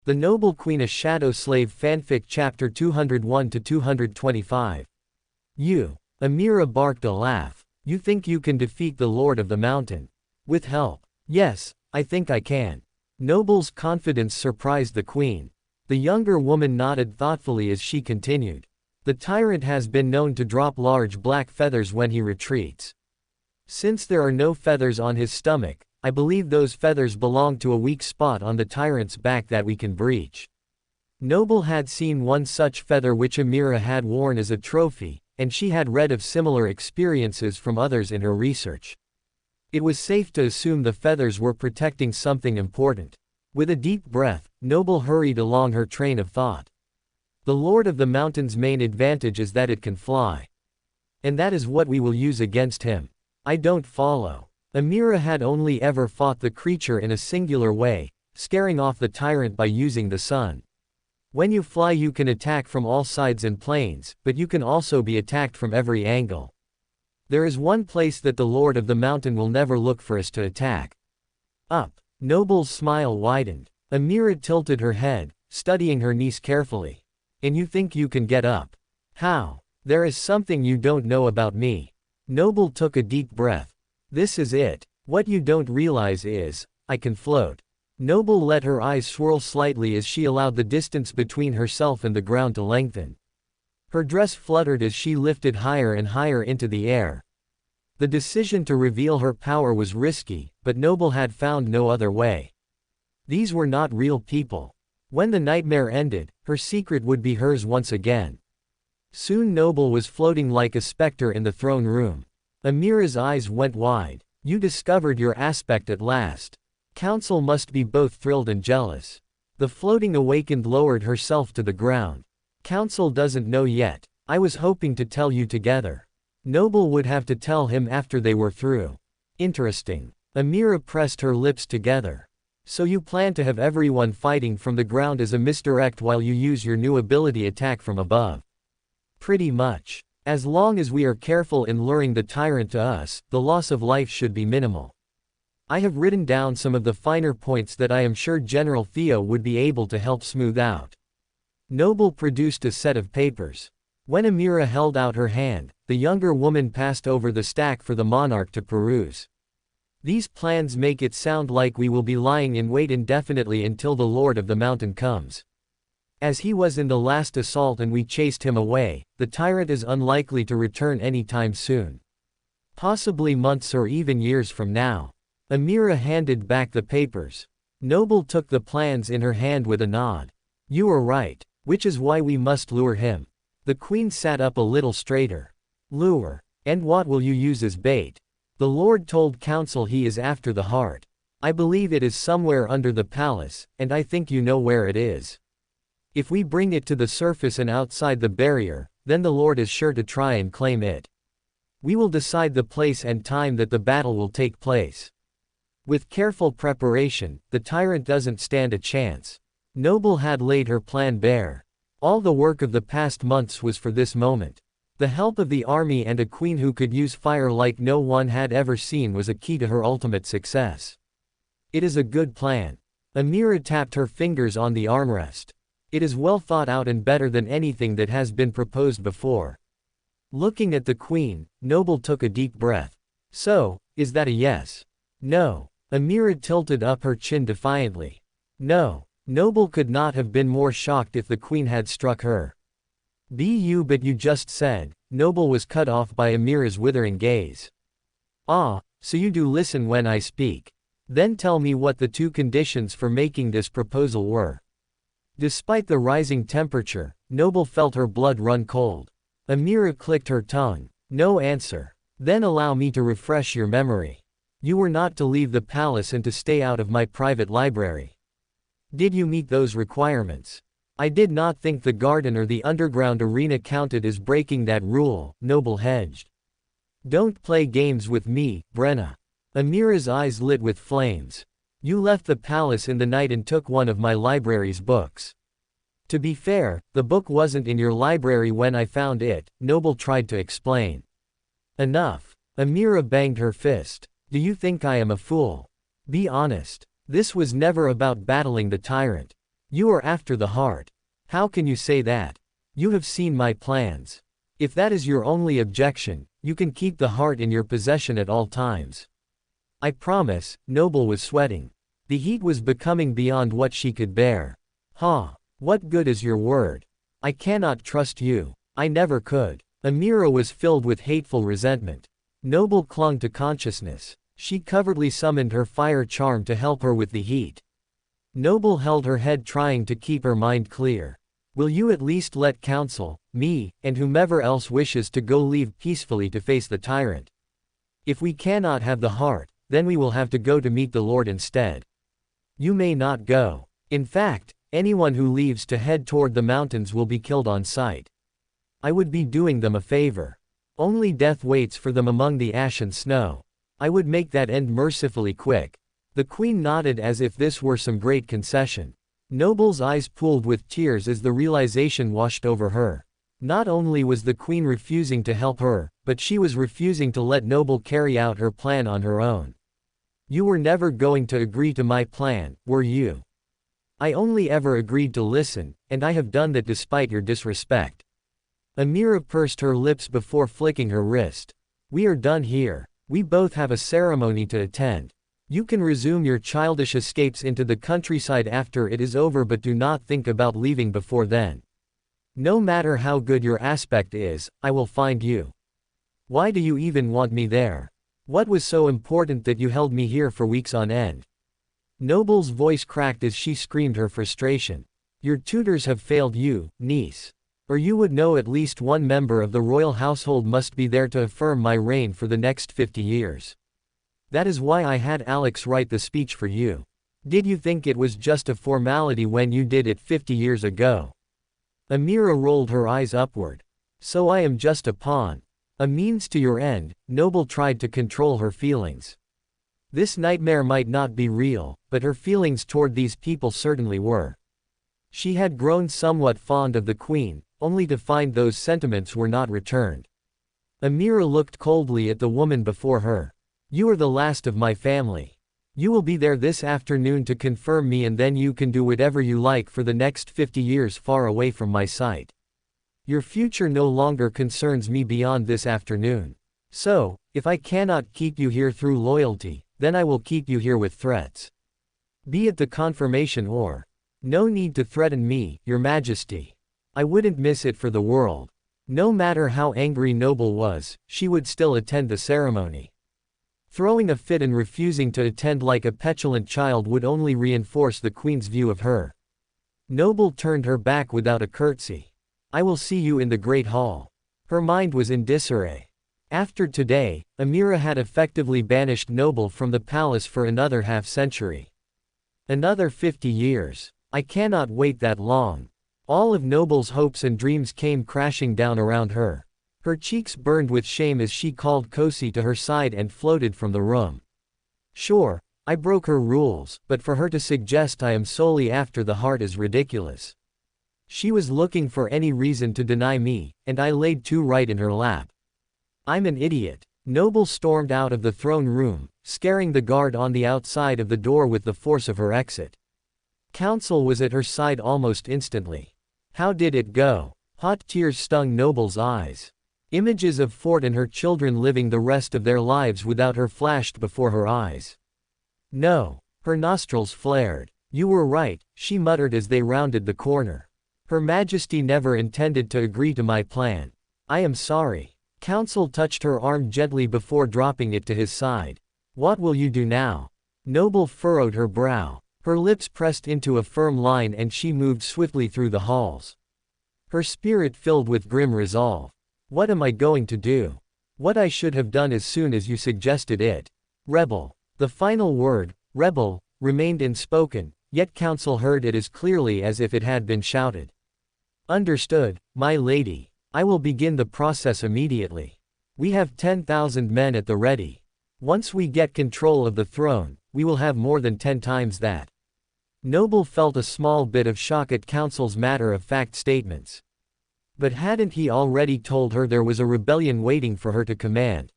The Noble Queen, a Shadow Slave Fanfic Chapter 201-225. You. Amira barked a laugh. You think you can defeat the Lord of the Mountain? With help? Yes, I think I can. Noble's confidence surprised the Queen. The younger woman nodded thoughtfully as she continued. The tyrant has been known to drop large black feathers when he retreats. Since there are no feathers on his stomach, I believe those feathers belong to a weak spot on the tyrant's back that we can breach. Noble had seen one such feather which Amira had worn as a trophy, and she had read of similar experiences from others in her research. It was safe to assume the feathers were protecting something important. With a deep breath, Noble hurried along her train of thought. The Lord of the Mountain's main advantage is that it can fly. And that is what we will use against him. I don't follow. Amira had only ever fought the creature in a singular way, scaring off the tyrant by using the sun. When you fly you can attack from all sides and planes, but you can also be attacked from every angle. There is one place that the Lord of the Mountain will never look for us to attack. Up. Noble's smile widened. Amira tilted her head, studying her niece carefully. And you think you can get up? How? There is something you don't know about me. Noble took a deep breath. This is it. What you don't realize is, I can float. Noble let her eyes swirl slightly as she allowed the distance between herself and the ground to lengthen. Her dress fluttered as she lifted higher and higher into the air. The decision to reveal her power was risky, but Noble had found no other way. These were not real people. When the nightmare ended, her secret would be hers once again. Soon Noble was floating like a specter in the throne room. Amira's eyes went wide. You discovered your aspect at last. Council must be both thrilled and jealous. The floating awakened lowered herself to the ground. Council doesn't know yet. I was hoping to tell you together. Noble would have to tell him after they were through. Interesting. Amira pressed her lips together. So you plan to have everyone fighting from the ground as a misdirect while you use your new ability attack from above. Pretty much. As long as we are careful in luring the tyrant to us, the loss of life should be minimal. I have written down some of the finer points that I am sure General Theo would be able to help smooth out. Noble produced a set of papers. When Amira held out her hand, the younger woman passed over the stack for the monarch to peruse. These plans make it sound like we will be lying in wait indefinitely until the Lord of the Mountain comes. As he was in the last assault and we chased him away, the tyrant is unlikely to return anytime soon. Possibly months or even years from now. Amira handed back the papers. Noble took the plans in her hand with a nod. You are right, which is why we must lure him. The Queen sat up a little straighter. Lure. And what will you use as bait? The Lord told Council he is after the heart. I believe it is somewhere under the palace, and I think you know where it is. If we bring it to the surface and outside the barrier, then the Lord is sure to try and claim it. We will decide the place and time that the battle will take place. With careful preparation, the tyrant doesn't stand a chance. Noble had laid her plan bare. All the work of the past months was for this moment. The help of the army and a queen who could use fire like no one had ever seen was a key to her ultimate success. It is a good plan. Amira tapped her fingers on the armrest. It is well thought out and better than anything that has been proposed before. Looking at the Queen, Noble took a deep breath. So, is that a yes? No. Amira tilted up her chin defiantly. No. Noble could not have been more shocked if the Queen had struck her. But you just said. Noble was cut off by Amira's withering gaze. Ah, so you do listen when I speak. Then tell me what the two conditions for making this proposal were. Despite the rising temperature, Noble felt her blood run cold. Amira clicked her tongue. No answer. Then allow me to refresh your memory. You were not to leave the palace and to stay out of my private library. Did you meet those requirements? I did not think the garden or the underground arena counted as breaking that rule, Noble hedged. Don't play games with me, Brenna. Amira's eyes lit with flames. You left the palace in the night and took one of my library's books. To be fair, the book wasn't in your library when I found it, Noble tried to explain. Enough. Amira banged her fist. Do you think I am a fool? Be honest. This was never about battling the tyrant. You are after the heart. How can you say that? You have seen my plans. If that is your only objection, you can keep the heart in your possession at all times. I promise. Noble was sweating. The heat was becoming beyond what she could bear. What good is your word? I cannot trust you. I never could. Amira was filled with hateful resentment. Noble clung to consciousness. She covertly summoned her fire charm to help her with the heat. Noble held her head, trying to keep her mind clear. Will you at least let counsel, me, and whomever else wishes to go leave peacefully to face the tyrant? If we cannot have the heart, then we will have to go to meet the Lord instead. You may not go. In fact, anyone who leaves to head toward the mountains will be killed on sight. I would be doing them a favor. Only death waits for them among the ash and snow. I would make that end mercifully quick. The queen nodded as if this were some great concession. Noble's eyes pooled with tears as the realization washed over her. Not only was the queen refusing to help her, but she was refusing to let Noble carry out her plan on her own. You were never going to agree to my plan, were you? I only ever agreed to listen, and I have done that despite your disrespect. Amira pursed her lips before flicking her wrist. We are done here. We both have a ceremony to attend. You can resume your childish escapes into the countryside after it is over, but do not think about leaving before then. No matter how good your aspect is, I will find you. Why do you even want me there? What was so important that you held me here for weeks on end? Noble's voice cracked as she screamed her frustration. Your tutors have failed you, niece. Or you would know at least one member of the royal household must be there to affirm my reign for the next 50 years. That is why I had Alex write the speech for you. Did you think it was just a formality when you did it 50 years ago? Amira rolled her eyes upward. So I am just a pawn. A means to your end. Noble tried to control her feelings. This nightmare might not be real, but her feelings toward these people certainly were. She had grown somewhat fond of the queen, only to find those sentiments were not returned. Amira looked coldly at the woman before her. You are the last of my family. You will be there this afternoon to confirm me, and then you can do whatever you like for the next 50 years far away from my sight. Your future no longer concerns me beyond this afternoon. So, if I cannot keep you here through loyalty, then I will keep you here with threats. Be it the confirmation or. No need to threaten me, Your Majesty. I wouldn't miss it for the world. No matter how angry Noble was, she would still attend the ceremony. Throwing a fit and refusing to attend like a petulant child would only reinforce the queen's view of her. Noble turned her back without a curtsy. I will see you in the Great Hall. Her mind was in disarray. After today, Amira had effectively banished Noble from the palace for another half-century. Another 50 years. I cannot wait that long. All of Noble's hopes and dreams came crashing down around her. Her cheeks burned with shame as she called Kosi to her side and floated from the room. Sure, I broke her rules, but for her to suggest I am solely after the heart is ridiculous. She was looking for any reason to deny me, and I laid two right in her lap. I'm an idiot. Noble stormed out of the throne room, scaring the guard on the outside of the door with the force of her exit. Counsel was at her side almost instantly. How did it go? Hot tears stung Noble's eyes. Images of Fort and her children living the rest of their lives without her flashed before her eyes. No. Her nostrils flared. You were right, she muttered as they rounded the corner. Her Majesty never intended to agree to my plan. I am sorry. Counsel touched her arm gently before dropping it to his side. What will you do now? Noble furrowed her brow. Her lips pressed into a firm line and she moved swiftly through the halls. Her spirit filled with grim resolve. What am I going to do? What I should have done as soon as you suggested it. Rebel. The final word, rebel, remained unspoken, yet Counsel heard it as clearly as if it had been shouted. Understood, my lady. I will begin the process immediately. We have 10,000 men at the ready. Once we get control of the throne, we will have more than 10 times that. Noble felt a small bit of shock at Counsel's matter-of-fact statements. But hadn't he already told her there was a rebellion waiting for her to command?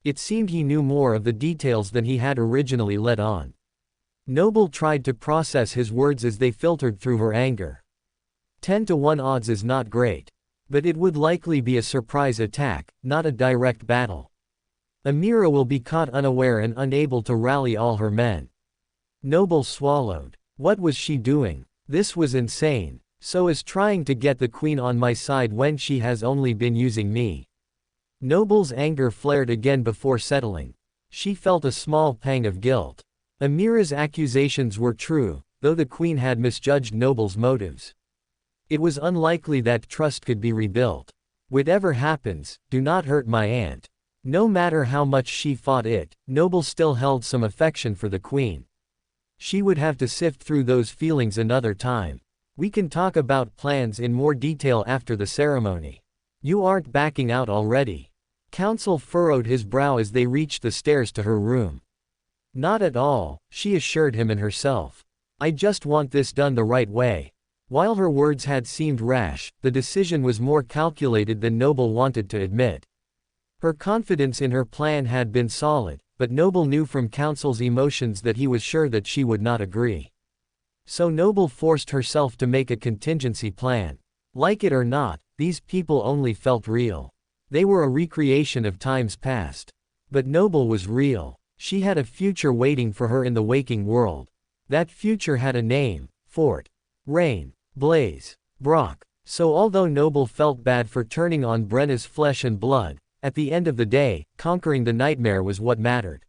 It seemed he knew more of the details than he had originally let on. Noble tried to process his words as they filtered through her anger. 10 to 1 odds is not great. But it would likely be a surprise attack, not a direct battle. Amira will be caught unaware and unable to rally all her men. Noble swallowed. What was she doing? This was insane. So is trying to get the queen on my side when she has only been using me. Noble's anger flared again before settling. She felt a small pang of guilt. Amira's accusations were true, though the queen had misjudged Noble's motives. It was unlikely that trust could be rebuilt. Whatever happens, do not hurt my aunt. No matter how much she fought it, Noble still held some affection for the queen. She would have to sift through those feelings another time. We can talk about plans in more detail after the ceremony. You aren't backing out already. Counsel furrowed his brow as they reached the stairs to her room. Not at all, she assured him and herself. I just want this done the right way. While her words had seemed rash, the decision was more calculated than Noble wanted to admit. Her confidence in her plan had been solid, but Noble knew from Counsel's emotions that he was sure that she would not agree. So Noble forced herself to make a contingency plan. Like it or not, these people only felt real. They were a recreation of times past. But Noble was real. She had a future waiting for her in the waking world. That future had a name: Fort, Rain, Blaze, Brock. So although Noble felt bad for turning on Brenna's flesh and blood, at the end of the day, conquering the nightmare was what mattered.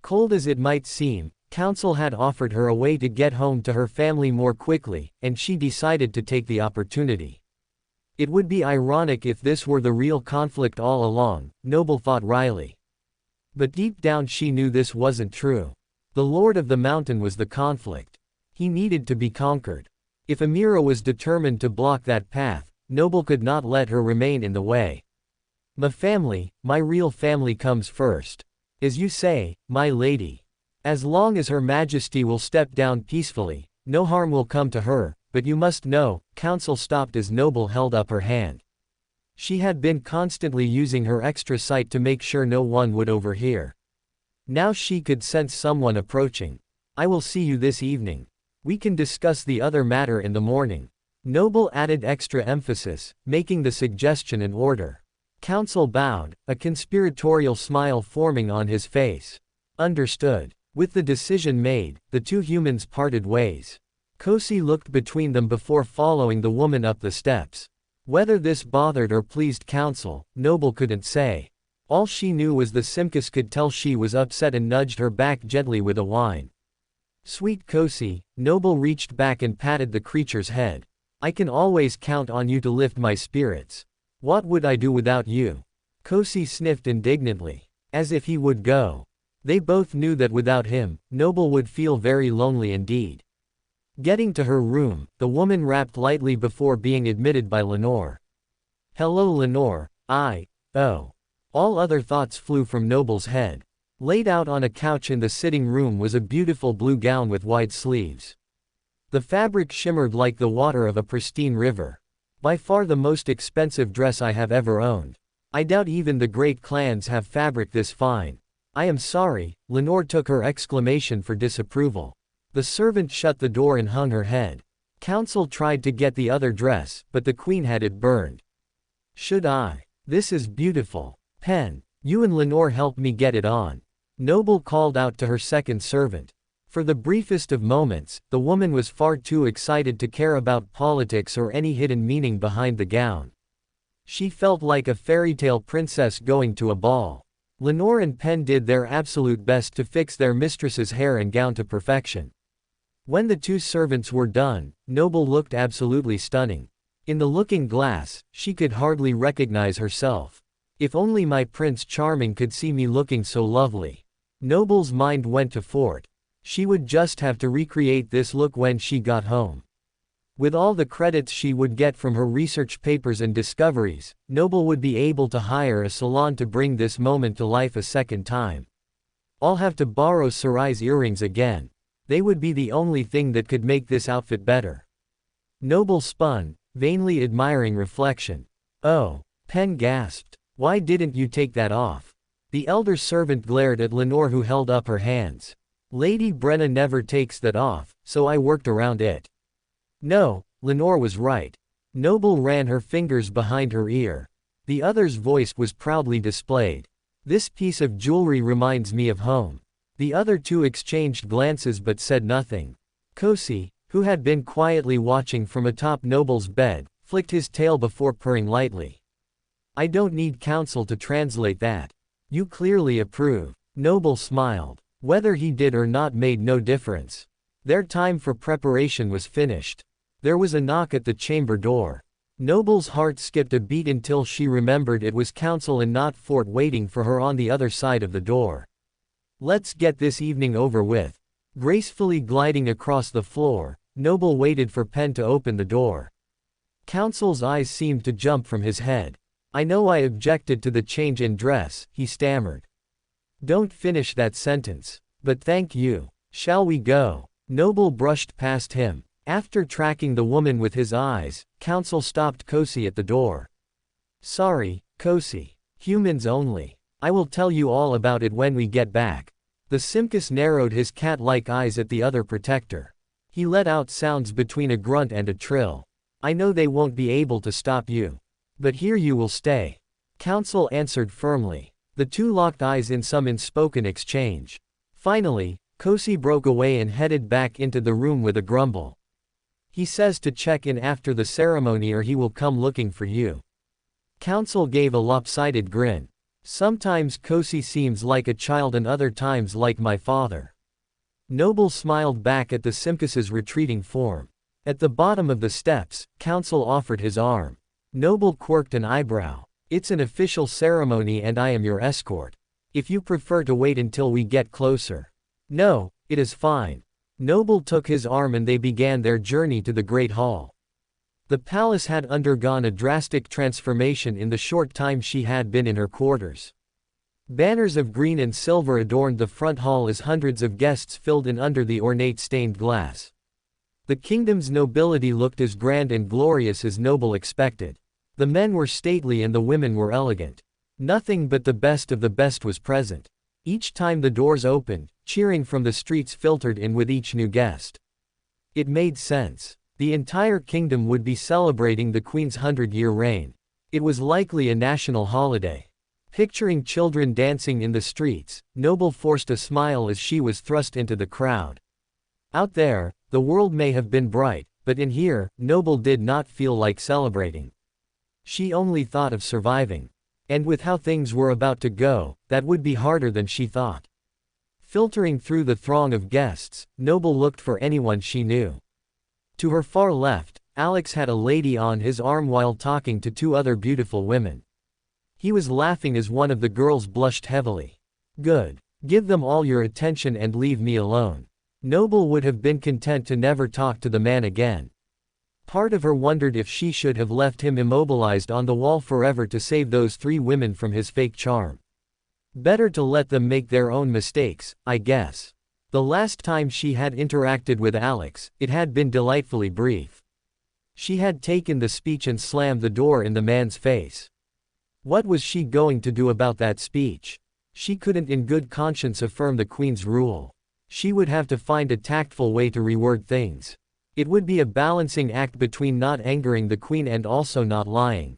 Cold as it might seem, Counsel had offered her a way to get home to her family more quickly, and she decided to take the opportunity. It would be ironic if this were the real conflict all along, Noble thought wryly. But deep down she knew this wasn't true. The Lord of the Mountain was the conflict. He needed to be conquered. If Amira was determined to block that path, Noble could not let her remain in the way. My family, my real family comes first. As you say, my lady. As long as Her Majesty will step down peacefully, no harm will come to her, but you must know, Counsel stopped as Noble held up her hand. She had been constantly using her extra sight to make sure no one would overhear. Now she could sense someone approaching. I will see you this evening. We can discuss the other matter in the morning. Noble added extra emphasis, making the suggestion in order. Counsel bowed, a conspiratorial smile forming on his face. Understood. With the decision made, the two humans parted ways. Kosi looked between them before following the woman up the steps. Whether this bothered or pleased Counsel, Noble couldn't say. All she knew was the Simkus could tell she was upset and nudged her back gently with a whine. Sweet Kosi, Noble reached back and patted the creature's head. I can always count on you to lift my spirits. What would I do without you? Kosi sniffed indignantly. As if he would go. They both knew that without him, Noble would feel very lonely indeed. Getting to her room, the woman rapped lightly before being admitted by Lenore. Hello Lenore, oh. All other thoughts flew from Noble's head. Laid out on a couch in the sitting room was a beautiful blue gown with wide sleeves. The fabric shimmered like the water of a pristine river. By far the most expensive dress I have ever owned. I doubt even the great clans have fabric this fine. I am sorry, Lenore took her exclamation for disapproval. The servant shut the door and hung her head. Counsel tried to get the other dress, but the queen had it burned. Should I? This is beautiful. Pen, you and Lenore help me get it on. Noble called out to her second servant. For the briefest of moments, the woman was far too excited to care about politics or any hidden meaning behind the gown. She felt like a fairy tale princess going to a ball. Lenore and Pen did their absolute best to fix their mistress's hair and gown to perfection. When the two servants were done, Noble looked absolutely stunning. In the looking glass, she could hardly recognize herself. If only my Prince Charming could see me looking so lovely. Noble's mind went to Fort. She would just have to recreate this look when she got home. With all the credits she would get from her research papers and discoveries, Noble would be able to hire a salon to bring this moment to life a second time. I'll have to borrow Sarai's earrings again. They would be the only thing that could make this outfit better. Noble spun, vainly admiring reflection. Oh, Pen gasped. Why didn't you take that off? The elder servant glared at Lenore who held up her hands. Lady Brenna never takes that off, so I worked around it. No, Lenore was right. Noble ran her fingers behind her ear. The other's voice was proudly displayed. This piece of jewelry reminds me of home. The other two exchanged glances but said nothing. Kosi, who had been quietly watching from atop Noble's bed, flicked his tail before purring lightly. I don't need counsel to translate that. You clearly approve. Noble smiled. Whether he did or not made no difference. Their time for preparation was finished. There was a knock at the chamber door. Noble's heart skipped a beat until she remembered it was counsel and not Fort waiting for her on the other side of the door. Let's get this evening over with. Gracefully gliding across the floor, Noble waited for Pen to open the door. Counsel's eyes seemed to jump from his head. I know I objected to the change in dress, he stammered. Don't finish that sentence. But thank you. Shall we go? Noble brushed past him. After tracking the woman with his eyes, Counsel stopped Kosi at the door. Sorry, Kosi. Humans only. I will tell you all about it when we get back. The Simkus narrowed his cat-like eyes at the other protector. He let out sounds between a grunt and a trill. I know they won't be able to stop you. But here you will stay. Counsel answered firmly. The two locked eyes in some unspoken exchange. Finally, Kosi broke away and headed back into the room with a grumble. He says to check in after the ceremony or he will come looking for you. Counsel gave a lopsided grin. Sometimes Kosi seems like a child and other times like my father. Noble smiled back at the Simkus's retreating form. At the bottom of the steps, Counsel offered his arm. Noble quirked an eyebrow. It's an official ceremony and I am your escort. If you prefer to wait until we get closer. No, it is fine. Noble took his arm and they began their journey to the Great Hall. The palace had undergone a drastic transformation in the short time she had been in her quarters. Banners of green and silver adorned the front hall as hundreds of guests filled in under the ornate stained glass. The kingdom's nobility looked as grand and glorious as Noble expected. The men were stately and the women were elegant. Nothing but the best of the best was present. Each time the doors opened, cheering from the streets filtered in with each new guest. It made sense. The entire kingdom would be celebrating the Queen's 100-year reign. It was likely a national holiday. Picturing children dancing in the streets, Noble forced a smile as she was thrust into the crowd. Out there, the world may have been bright, but in here, Noble did not feel like celebrating. She only thought of surviving. And with how things were about to go, that would be harder than she thought. Filtering through the throng of guests, Noble looked for anyone she knew. To her far left, Alex had a lady on his arm while talking to two other beautiful women. He was laughing as one of the girls blushed heavily. Good. Give them all your attention and leave me alone. Noble would have been content to never talk to the man again. Part of her wondered if she should have left him immobilized on the wall forever to save those three women from his fake charm. Better to let them make their own mistakes, I guess. The last time she had interacted with Alex, it had been delightfully brief. She had taken the speech and slammed the door in the man's face. What was she going to do about that speech? She couldn't in good conscience affirm the Queen's rule. She would have to find a tactful way to reword things. It would be a balancing act between not angering the Queen and also not lying.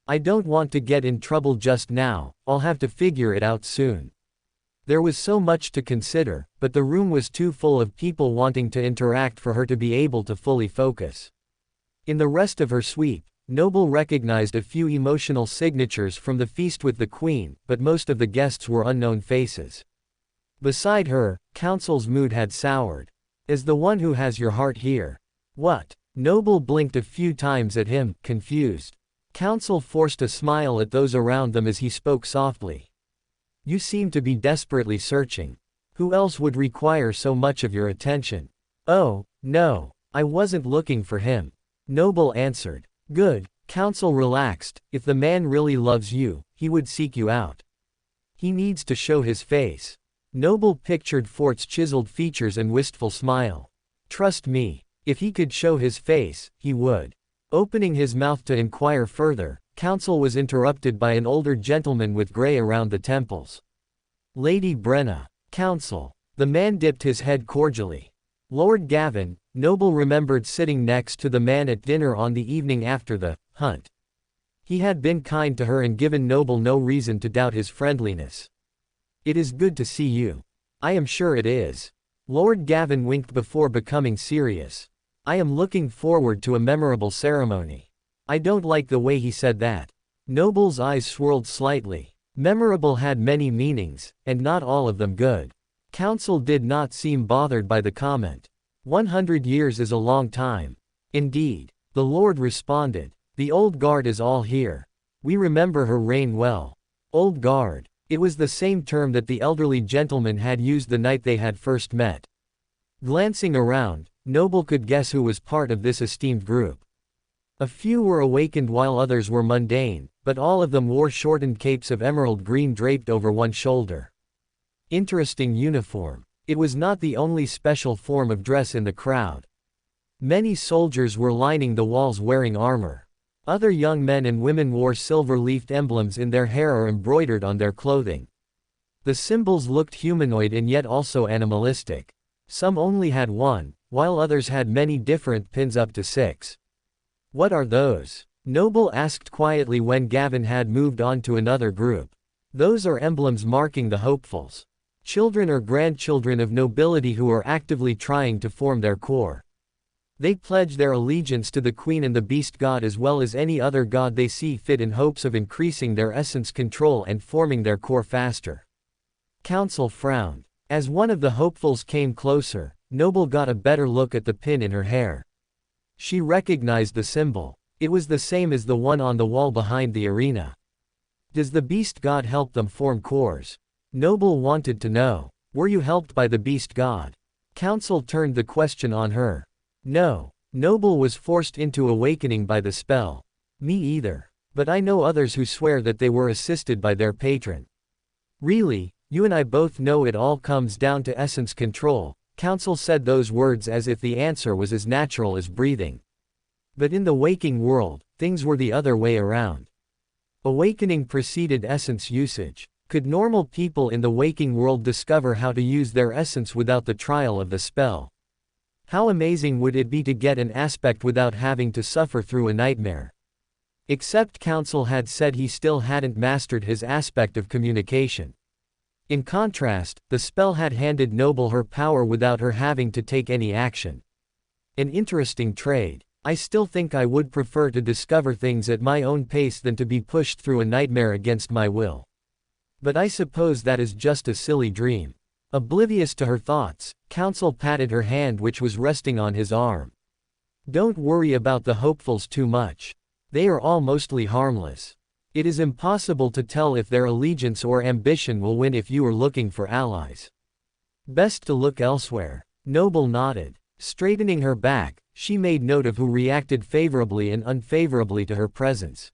I don't want to get in trouble just now, I'll have to figure it out soon. There was so much to consider, but the room was too full of people wanting to interact for her to be able to fully focus. In the rest of her sweep, Noble recognized a few emotional signatures from the feast with the Queen, but most of the guests were unknown faces. Beside her, Counsel's mood had soured. As the one who has your heart here. What? Noble blinked a few times at him, confused. Counsel forced a smile at those around them as he spoke softly. You seem to be desperately searching. Who else would require so much of your attention? Oh, no, I wasn't looking for him. Noble answered. Good. Counsel relaxed. If the man really loves you, he would seek you out. He needs to show his face. Noble pictured Fort's chiseled features and wistful smile. Trust me, if he could show his face, he would. Opening his mouth to inquire further, Counsel was interrupted by an older gentleman with gray around the temples. Lady Brenna. Counsel. The man dipped his head cordially. Lord Gavin, Noble remembered sitting next to the man at dinner on the evening after the hunt. He had been kind to her and given Noble no reason to doubt his friendliness. It is good to see you. I am sure it is. Lord Gavin winked before becoming serious. I am looking forward to a memorable ceremony. I don't like the way he said that. Noble's eyes swirled slightly. Memorable had many meanings, and not all of them good. Council did not seem bothered by the comment. 100 years is a long time. Indeed. The Lord responded. The old guard is all here. We remember her reign well. Old guard. It was the same term that the elderly gentleman had used the night they had first met. Glancing around, Noble could guess who was part of this esteemed group. A few were awakened while others were mundane, but all of them wore shortened capes of emerald green draped over one shoulder. Interesting uniform. It was not the only special form of dress in the crowd. Many soldiers were lining the walls wearing armor. Other young men and women wore silver-leafed emblems in their hair or embroidered on their clothing. The symbols looked humanoid and yet also animalistic. Some only had one, while others had many different pins up to 6. What are those? Noble asked quietly when Gavin had moved on to another group. Those are emblems marking the hopefuls. Children or grandchildren of nobility who are actively trying to form their core. They pledge their allegiance to the Queen and the Beast God as well as any other god they see fit in hopes of increasing their essence control and forming their core faster. Council frowned. As one of the hopefuls came closer, Noble got a better look at the pin in her hair. She recognized the symbol. It was the same as the one on the wall behind the arena. Does the Beast God help them form cores? Noble wanted to know. Were you helped by the Beast God? Council turned the question on her. No. Noble was forced into awakening by the spell. Me either. But I know others who swear that they were assisted by their patron. Really, you and I both know it all comes down to essence control. Council said those words as if the answer was as natural as breathing. But in the waking world, things were the other way around. Awakening preceded essence usage. Could normal people in the waking world discover how to use their essence without the trial of the spell? How amazing would it be to get an aspect without having to suffer through a nightmare? Except Council had said he still hadn't mastered his aspect of communication. In contrast, the spell had handed Noble her power without her having to take any action. An interesting trade. I still think I would prefer to discover things at my own pace than to be pushed through a nightmare against my will. But I suppose that is just a silly dream. Oblivious to her thoughts, Council patted her hand which was resting on his arm. Don't worry about the hopefuls too much. They are all mostly harmless. It is impossible to tell if their allegiance or ambition will win if you are looking for allies. Best to look elsewhere. Noble nodded. Straightening her back, she made note of who reacted favorably and unfavorably to her presence.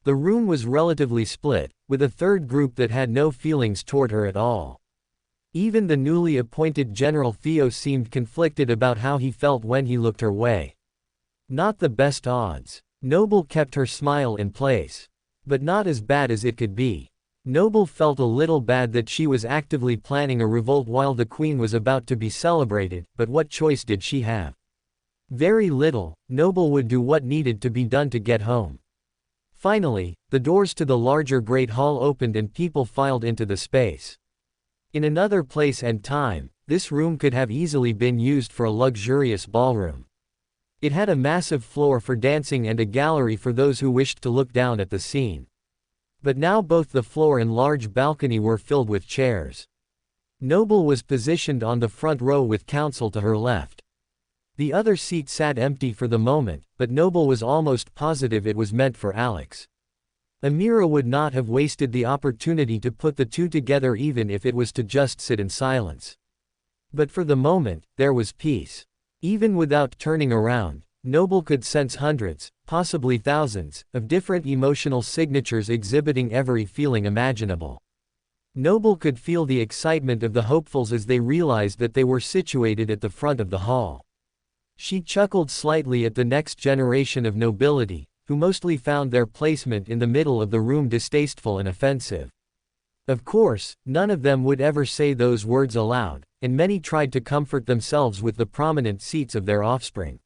The room was relatively split, with a third group that had no feelings toward her at all. Even the newly appointed General Theo seemed conflicted about how he felt when he looked her way. Not the best odds. Noble kept her smile in place. But not as bad as it could be. Noble felt a little bad that she was actively planning a revolt while the Queen was about to be celebrated, but what choice did she have? Very little. Noble would do what needed to be done to get home. Finally, the doors to the larger Great Hall opened and people filed into the space. In another place and time, this room could have easily been used for a luxurious ballroom. It had a massive floor for dancing and a gallery for those who wished to look down at the scene. But now both the floor and large balcony were filled with chairs. Noble was positioned on the front row with Council to her left. The other seat sat empty for the moment, but Noble was almost positive it was meant for Alex. Amira would not have wasted the opportunity to put the two together even if it was to just sit in silence. But for the moment, there was peace. Even without turning around, Noble could sense hundreds, possibly thousands, of different emotional signatures exhibiting every feeling imaginable. Noble could feel the excitement of the hopefuls as they realized that they were situated at the front of the hall. She chuckled slightly at the next generation of nobility, who mostly found their placement in the middle of the room distasteful and offensive. Of course, none of them would ever say those words aloud, and many tried to comfort themselves with the prominent seats of their offspring.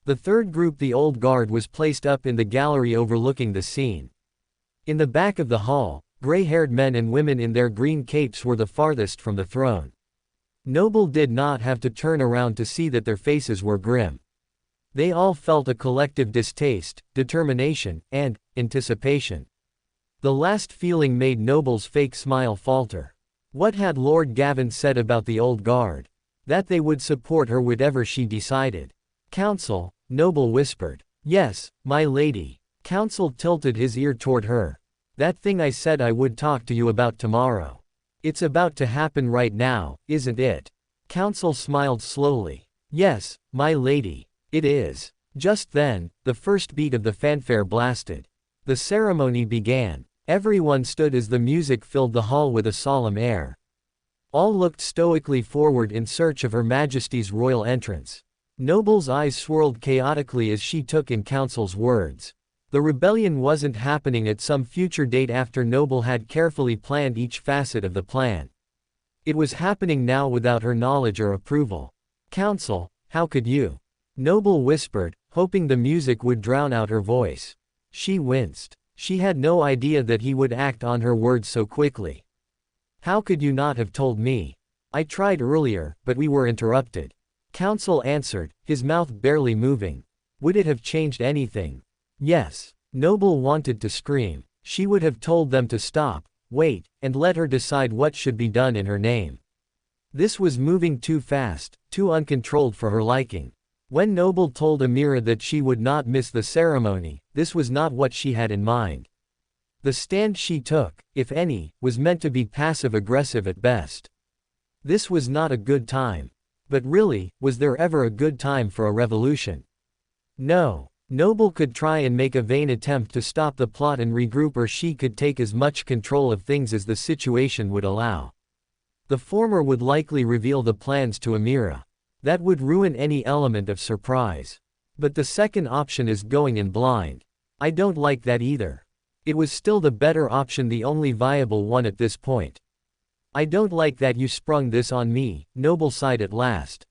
The third group, the Old Guard, was placed up in the gallery overlooking the scene. In the back of the hall, gray-haired men and women in their green capes were the farthest from the throne. Noble did not have to turn around to see that their faces were grim. They all felt a collective distaste, determination, and anticipation. The last feeling made Noble's fake smile falter. What had Lord Gavin said about the Old Guard? That they would support her whatever she decided. Counsel, Noble whispered. Yes, my lady. Counsel tilted his ear toward her. That thing I said I would talk to you about tomorrow. It's about to happen right now, isn't it? Counsel smiled slowly. Yes, my lady. It is. Just then, the first beat of the fanfare blasted. The ceremony began. Everyone stood as the music filled the hall with a solemn air. All looked stoically forward in search of Her Majesty's royal entrance. Noble's eyes swirled chaotically as she took in Counsel's words. The rebellion wasn't happening at some future date after Noble had carefully planned each facet of the plan. It was happening now without her knowledge or approval. Counsel, how could you? Noble whispered, hoping the music would drown out her voice. She winced. She had no idea that he would act on her words so quickly. How could you not have told me? I tried earlier, but we were interrupted. Counsel answered, his mouth barely moving. Would it have changed anything? Yes. Noble wanted to scream. She would have told them to stop, wait, and let her decide what should be done in her name. This was moving too fast, too uncontrolled for her liking. When Noble told Amira that she would not miss the ceremony, this was not what she had in mind. The stand she took, if any, was meant to be passive-aggressive at best. This was not a good time. But really, was there ever a good time for a revolution? No. Noble could try and make a vain attempt to stop the plot and regroup, or she could take as much control of things as the situation would allow. The former would likely reveal the plans to Amira. That would ruin any element of surprise. But the second option is going in blind. I don't like that either. It was still the better option, the only viable one at this point. I don't like that you sprung this on me, Noble sighed at last.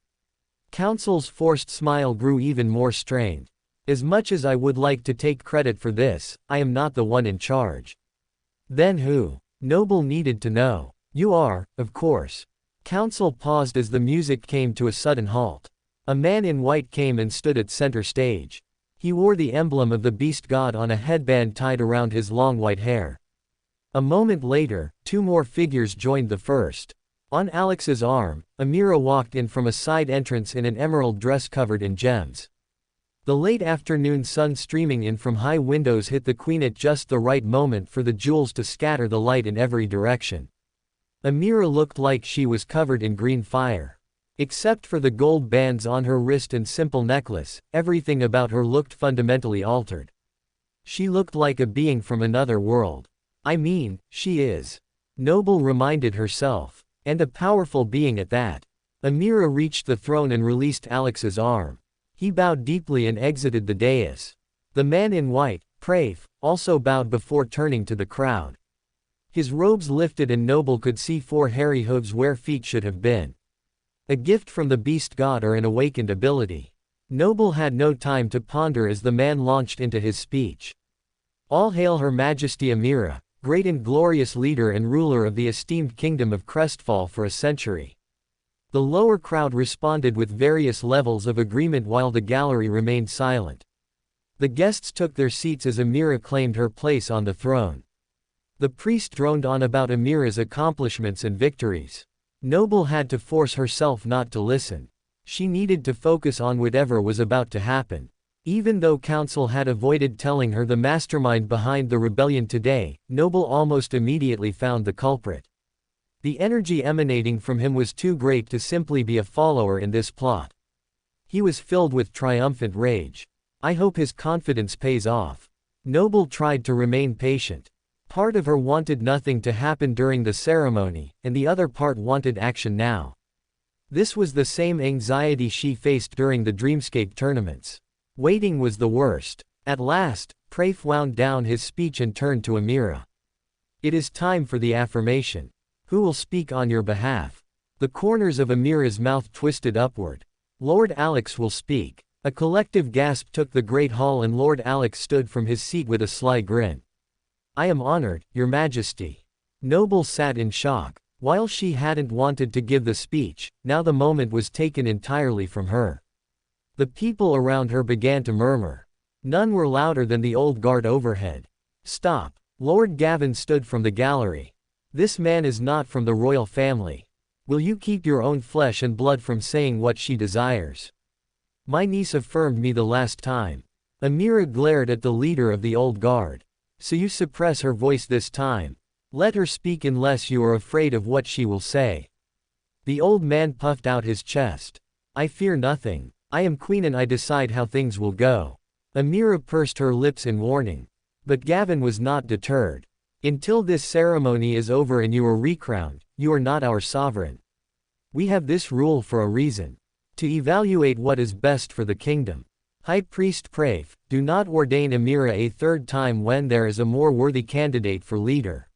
Counsel's forced smile grew even more strained. As much as I would like to take credit for this, I am not the one in charge. Then who? Noble needed to know. You are, of course. Counsel paused as the music came to a sudden halt. A man in white came and stood at center stage. He wore the emblem of the beast god on a headband tied around his long white hair. A moment later, two more figures joined the first. On Alex's arm, Amira walked in from a side entrance in an emerald dress covered in gems. The late afternoon sun streaming in from high windows hit the queen at just the right moment for the jewels to scatter the light in every direction. Amira looked like she was covered in green fire. Except for the gold bands on her wrist and simple necklace, everything about her looked fundamentally altered. She looked like a being from another world. I mean, she is. Noble reminded herself. And a powerful being at that. Amira reached the throne and released Alex's arm. He bowed deeply and exited the dais. The man in white, Praif, also bowed before turning to the crowd. His robes lifted and Noble could see 4 hairy hooves where feet should have been. A gift from the beast god or an awakened ability. Noble had no time to ponder as the man launched into his speech. All hail Her Majesty Amira, great and glorious leader and ruler of the esteemed kingdom of Crestfall for a century. The lower crowd responded with various levels of agreement while the gallery remained silent. The guests took their seats as Amira claimed her place on the throne. The priest droned on about Amira's accomplishments and victories. Noble had to force herself not to listen. She needed to focus on whatever was about to happen. Even though Counsel had avoided telling her the mastermind behind the rebellion today, Noble almost immediately found the culprit. The energy emanating from him was too great to simply be a follower in this plot. He was filled with triumphant rage. I hope his confidence pays off. Noble tried to remain patient. Part of her wanted nothing to happen during the ceremony, and the other part wanted action now. This was the same anxiety she faced during the Dreamscape tournaments. Waiting was the worst. At last, Praif wound down his speech and turned to Amira. It is time for the affirmation. Who will speak on your behalf? The corners of Amira's mouth twisted upward. Lord Alex will speak. A collective gasp took the great hall and Lord Alex stood from his seat with a sly grin. I am honored, Your Majesty. Noble sat in shock. While she hadn't wanted to give the speech, now the moment was taken entirely from her. The people around her began to murmur. None were louder than the old guard overhead. Stop. Lord Gavin stood from the gallery. This man is not from the royal family. Will you keep your own flesh and blood from saying what she desires? My niece affirmed me the last time. Amira glared at the leader of the old guard. So you suppress her voice this time. Let her speak unless you are afraid of what she will say. The old man puffed out his chest. I fear nothing. I am queen and I decide how things will go. Amira pursed her lips in warning. But Gavin was not deterred. Until this ceremony is over and you are recrowned, you are not our sovereign. We have this rule for a reason. To evaluate what is best for the kingdom. High Priest Praef, do not ordain Amira a third time when there is a more worthy candidate for leader.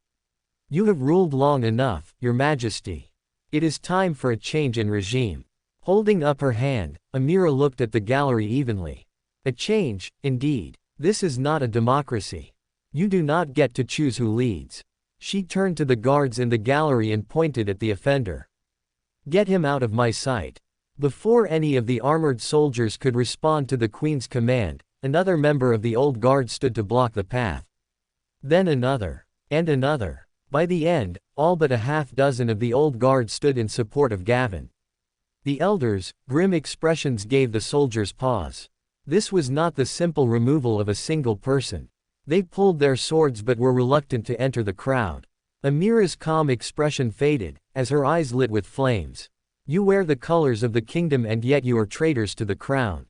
You have ruled long enough, Your Majesty. It is time for a change in regime. Holding up her hand, Amira looked at the gallery evenly. A change, indeed. This is not a democracy. You do not get to choose who leads. She turned to the guards in the gallery and pointed at the offender. Get him out of my sight. Before any of the armored soldiers could respond to the Queen's command, another member of the old guard stood to block the path. Then another. And another. By the end, all but a half-dozen of the old guard stood in support of Gavin. The elders, grim expressions gave the soldiers pause. This was not the simple removal of a single person. They pulled their swords but were reluctant to enter the crowd. Amira's calm expression faded, as her eyes lit with flames. You wear the colors of the kingdom and yet you are traitors to the crown.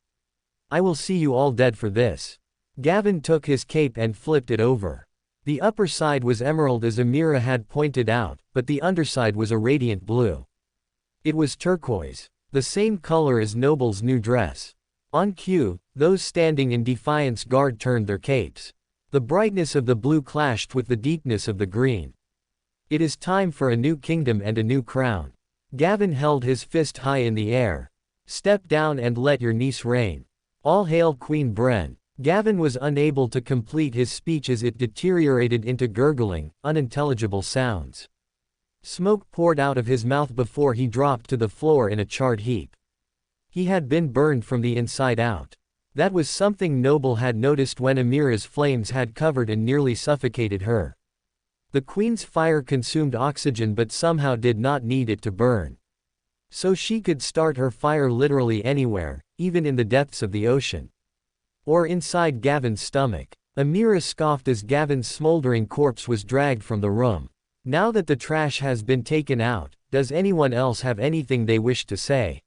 I will see you all dead for this. Gavin took his cape and flipped it over. The upper side was emerald as Amira had pointed out, but the underside was a radiant blue. It was turquoise, the same color as Noble's new dress. On cue, those standing in defiance guard turned their capes. The brightness of the blue clashed with the deepness of the green. It is time for a new kingdom and a new crown. Gavin held his fist high in the air. Step down and let your niece reign. All hail Queen Bren. Gavin was unable to complete his speech as it deteriorated into gurgling, unintelligible sounds. Smoke poured out of his mouth before he dropped to the floor in a charred heap. He had been burned from the inside out. That was something Noble had noticed when Amira's flames had covered and nearly suffocated her. The Queen's fire consumed oxygen but somehow did not need it to burn. So she could start her fire literally anywhere, even in the depths of the ocean. Or inside Gavin's stomach. Amira scoffed as Gavin's smoldering corpse was dragged from the room. Now that the trash has been taken out, does anyone else have anything they wish to say?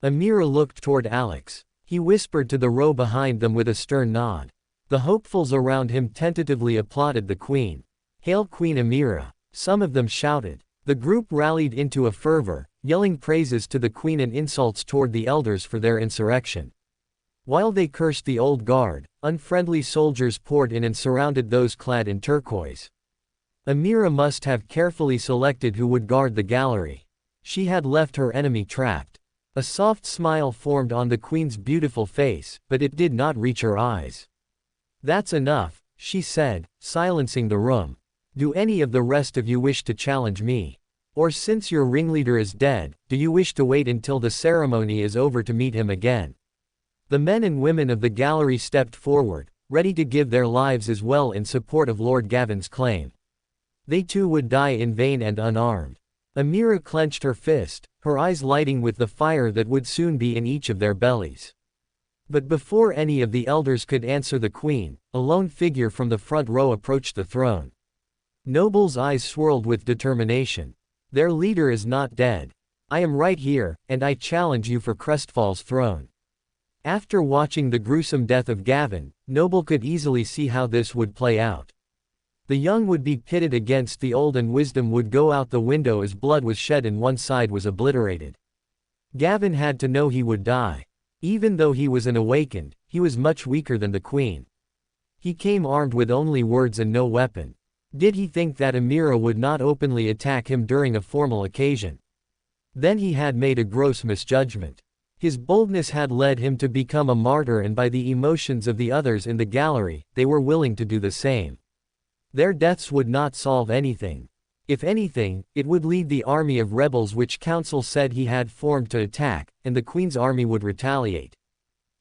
Amira looked toward Alex. He whispered to the row behind them with a stern nod. The hopefuls around him tentatively applauded the Queen. Hail Queen Amira! Some of them shouted. The group rallied into a fervor, yelling praises to the Queen and insults toward the elders for their insurrection. While they cursed the old guard, unfriendly soldiers poured in and surrounded those clad in turquoise. Amira must have carefully selected who would guard the gallery. She had left her enemy trapped. A soft smile formed on the Queen's beautiful face, but it did not reach her eyes. That's enough, she said, silencing the room. Do any of the rest of you wish to challenge me? Or since your ringleader is dead, do you wish to wait until the ceremony is over to meet him again? The men and women of the gallery stepped forward, ready to give their lives as well in support of Lord Gavin's claim. They too would die in vain and unarmed. Amira clenched her fist, her eyes lighting with the fire that would soon be in each of their bellies. But before any of the elders could answer the Queen, a lone figure from the front row approached the throne. Noble's eyes swirled with determination. Their leader is not dead. I am right here, and I challenge you for Crestfall's throne. After watching the gruesome death of Gavin, Noble could easily see how this would play out. The young would be pitted against the old and wisdom would go out the window as blood was shed and one side was obliterated. Gavin had to know he would die. Even though he was an awakened, he was much weaker than the Queen. He came armed with only words and no weapon. Did he think that Amira would not openly attack him during a formal occasion? Then he had made a gross misjudgment. His boldness had led him to become a martyr, and by the emotions of the others in the gallery, they were willing to do the same. Their deaths would not solve anything. If anything, it would lead the army of rebels which council said he had formed to attack, and the queen's army would retaliate.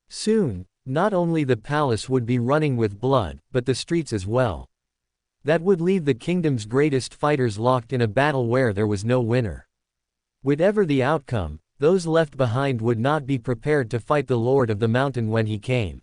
Soon, not only the palace would be running with blood, but the streets as well. That would leave the kingdom's greatest fighters locked in a battle where there was no winner. Whatever the outcome, those left behind would not be prepared to fight the Lord of the Mountain when he came.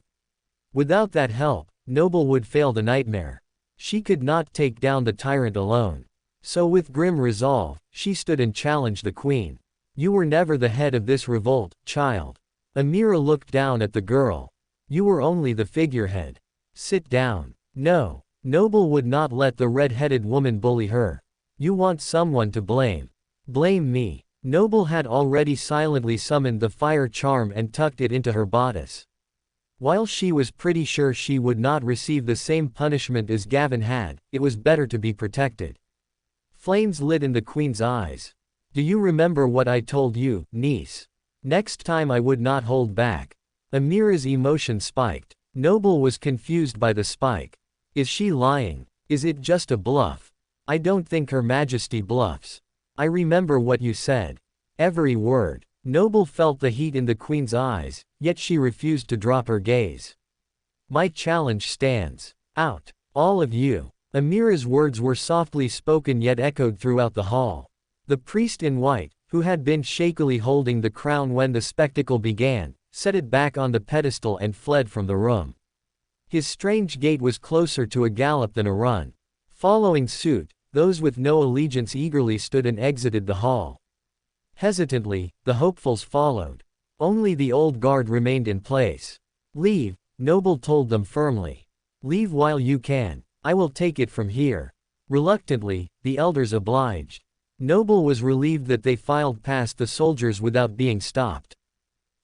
Without that help, Noble would fail the nightmare. She could not take down the tyrant alone. So with grim resolve, she stood and challenged the queen. You were never the head of this revolt, child. Amira looked down at the girl. You were only the figurehead. Sit down. No. Noble would not let the red-headed woman bully her. You want someone to blame. Blame me. Noble had already silently summoned the fire charm and tucked it into her bodice. While she was pretty sure she would not receive the same punishment as Gavin had, it was better to be protected. Flames lit in the queen's eyes. Do you remember what I told you, niece? Next time I would not hold back. Amira's emotion spiked. Noble was confused by the spike. Is she lying? Is it just a bluff? I don't think Her Majesty bluffs. I remember what you said. Every word. Noble felt the heat in the queen's eyes, yet she refused to drop her gaze. My challenge stands. Out. All of you. Amira's words were softly spoken yet echoed throughout the hall. The priest in white, who had been shakily holding the crown when the spectacle began, set it back on the pedestal and fled from the room. His strange gait was closer to a gallop than a run. Following suit, those with no allegiance eagerly stood and exited the hall. Hesitantly, the hopefuls followed. Only the old guard remained in place. Leave, Noble told them firmly. Leave while you can. I will take it from here. Reluctantly, the elders obliged. Noble was relieved that they filed past the soldiers without being stopped.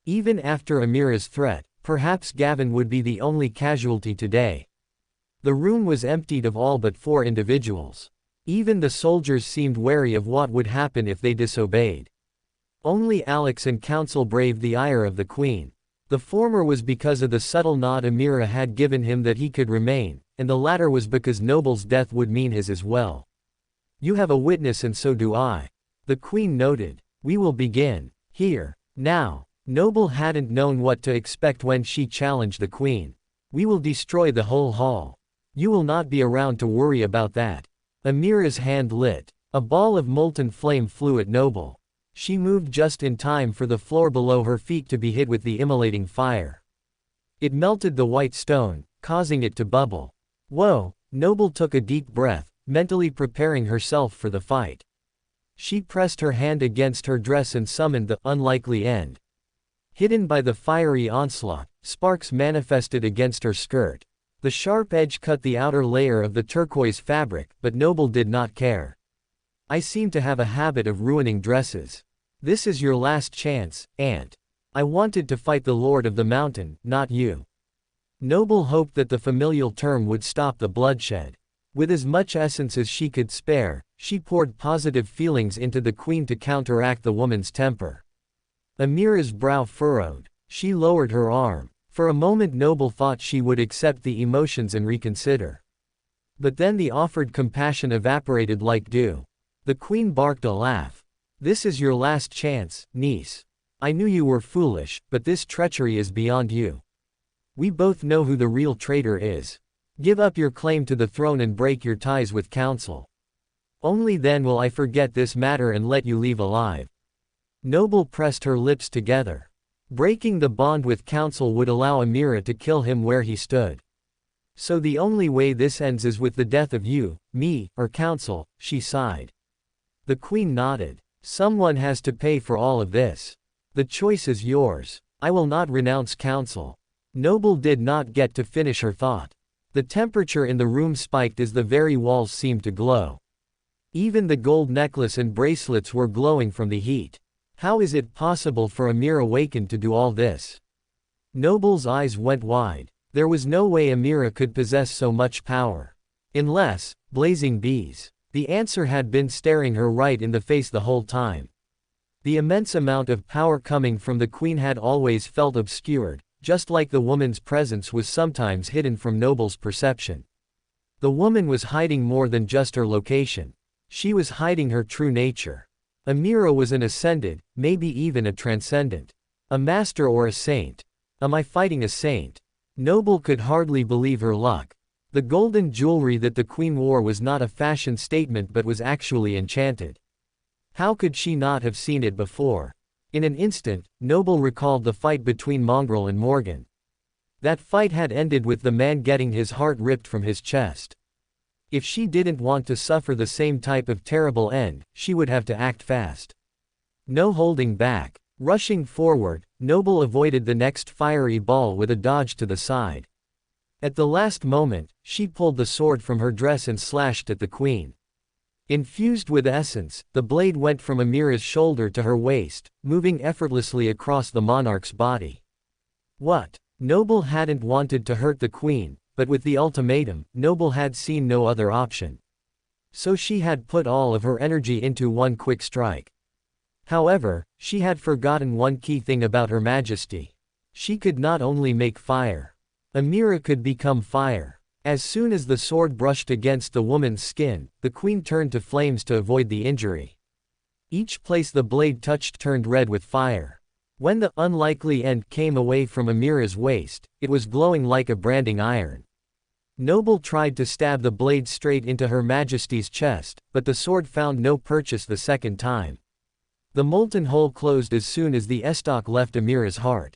Even after Amira's threat, perhaps Gavin would be the only casualty today. The room was emptied of all but 4 individuals. Even the soldiers seemed wary of what would happen if they disobeyed. Only Alex and Council braved the ire of the queen. The former was because of the subtle nod Amira had given him that he could remain, and the latter was because Noble's death would mean his as well. You have a witness and so do I. The queen noted. We will begin. Here. Now. Noble hadn't known what to expect when she challenged the queen. We will destroy the whole hall. You will not be around to worry about that. Amira's hand lit. A ball of molten flame flew at Noble. She moved just in time for the floor below her feet to be hit with the immolating fire. It melted the white stone, causing it to bubble. Whoa! Noble took a deep breath, mentally preparing herself for the fight. She pressed her hand against her dress and summoned the unlikely end. Hidden by the fiery onslaught, sparks manifested against her skirt. The sharp edge cut the outer layer of the turquoise fabric, but Noble did not care. I seem to have a habit of ruining dresses. This is your last chance, Aunt. I wanted to fight the Lord of the Mountain, not you. Noble hoped that the familial term would stop the bloodshed. With as much essence as she could spare, she poured positive feelings into the queen to counteract the woman's temper. Amira's brow furrowed. She lowered her arm. For a moment Noble thought she would accept the emotions and reconsider. But then the offered compassion evaporated like dew. The queen barked a laugh. This is your last chance, niece. I knew you were foolish, but this treachery is beyond you. We both know who the real traitor is. Give up your claim to the throne and break your ties with council. Only then will I forget this matter and let you leave alive. Noble pressed her lips together. Breaking the bond with council would allow Amira to kill him where he stood. So the only way this ends is with the death of you, me, or council, she sighed. The queen nodded. Someone has to pay for all of this. The choice is yours. I will not renounce council. Noble did not get to finish her thought. The temperature in the room spiked as the very walls seemed to glow. Even the gold necklace and bracelets were glowing from the heat. How is it possible for Amira awakened to do all this? Noble's eyes went wide. There was no way Amira could possess so much power. Unless, blazing bees. The answer had been staring her right in the face the whole time. The immense amount of power coming from the queen had always felt obscured, just like the woman's presence was sometimes hidden from Noble's perception. The woman was hiding more than just her location. She was hiding her true nature. Amira was an ascended, maybe even a transcendent. A master or a saint. Am I fighting a saint? Noble could hardly believe her luck. The golden jewelry that the queen wore was not a fashion statement but was actually enchanted. How could she not have seen it before? In an instant, Noble recalled the fight between Mongrel and Morgan. That fight had ended with the man getting his heart ripped from his chest. If she didn't want to suffer the same type of terrible end, she would have to act fast. No holding back. Rushing forward, Noble avoided the next fiery ball with a dodge to the side. At the last moment, she pulled the sword from her dress and slashed at the queen. Infused with essence, the blade went from Amira's shoulder to her waist, moving effortlessly across the monarch's body. What? Noble hadn't wanted to hurt the queen, but with the ultimatum, Noble had seen no other option. So she had put all of her energy into one quick strike. However, she had forgotten one key thing about Her Majesty. She could not only make fire. Amira could become fire. As soon as the sword brushed against the woman's skin, the queen turned to flames to avoid the injury. Each place the blade touched turned red with fire. When the unlikely end came away from Amira's waist, it was glowing like a branding iron. Noble tried to stab the blade straight into Her Majesty's chest, but the sword found no purchase the second time. The molten hole closed as soon as the estoc left Amira's heart.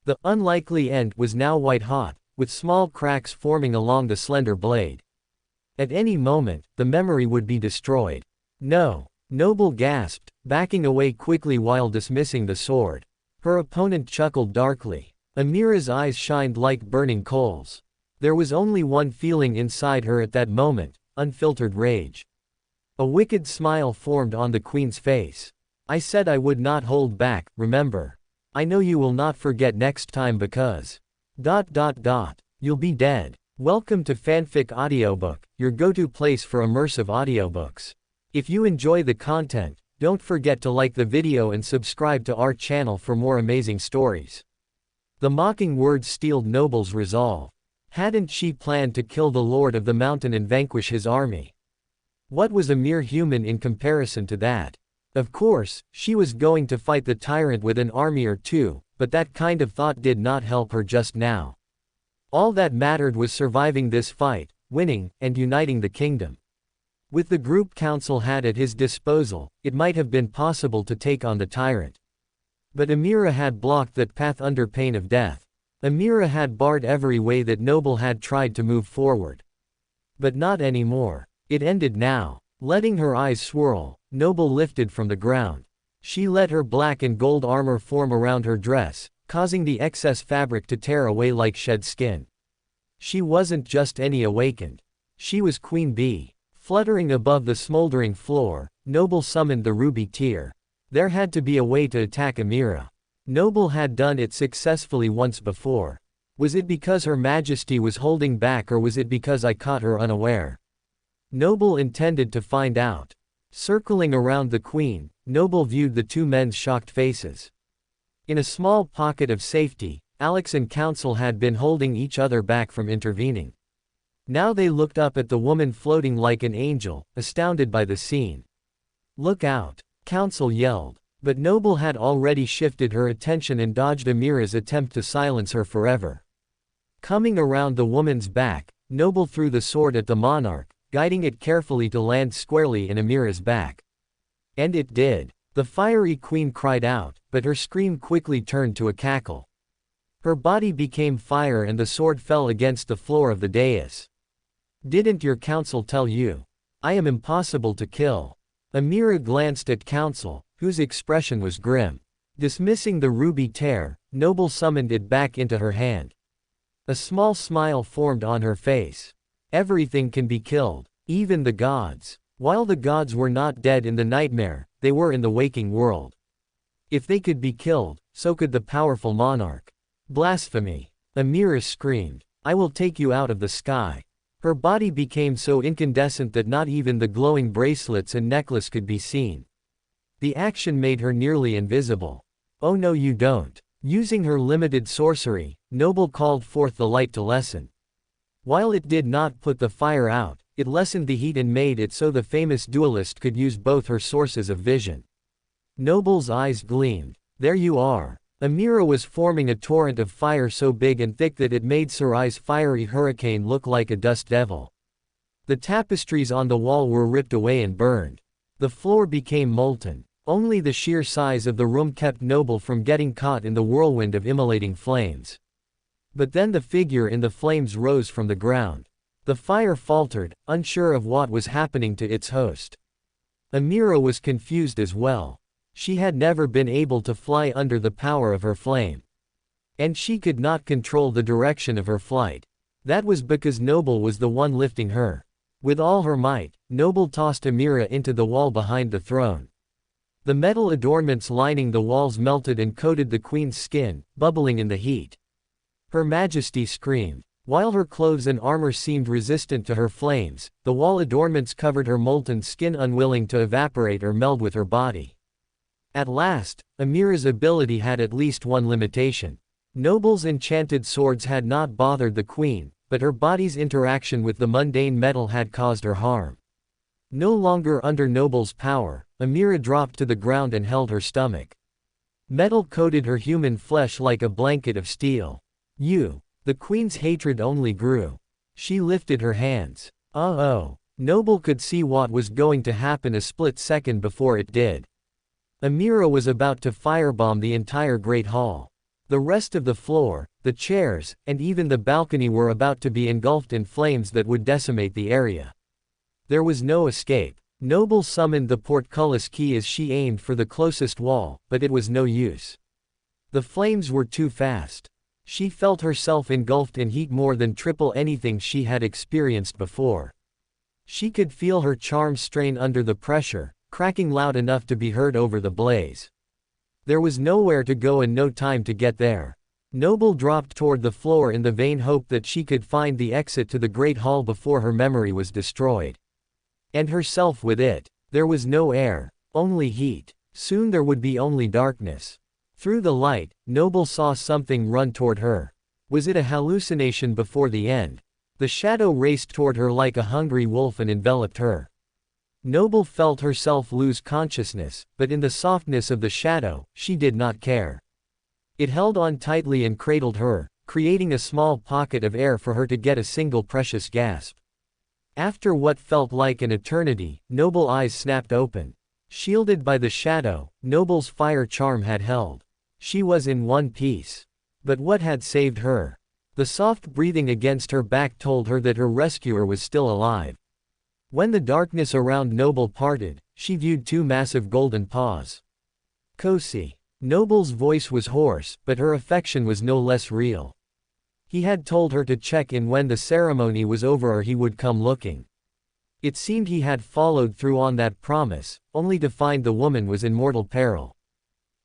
The unlikely end was now white-hot, with small cracks forming along the slender blade. At any moment, the memory would be destroyed. No. Noble gasped, backing away quickly while dismissing the sword. Her opponent chuckled darkly. Amira's eyes shined like burning coals. There was only one feeling inside her at that moment, unfiltered rage. A wicked smile formed on the queen's face. I said I would not hold back, remember. I know you will not forget next time because... You'll be dead. Welcome to Fanfic Audiobook, your go-to place for immersive audiobooks. If you enjoy the content, don't forget to like the video and subscribe to our channel for more amazing stories. The mocking words steeled Noble's resolve. Hadn't she planned to kill the Lord of the Mountain and vanquish his army? What was a mere human in comparison to that? Of course, she was going to fight the tyrant with an army or two, but that kind of thought did not help her just now. All that mattered was surviving this fight, winning, and uniting the kingdom. With the group council had at his disposal, it might have been possible to take on the tyrant. But Amira had blocked that path under pain of death. Amira had barred every way that Noble had tried to move forward. But not anymore. It ended now. Letting her eyes swirl, Noble lifted from the ground. She let her black and gold armor form around her dress, causing the excess fabric to tear away like shed skin. She wasn't just any awakened. She was Queen Bee. Fluttering above the smoldering floor, Noble summoned the ruby tear. There had to be a way to attack Amira. Noble had done it successfully once before. Was it because Her Majesty was holding back or was it because I caught her unaware? Noble intended to find out. Circling around the queen, Noble viewed the two men's shocked faces. In a small pocket of safety, Alex and Council had been holding each other back from intervening. Now they looked up at the woman floating like an angel, astounded by the scene. Look out! Council yelled. But Noble had already shifted her attention and dodged Amira's attempt to silence her forever. Coming around the woman's back, Noble threw the sword at the monarch, guiding it carefully to land squarely in Amira's back. And it did. The fiery queen cried out, but her scream quickly turned to a cackle. Her body became fire and the sword fell against the floor of the dais. Didn't your council tell you? I am impossible to kill. Amira glanced at Council, whose expression was grim. Dismissing the ruby tear, Noble summoned it back into her hand. A small smile formed on her face. Everything can be killed, even the gods. While the gods were not dead in the nightmare, they were in the waking world. If they could be killed, so could the powerful monarch. Blasphemy! Amira screamed. I will take you out of the sky. Her body became so incandescent that not even the glowing bracelets and necklace could be seen. The action made her nearly invisible. Oh no you don't. Using her limited sorcery, Noble called forth the light to lessen. While it did not put the fire out, it lessened the heat and made it so the famous duelist could use both her sources of vision. Noble's eyes gleamed. There you are. Amira was forming a torrent of fire so big and thick that it made Sarai's fiery hurricane look like a dust devil. The tapestries on the wall were ripped away and burned. The floor became molten. Only the sheer size of the room kept Noble from getting caught in the whirlwind of immolating flames. But then the figure in the flames rose from the ground. The fire faltered, unsure of what was happening to its host. Amira was confused as well. She had never been able to fly under the power of her flame. And she could not control the direction of her flight. That was because Noble was the one lifting her. With all her might, Noble tossed Amira into the wall behind the throne. The metal adornments lining the walls melted and coated the queen's skin, bubbling in the heat. Her Majesty screamed. While her clothes and armor seemed resistant to her flames, the wall adornments covered her molten skin, unwilling to evaporate or meld with her body. At last, Amira's ability had at least one limitation. Noble's enchanted swords had not bothered the queen, but her body's interaction with the mundane metal had caused her harm. No longer under Noble's power, Amira dropped to the ground and held her stomach. Metal coated her human flesh like a blanket of steel. The queen's hatred only grew. She lifted her hands. Oh. Noble could see what was going to happen a split second before it did. Amira was about to firebomb the entire Great Hall. The rest of the floor, the chairs, and even the balcony were about to be engulfed in flames that would decimate the area. There was no escape. Noble summoned the portcullis key as she aimed for the closest wall, but it was no use. The flames were too fast. She felt herself engulfed in heat more than triple anything she had experienced before. She could feel her charms strain under the pressure, cracking loud enough to be heard over the blaze. There was nowhere to go and no time to get there. Noble dropped toward the floor in the vain hope that she could find the exit to the Great Hall before her memory was destroyed. And herself with it. There was no air, only heat. Soon there would be only darkness. Through the light, Noble saw something run toward her. Was it a hallucination before the end? The shadow raced toward her like a hungry wolf and enveloped her. Noble felt herself lose consciousness, but in the softness of the shadow, she did not care. It held on tightly and cradled her, creating a small pocket of air for her to get a single precious gasp. After what felt like an eternity, Noble's eyes snapped open. Shielded by the shadow, Noble's fire charm had held. She was in one piece. But what had saved her? The soft breathing against her back told her that her rescuer was still alive. When the darkness around Noble parted, she viewed two massive golden paws. Kosi. Noble's voice was hoarse, but her affection was no less real. He had told her to check in when the ceremony was over or he would come looking. It seemed he had followed through on that promise, only to find the woman was in mortal peril.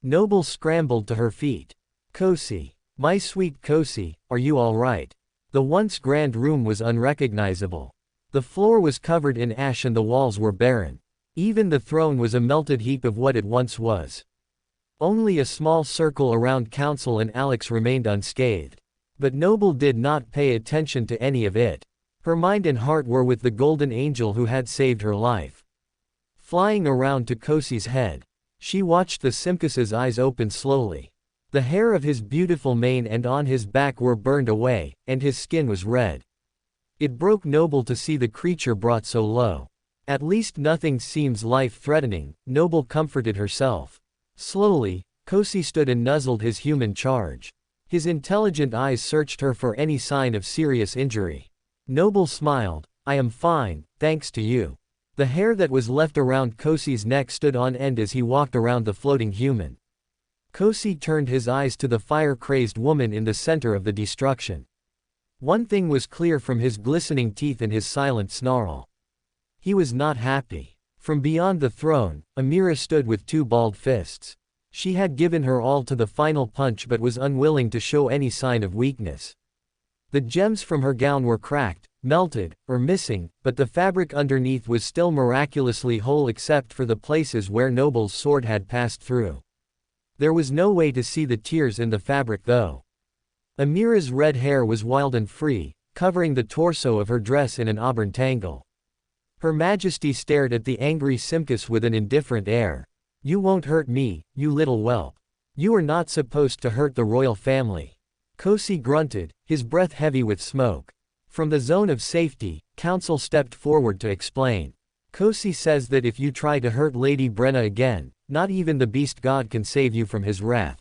Noble scrambled to her feet. Kosi. My sweet Kosi, are you all right? The once grand room was unrecognizable. The floor was covered in ash and the walls were barren. Even the throne was a melted heap of what it once was. Only a small circle around Council and Alex remained unscathed. But Noble did not pay attention to any of it. Her mind and heart were with the golden angel who had saved her life. Flying around to Kosi's head, she watched the Simkus's eyes open slowly. The hair of his beautiful mane and on his back were burned away, and his skin was red. It broke Noble to see the creature brought so low. At least nothing seems life-threatening, Noble comforted herself. Slowly, Kosi stood and nuzzled his human charge. His intelligent eyes searched her for any sign of serious injury. Noble smiled. I am fine, thanks to you. The hair that was left around Kosi's neck stood on end as he walked around the floating human. Kosi turned his eyes to the fire-crazed woman in the center of the destruction. One thing was clear from his glistening teeth and his silent snarl. He was not happy. From beyond the throne, Amira stood with two balled fists. She had given her all to the final punch but was unwilling to show any sign of weakness. The gems from her gown were cracked, melted, or missing, but the fabric underneath was still miraculously whole except for the places where Noble's sword had passed through. There was no way to see the tears in the fabric though. Amira's red hair was wild and free, covering the torso of her dress in an auburn tangle. Her Majesty stared at the angry Simkus with an indifferent air. "You won't hurt me, you little whelp. You are not supposed to hurt the royal family." Kosi grunted, his breath heavy with smoke. From the zone of safety, Council stepped forward to explain. "Kosi says that if you try to hurt Lady Brenna again, not even the beast god can save you from his wrath."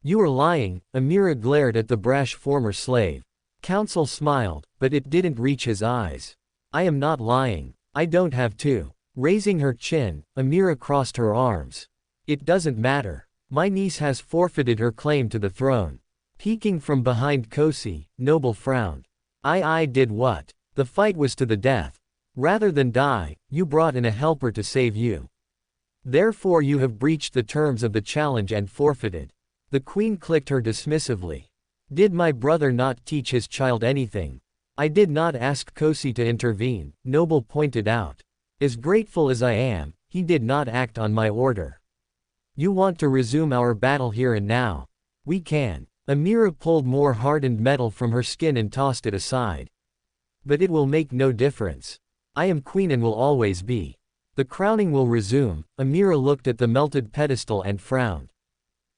"You are lying," Amira glared at the brash former slave. Council smiled, but it didn't reach his eyes. "I am not lying. I don't have to." Raising her chin, Amira crossed her arms. "It doesn't matter. My niece has forfeited her claim to the throne." Peeking from behind Kosi, Noble frowned. I did what? The fight was to the death. Rather than die, you brought in a helper to save you. Therefore you have breached the terms of the challenge and forfeited." The queen clicked her dismissively. "Did my brother not teach his child anything?" "I did not ask Kosi to intervene," Noble pointed out. "As grateful as I am, he did not act on my order." "You want to resume our battle here and now?" "We can." Amira pulled more hardened metal from her skin and tossed it aside. "But it will make no difference. I am queen and will always be. The crowning will resume." Amira looked at the melted pedestal and frowned.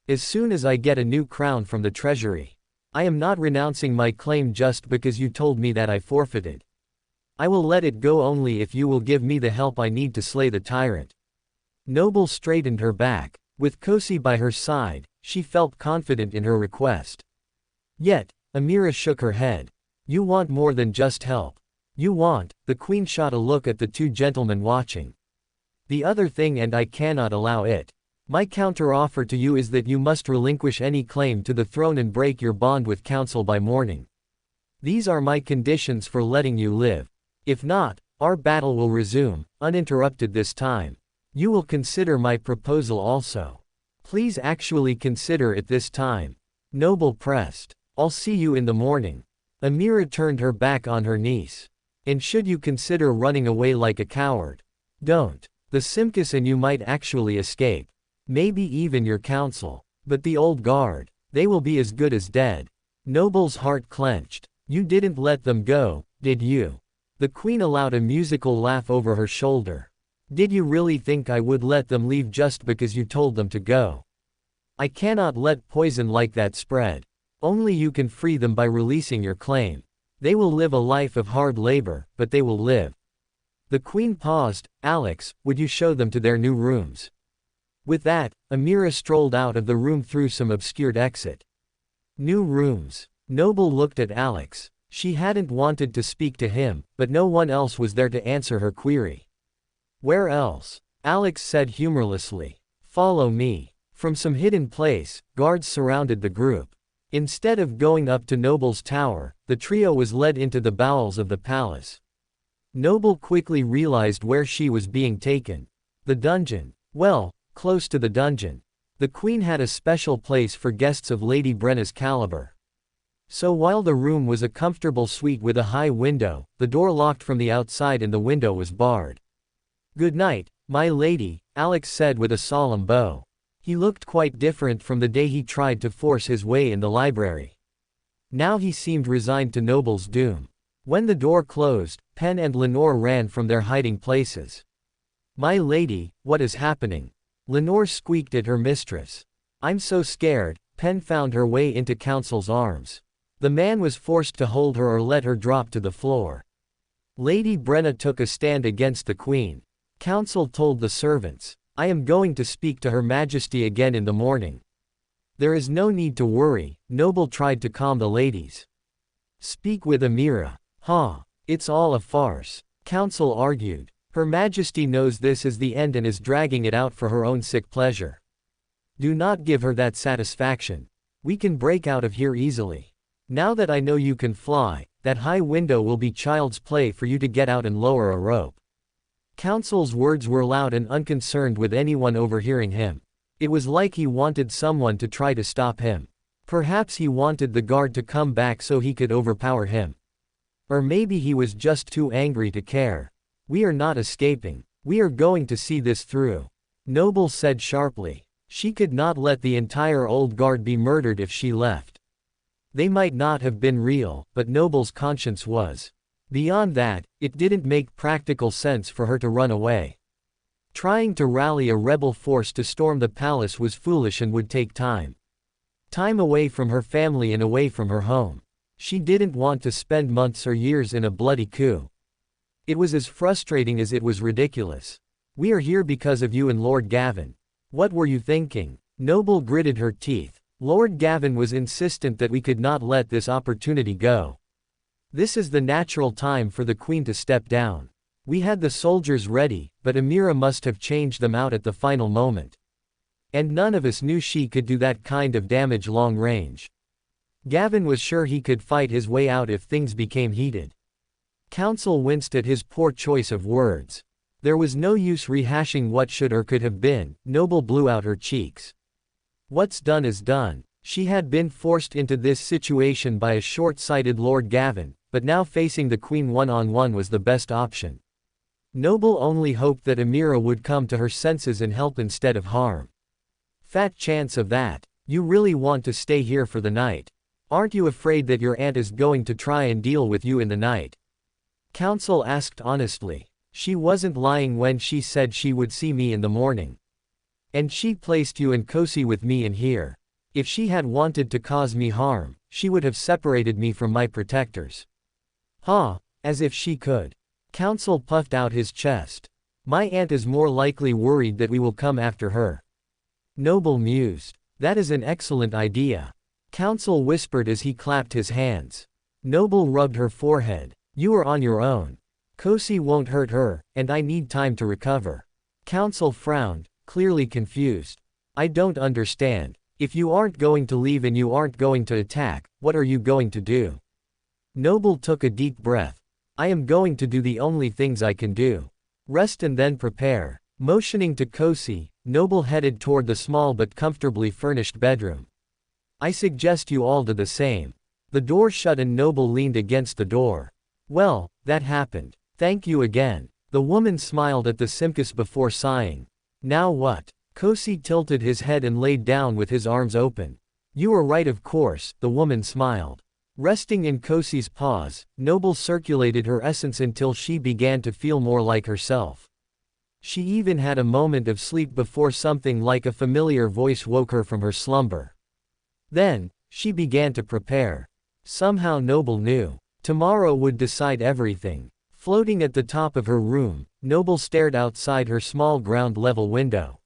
"As soon as I get a new crown from the treasury. I am not renouncing my claim just because you told me that I forfeited. I will let it go only if you will give me the help I need to slay the tyrant." Noble straightened her back. With Kosi by her side, she felt confident in her request. Yet, Amira shook her head. "You want more than just help. You want," the queen shot a look at the two gentlemen watching. "The other thing, and I cannot allow it. My counter-offer to you is that you must relinquish any claim to the throne and break your bond with council by morning. These are my conditions for letting you live. If not, our battle will resume, uninterrupted this time. You will consider my proposal also. Please actually consider it this time." Noble pressed. "I'll see you in the morning." Amira turned her back on her niece. "And should you consider running away like a coward? Don't. The Simkus and you might actually escape. Maybe even your council. But the old guard, they will be as good as dead." Noble's heart clenched. "You didn't let them go, did you?" The queen allowed a musical laugh over her shoulder. "Did you really think I would let them leave just because you told them to go? I cannot let poison like that spread. Only you can free them by releasing your claim. They will live a life of hard labor, but they will live." The queen paused. "Alex, would you show them to their new rooms?" With that, Amira strolled out of the room through some obscured exit. New rooms. Noble looked at Alex. She hadn't wanted to speak to him, but no one else was there to answer her query. "Where else?" Alex said humorlessly. "Follow me." From some hidden place, guards surrounded the group. Instead of going up to Noble's tower, the trio was led into the bowels of the palace. Noble quickly realized where she was being taken. The dungeon. Well, close to the dungeon. The queen had a special place for guests of Lady Brenna's caliber. So while the room was a comfortable suite with a high window, the door locked from the outside and the window was barred. "Good night, my lady," Alex said with a solemn bow. He looked quite different from the day he tried to force his way in the library. Now he seemed resigned to Noble's doom. When the door closed, Pen and Lenore ran from their hiding places. "My lady, what is happening?" Lenore squeaked at her mistress. "I'm so scared." Pen found her way into Council's arms. The man was forced to hold her or let her drop to the floor. Lady Brenna took a stand against the queen. Council told the servants, "I am going to speak to Her Majesty again in the morning." "There is no need to worry," Noble tried to calm the ladies. "Speak with Amira." "Huh. It's all a farce," Council argued. "Her Majesty knows this is the end and is dragging it out for her own sick pleasure. Do not give her that satisfaction. We can break out of here easily. Now that I know you can fly, that high window will be child's play for you to get out and lower a rope." Council's words were loud and unconcerned with anyone overhearing him. It was like he wanted someone to try to stop him. Perhaps he wanted the guard to come back so he could overpower him. Or maybe he was just too angry to care. We are not escaping. We are going to see this through. Noble said sharply. She could not let the entire old guard be murdered if she left. They might not have been real, but Noble's conscience was. Beyond that, it didn't make practical sense for her to run away. Trying to rally a rebel force to storm the palace was foolish and would take time. Time away from her family and away from her home. She didn't want to spend months or years in a bloody coup. It was as frustrating as it was ridiculous. We are here because of you and Lord Gavin. What were you thinking? Noble gritted her teeth. Lord Gavin was insistent that we could not let this opportunity go. This is the natural time for the Queen to step down. We had the soldiers ready, but Amira must have changed them out at the final moment. And none of us knew she could do that kind of damage long range. Gavin was sure he could fight his way out if things became heated. Council winced at his poor choice of words. There was no use rehashing what should or could have been. Noble blew out her cheeks. What's done is done. She had been forced into this situation by a short-sighted Lord Gavin, but now facing the Queen one-on-one was the best option. Noble only hoped that Amira would come to her senses and help instead of harm. Fat chance of that. You really want to stay here for the night. Aren't you afraid that your aunt is going to try and deal with you in the night? Council asked honestly. She wasn't lying when she said she would see me in the morning. And she placed you and Kosi with me in here. If she had wanted to cause me harm, she would have separated me from my protectors. Huh, as if she could. Council puffed out his chest. My aunt is more likely worried that we will come after her. Noble mused. That is an excellent idea. Council whispered as he clapped his hands. Noble rubbed her forehead. You are on your own. Kosi won't hurt her, and I need time to recover. Council frowned, clearly confused. I don't understand. If you aren't going to leave and you aren't going to attack, what are you going to do? Noble took a deep breath. I am going to do the only things I can do. Rest and then prepare. Motioning to Kosi, Noble headed toward the small but comfortably furnished bedroom. I suggest you all do the same. The door shut and Noble leaned against the door. Well, that happened. Thank you again. The woman smiled at the Simkus before sighing. Now what? Kosi tilted his head and laid down with his arms open. You are right, of course, the woman smiled. Resting in Kosi's paws, Noble circulated her essence until she began to feel more like herself. She even had a moment of sleep before something like a familiar voice woke her from her slumber. Then, she began to prepare. Somehow Noble knew. Tomorrow would decide everything. Floating at the top of her room, Noble stared outside her small ground-level window.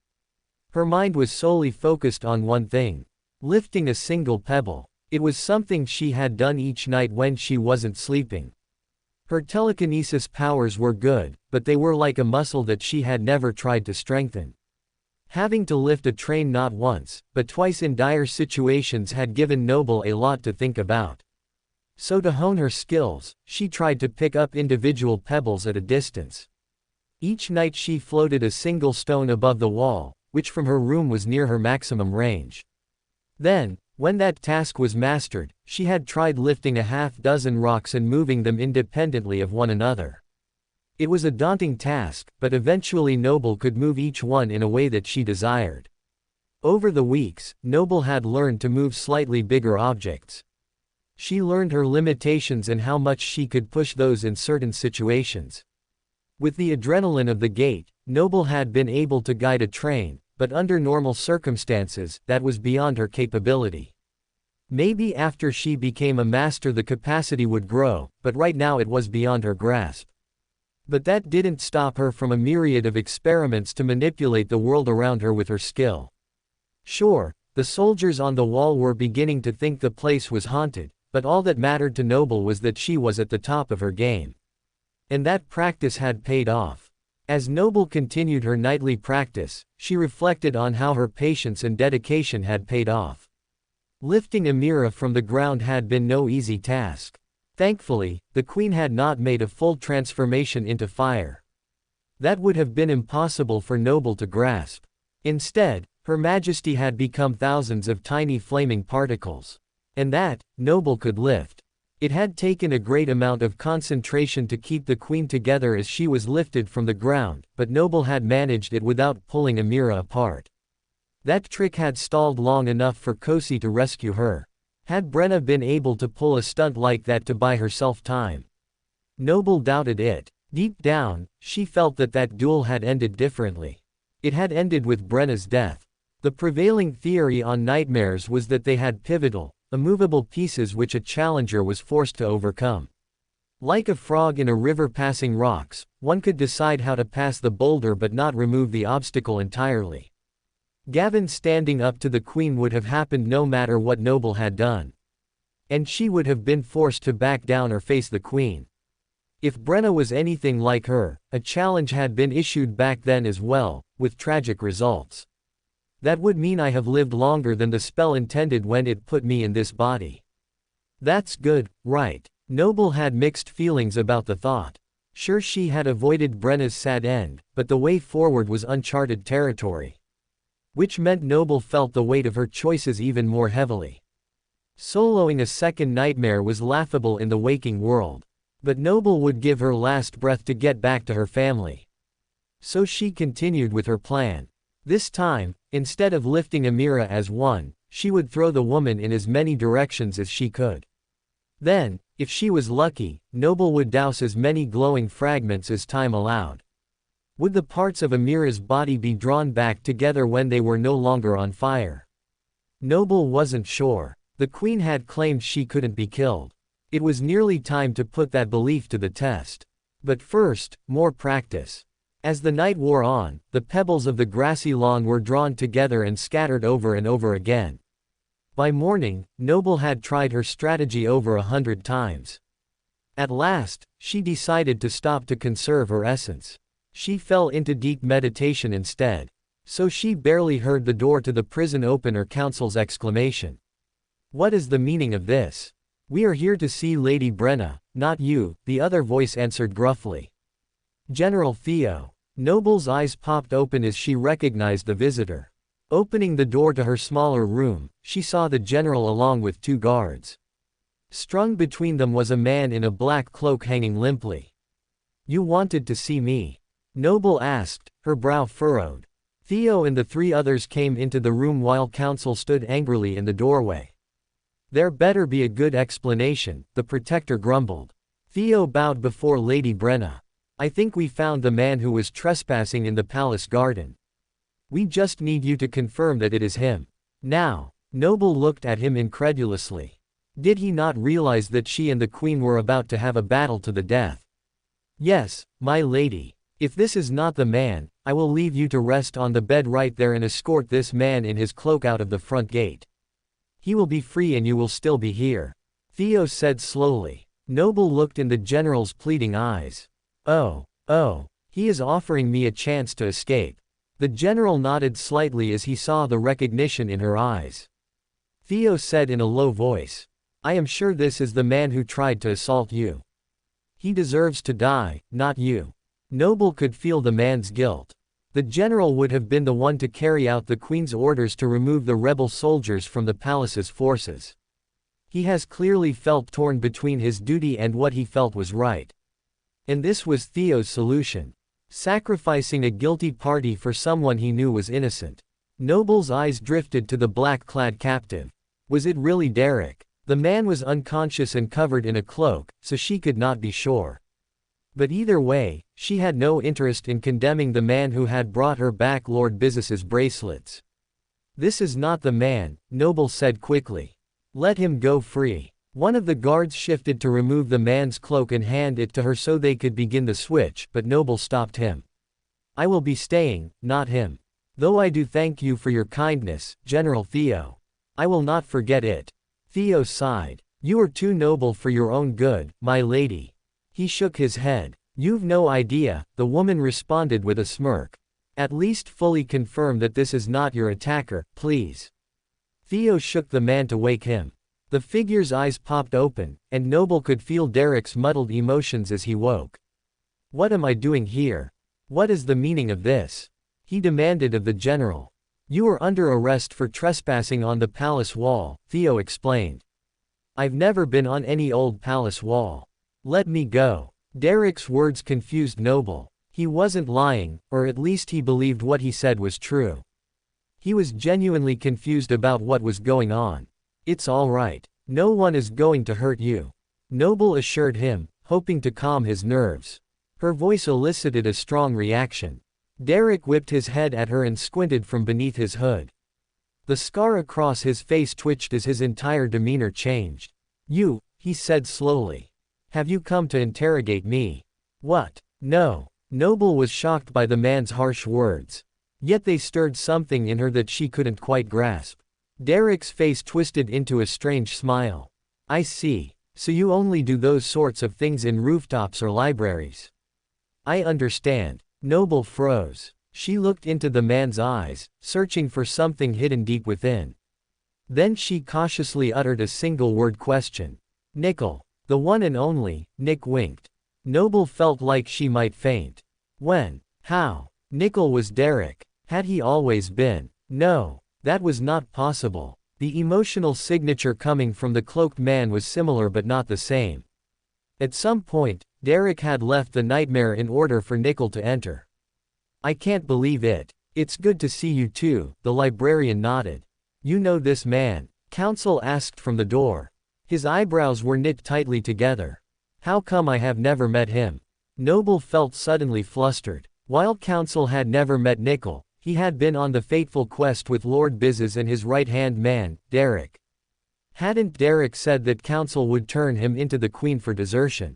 Her mind was solely focused on one thing. Lifting a single pebble. It was something she had done each night when she wasn't sleeping. Her telekinesis powers were good, but they were like a muscle that she had never tried to strengthen. Having to lift a train not once, but twice in dire situations had given Noble a lot to think about. So to hone her skills, she tried to pick up individual pebbles at a distance. Each night she floated a single stone above the wall, which from her room was near her maximum range. Then, when that task was mastered, she had tried lifting a half-dozen rocks and moving them independently of one another. It was a daunting task, but eventually Noble could move each one in a way that she desired. Over the weeks, Noble had learned to move slightly bigger objects. She learned her limitations and how much she could push those in certain situations. With the adrenaline of the gate, Noble had been able to guide a train, but under normal circumstances, that was beyond her capability. Maybe after she became a master the capacity would grow, but right now it was beyond her grasp. But that didn't stop her from a myriad of experiments to manipulate the world around her with her skill. Sure, the soldiers on the wall were beginning to think the place was haunted, but all that mattered to Noble was that she was at the top of her game. And that practice had paid off. As Noble continued her nightly practice, she reflected on how her patience and dedication had paid off. Lifting Amira from the ground had been no easy task. Thankfully, the Queen had not made a full transformation into fire. That would have been impossible for Noble to grasp. Instead, Her Majesty had become thousands of tiny flaming particles. And that, Noble could lift. It had taken a great amount of concentration to keep the queen together as she was lifted from the ground, but Noble had managed it without pulling Amira apart. That trick had stalled long enough for Kosi to rescue her. Had Brenna been able to pull a stunt like that to buy herself time? Noble doubted it. Deep down, she felt that that duel had ended differently. It had ended with Brenna's death. The prevailing theory on nightmares was that they had pivotal, immovable pieces which a challenger was forced to overcome. Like a frog in a river passing rocks, one could decide how to pass the boulder but not remove the obstacle entirely. Gavin standing up to the queen would have happened no matter what Noble had done. And she would have been forced to back down or face the queen. If Brenna was anything like her, a challenge had been issued back then as well, with tragic results. That would mean I have lived longer than the spell intended when it put me in this body. That's good, right? Noble had mixed feelings about the thought. Sure, she had avoided Brenna's sad end, but the way forward was uncharted territory. Which meant Noble felt the weight of her choices even more heavily. Soloing a second nightmare was laughable in the waking world. But Noble would give her last breath to get back to her family. So she continued with her plan. This time, instead of lifting Amira as one, she would throw the woman in as many directions as she could. Then, if she was lucky, Noble would douse as many glowing fragments as time allowed. Would the parts of Amira's body be drawn back together when they were no longer on fire? Noble wasn't sure. The queen had claimed she couldn't be killed. It was nearly time to put that belief to the test. But first, more practice. As the night wore on, the pebbles of the grassy lawn were drawn together and scattered over and over again. By morning, Noble had tried her strategy over 100 times. At last, she decided to stop to conserve her essence. She fell into deep meditation instead. So she barely heard the door to the prison open or counsel's exclamation. "What is the meaning of this?" "We are here to see Lady Brenna, not you," the other voice answered gruffly. "General Theo." Noble's eyes popped open as she recognized the visitor. Opening the door to her smaller room, she saw the general along with 2 guards. Strung between them was a man in a black cloak hanging limply. "You wanted to see me?" Noble asked, her brow furrowed. Theo and the 3 others came into the room while counsel stood angrily in the doorway. "There better be a good explanation," the protector grumbled. Theo bowed before Lady Brenna. "I think we found the man who was trespassing in the palace garden. We just need you to confirm that it is him." Now, Noble looked at him incredulously. Did he not realize that she and the queen were about to have a battle to the death? "Yes, my lady. If this is not the man, I will leave you to rest on the bed right there and escort this man in his cloak out of the front gate. He will be free and you will still be here," Theo said slowly. Noble looked in the general's pleading eyes. Oh, he is offering me a chance to escape." The general nodded slightly as he saw the recognition in her eyes. Theo said in a low voice, "I am sure this is the man who tried to assault you. He deserves to die, not you." Noble could feel the man's guilt. The general would have been the one to carry out the queen's orders to remove the rebel soldiers from the palace's forces. He has clearly felt torn between his duty and what he felt was right. And this was Theo's solution. Sacrificing a guilty party for someone he knew was innocent. Noble's eyes drifted to the black-clad captive. Was it really Derek? The man was unconscious and covered in a cloak, so she could not be sure. But either way, she had no interest in condemning the man who had brought her back Lord Bizis's bracelets. "This is not the man," Noble said quickly. "Let him go free." One of the guards shifted to remove the man's cloak and hand it to her so they could begin the switch, but Noble stopped him. "I will be staying, not him. Though I do thank you for your kindness, General Theo. I will not forget it." Theo sighed. "You are too noble for your own good, my lady." He shook his head. "You've no idea," the woman responded with a smirk. "At least fully confirm that this is not your attacker, please." Theo shook the man to wake him. The figure's eyes popped open, and Noble could feel Derek's muddled emotions as he woke. "What am I doing here? What is the meaning of this?" he demanded of the general. "You are under arrest for trespassing on the palace wall," Theo explained. I've never been on any old palace wall. Let me go. Derek's words confused Noble. He wasn't lying, or at least he believed what he said was true. He was genuinely confused about what was going on. It's all right. No one is going to hurt you, Noble assured him, hoping to calm his nerves. Her voice elicited a strong reaction. Derek whipped his head at her and squinted from beneath his hood. The scar across his face twitched as his entire demeanor changed. You, he said slowly. Have you come to interrogate me? What? No. Noble was shocked by the man's harsh words. Yet they stirred something in her that she couldn't quite grasp. Derek's face twisted into a strange smile. I see. So you only do those sorts of things in rooftops or libraries. I understand. Noble froze. She looked into the man's eyes, searching for something hidden deep within. Then she cautiously uttered a single-word question. Nickel. The one and only. Nick winked. Noble felt like she might faint. When? How? Nickel was Derek. Had he always been? No. That was not possible. The emotional signature coming from the cloaked man was similar but not the same. At some point, Derek had left the nightmare in order for Nickel to enter. I can't believe it. It's good to see you too, the librarian nodded. You know this man? Counsel asked from the door. His eyebrows were knit tightly together. How come I have never met him? Noble felt suddenly flustered. While Counsel had never met Nickel, he had been on the fateful quest with Lord Bizes and his right-hand man, Derek. Hadn't Derek said that Counsel would turn him into the Queen for desertion?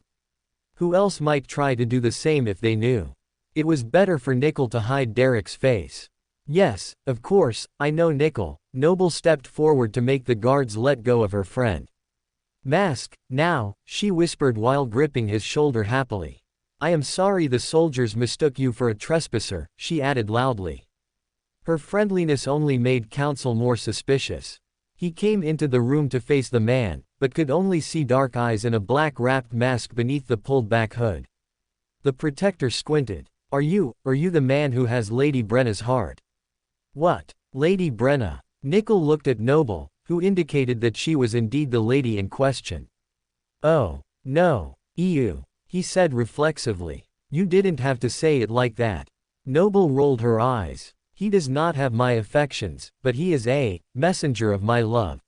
Who else might try to do the same if they knew? It was better for Nickel to hide Derek's face. Yes, of course, I know Nickel. Noble stepped forward to make the guards let go of her friend. Mask, now, she whispered while gripping his shoulder happily. I am sorry the soldiers mistook you for a trespasser, she added loudly. Her friendliness only made Counsel more suspicious. He came into the room to face the man, but could only see dark eyes and a black wrapped mask beneath the pulled-back hood. The protector squinted. Are you the man who has Lady Brenna's heart? What? Lady Brenna? Nickel looked at Noble, who indicated that she was indeed the lady in question. Oh, no. Ew. He said reflexively. You didn't have to say it like that. Noble rolled her eyes. He does not have my affections, but he is a messenger of my love.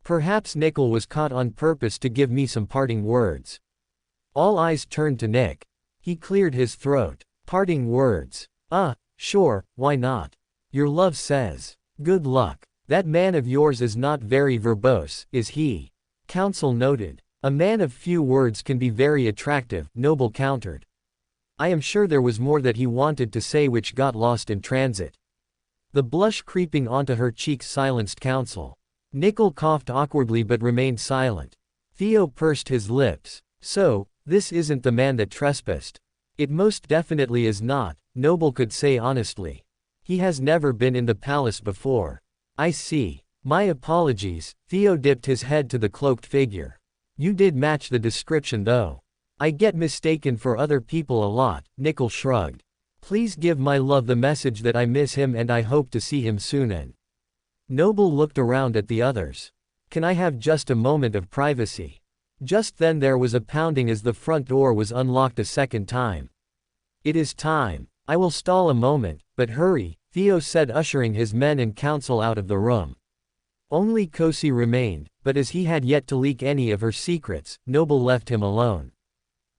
Perhaps Nickel was caught on purpose to give me some parting words. All eyes turned to Nick. He cleared his throat. Parting words. Sure, why not? Your love says. Good luck. That man of yours is not very verbose, is he? Counsel noted. A man of few words can be very attractive, Noble countered. I am sure there was more that he wanted to say which got lost in transit. The blush creeping onto her cheeks silenced Counsel. Nickel coughed awkwardly but remained silent. Theo pursed his lips. So, this isn't the man that trespassed. It most definitely is not, Noble could say honestly. He has never been in the palace before. I see. My apologies. Theo dipped his head to the cloaked figure. You did match the description though. I get mistaken for other people a lot, Nickel shrugged. Please give my love the message that I miss him and I hope to see him soon and. Noble looked around at the others. Can I have just a moment of privacy? Just then there was a pounding as the front door was unlocked a second time. It is time. I will stall a moment, but hurry, Theo said, ushering his men and Counsel out of the room. Only Kosi remained, but as he had yet to leak any of her secrets, Noble left him alone.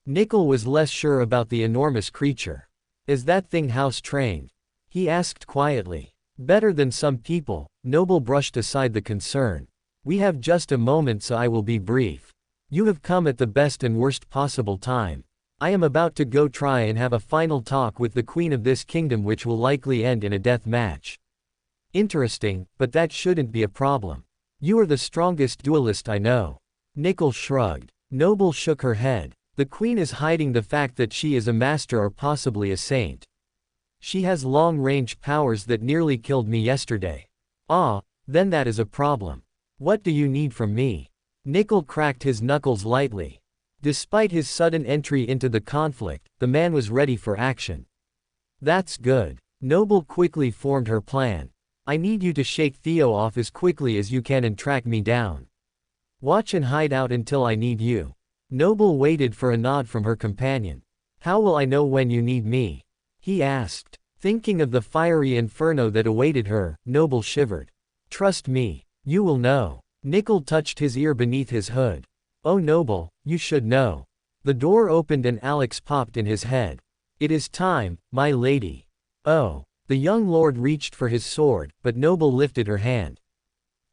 Nickel was less sure about the enormous creature. Is that thing house-trained? He asked quietly. Better than some people, Noble brushed aside the concern. We have just a moment so I will be brief. You have come at the best and worst possible time. I am about to go try and have a final talk with the queen of this kingdom which will likely end in a death match. Interesting, but that shouldn't be a problem. You are the strongest duelist I know. Nickel shrugged. Noble shook her head. The queen is hiding the fact that she is a master or possibly a saint. She has long-range powers that nearly killed me yesterday. Then that is a problem. What do you need from me? Nickel cracked his knuckles lightly. Despite his sudden entry into the conflict, the man was ready for action. That's good. Noble quickly formed her plan. I need you to shake Theo off as quickly as you can and track me down. Watch and hide out until I need you. Noble waited for a nod from her companion. How will I know when you need me? He asked. Thinking of the fiery inferno that awaited her, Noble shivered. Trust me. You will know. Nickel touched his ear beneath his hood. Oh Noble, you should know. The door opened and Alex popped in his head. It is time, my lady. Oh. The young lord reached for his sword, but Noble lifted her hand.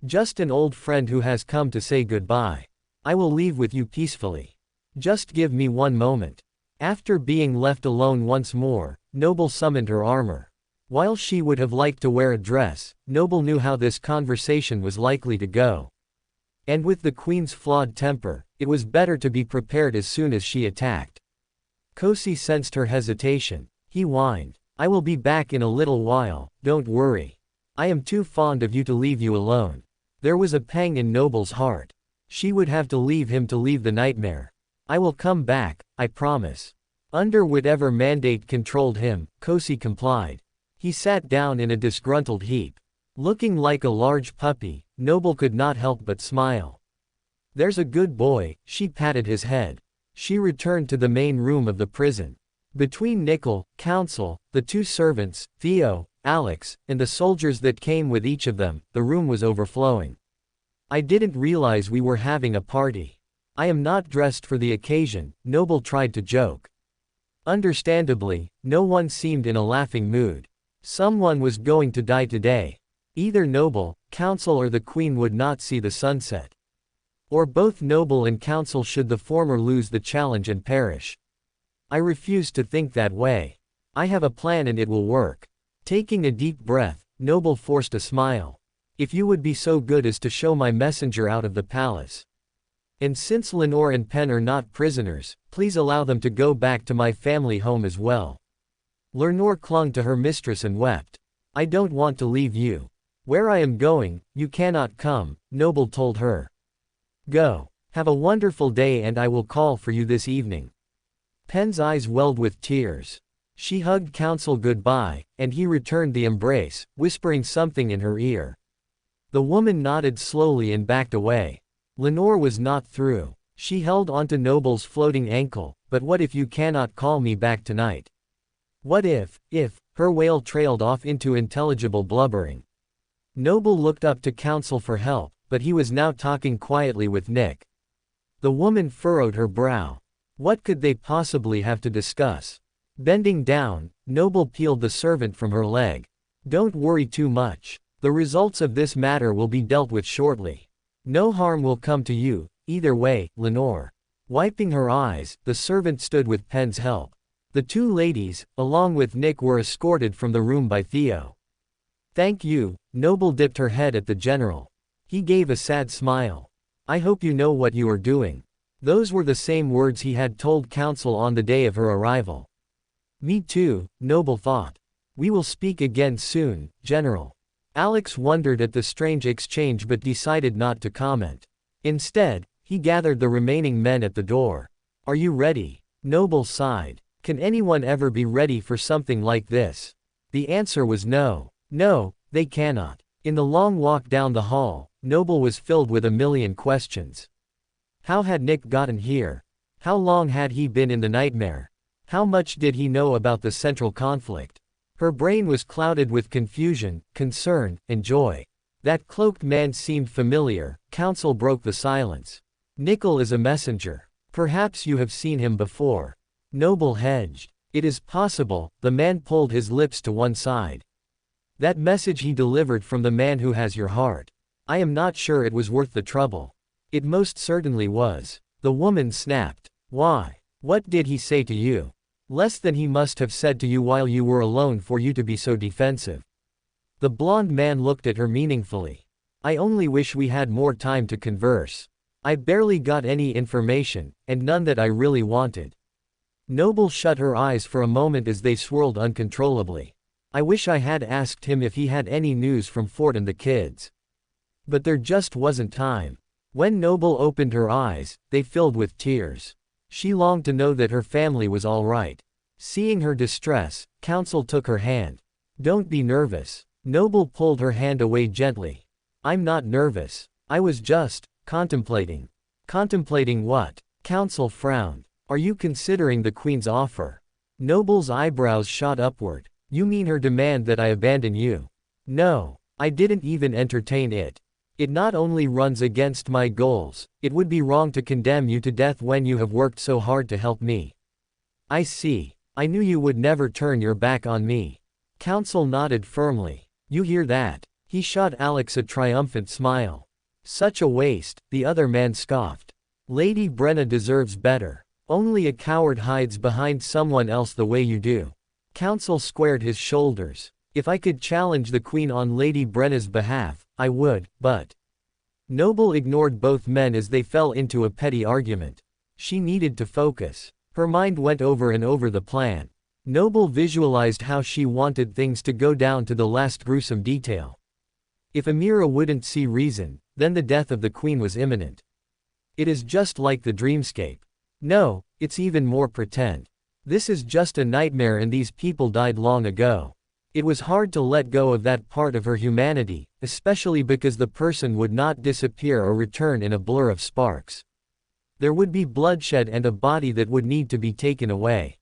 Just an old friend who has come to say goodbye. I will leave with you peacefully. Just give me one moment. After being left alone once more, Noble summoned her armor. While she would have liked to wear a dress, Noble knew how this conversation was likely to go. And with the queen's flawed temper, it was better to be prepared as soon as she attacked. Kosi sensed her hesitation. He whined. I will be back in a little while, don't worry. I am too fond of you to leave you alone. There was a pang in Noble's heart. She would have to leave him to leave the nightmare. I will come back, I promise. Under whatever mandate controlled him, Kosi complied. He sat down in a disgruntled heap. Looking like a large puppy, Noble could not help but smile. There's a good boy, she patted his head. She returned to the main room of the prison. Between Nickel, Council, the two servants, Theo, Alex, and the soldiers that came with each of them, the room was overflowing. I didn't realize we were having a party. I am not dressed for the occasion, Noble tried to joke. Understandably, no one seemed in a laughing mood. Someone was going to die today. Either Noble, Council or the Queen would not see the sunset. Or both Noble and Council should the former lose the challenge and perish. I refuse to think that way. I have a plan and it will work. Taking a deep breath, Noble forced a smile. If you would be so good as to show my messenger out of the palace. And since Lenore and Pen are not prisoners, please allow them to go back to my family home as well. Lenore clung to her mistress and wept. I don't want to leave you. Where I am going, you cannot come, Noble told her. Go. Have a wonderful day and I will call for you this evening. Pen's eyes welled with tears. She hugged Council goodbye, and he returned the embrace, whispering something in her ear. The woman nodded slowly and backed away. Lenore was not through. She held onto Noble's floating ankle, but what if you cannot call me back tonight? What if, her wail trailed off into intelligible blubbering. Noble looked up to Council for help, but he was now talking quietly with Nick. The woman furrowed her brow. What could they possibly have to discuss? Bending down, Noble peeled the servant from her leg. Don't worry too much. The results of this matter will be dealt with shortly. No harm will come to you, either way, Lenore. Wiping her eyes, the servant stood with Pen's help. The two ladies, along with Nick, were escorted from the room by Theo. Thank you, Noble dipped her head at the general. He gave a sad smile. I hope you know what you are doing. Those were the same words he had told Council on the day of her arrival. Me too, Noble thought. We will speak again soon, General. Alex wondered at the strange exchange but decided not to comment. Instead, he gathered the remaining men at the door. Are you ready? Noble sighed. Can anyone ever be ready for something like this? The answer was no. No, they cannot. In the long walk down the hall, Noble was filled with a million questions. How had Nick gotten here? How long had he been in the nightmare? How much did he know about the central conflict? Her brain was clouded with confusion, concern, and joy. That cloaked man seemed familiar. Council broke the silence. Nickel is a messenger. Perhaps you have seen him before. Noble hedged. It is possible. The man pulled his lips to one side. That message he delivered from the man who has your heart. I am not sure it was worth the trouble. It most certainly was. The woman snapped. Why? What did he say to you? Less than he must have said to you while you were alone for you to be so defensive. The blonde man looked at her meaningfully. I only wish we had more time to converse. I barely got any information, and none that I really wanted. Noble shut her eyes for a moment as they swirled uncontrollably. I wish I had asked him if he had any news from Fort and the kids. But there just wasn't time. When Noble opened her eyes, they filled with tears. She longed to know that her family was all right. Seeing her distress, Council took her hand. Don't be nervous. Noble pulled her hand away gently. I'm not nervous. I was just Contemplating. Contemplating what? Counsel frowned. Are you considering the queen's offer? Noble's eyebrows shot upward. You mean her demand that I abandon you? No, I didn't even entertain it. It not only runs against my goals, it would be wrong to condemn you to death when you have worked so hard to help me. I see. I knew you would never turn your back on me. Counsel nodded firmly. You hear that? He shot Alex a triumphant smile. Such a waste, the other man scoffed. Lady Brenna deserves better. Only a coward hides behind someone else the way you do. Counsel squared his shoulders. If I could challenge the queen on Lady Brenna's behalf, I would, but... Noble ignored both men as they fell into a petty argument. She needed to focus. Her mind went over and over the plan. Noble visualized how she wanted things to go down to the last gruesome detail. If Amira wouldn't see reason, then the death of the queen was imminent. It is just like the Dreamscape. No, it's even more pretend. This is just a nightmare and these people died long ago. It was hard to let go of that part of her humanity, especially because the person would not disappear or return in a blur of sparks. There would be bloodshed and a body that would need to be taken away.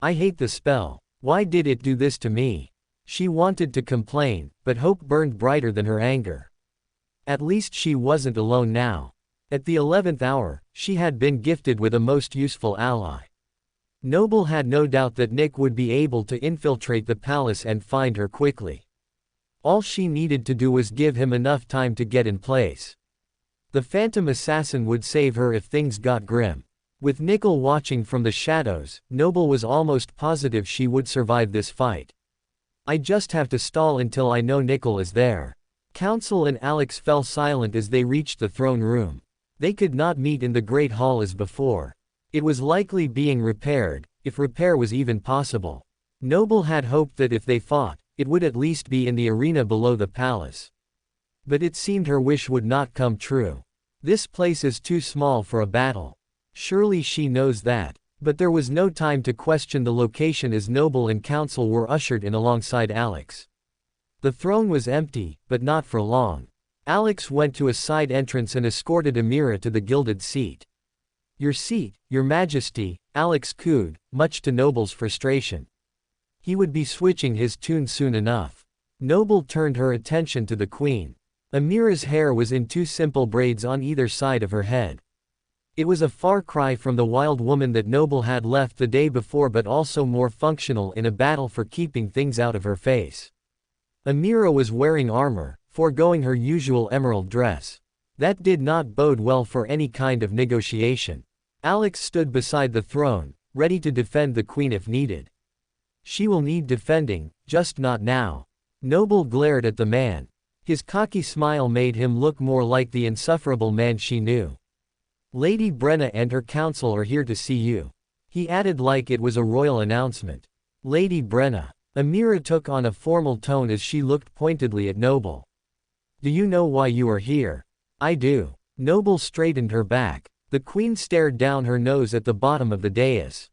I hate the spell. Why did it do this to me? She wanted to complain, but hope burned brighter than her anger. At least she wasn't alone now. At the 11th hour, she had been gifted with a most useful ally. Noble had no doubt that Nick would be able to infiltrate the palace and find her quickly. All she needed to do was give him enough time to get in place. The phantom assassin would save her if things got grim. With Nickel watching from the shadows, Noble was almost positive she would survive this fight. I just have to stall until I know Nickel is there. Counsel and Alex fell silent as they reached the throne room. They could not meet in the Great Hall as before. It was likely being repaired, if repair was even possible. Noble had hoped that if they fought, it would at least be in the arena below the palace. But it seemed her wish would not come true. This place is too small for a battle. Surely she knows that. But there was no time to question the location as Noble and Counsel were ushered in alongside Alex. The throne was empty, but not for long. Alex went to a side entrance and escorted Amira to the gilded seat. Your seat, Your Majesty, Alex cooed, much to Noble's frustration. He would be switching his tune soon enough. Noble turned her attention to the queen. Amira's hair was in two simple braids on either side of her head. It was a far cry from the wild woman that Noble had left the day before, but also more functional in a battle for keeping things out of her face. Amira was wearing armor, foregoing her usual emerald dress. That did not bode well for any kind of negotiation. Alex stood beside the throne, ready to defend the queen if needed. She will need defending, just not now. Noble glared at the man. His cocky smile made him look more like the insufferable man she knew. Lady Brenna and her council are here to see you. He added like it was a royal announcement. Lady Brenna. Amira took on a formal tone as she looked pointedly at Noble. Do you know why you are here? I do. Noble straightened her back. The queen stared down her nose at the bottom of the dais.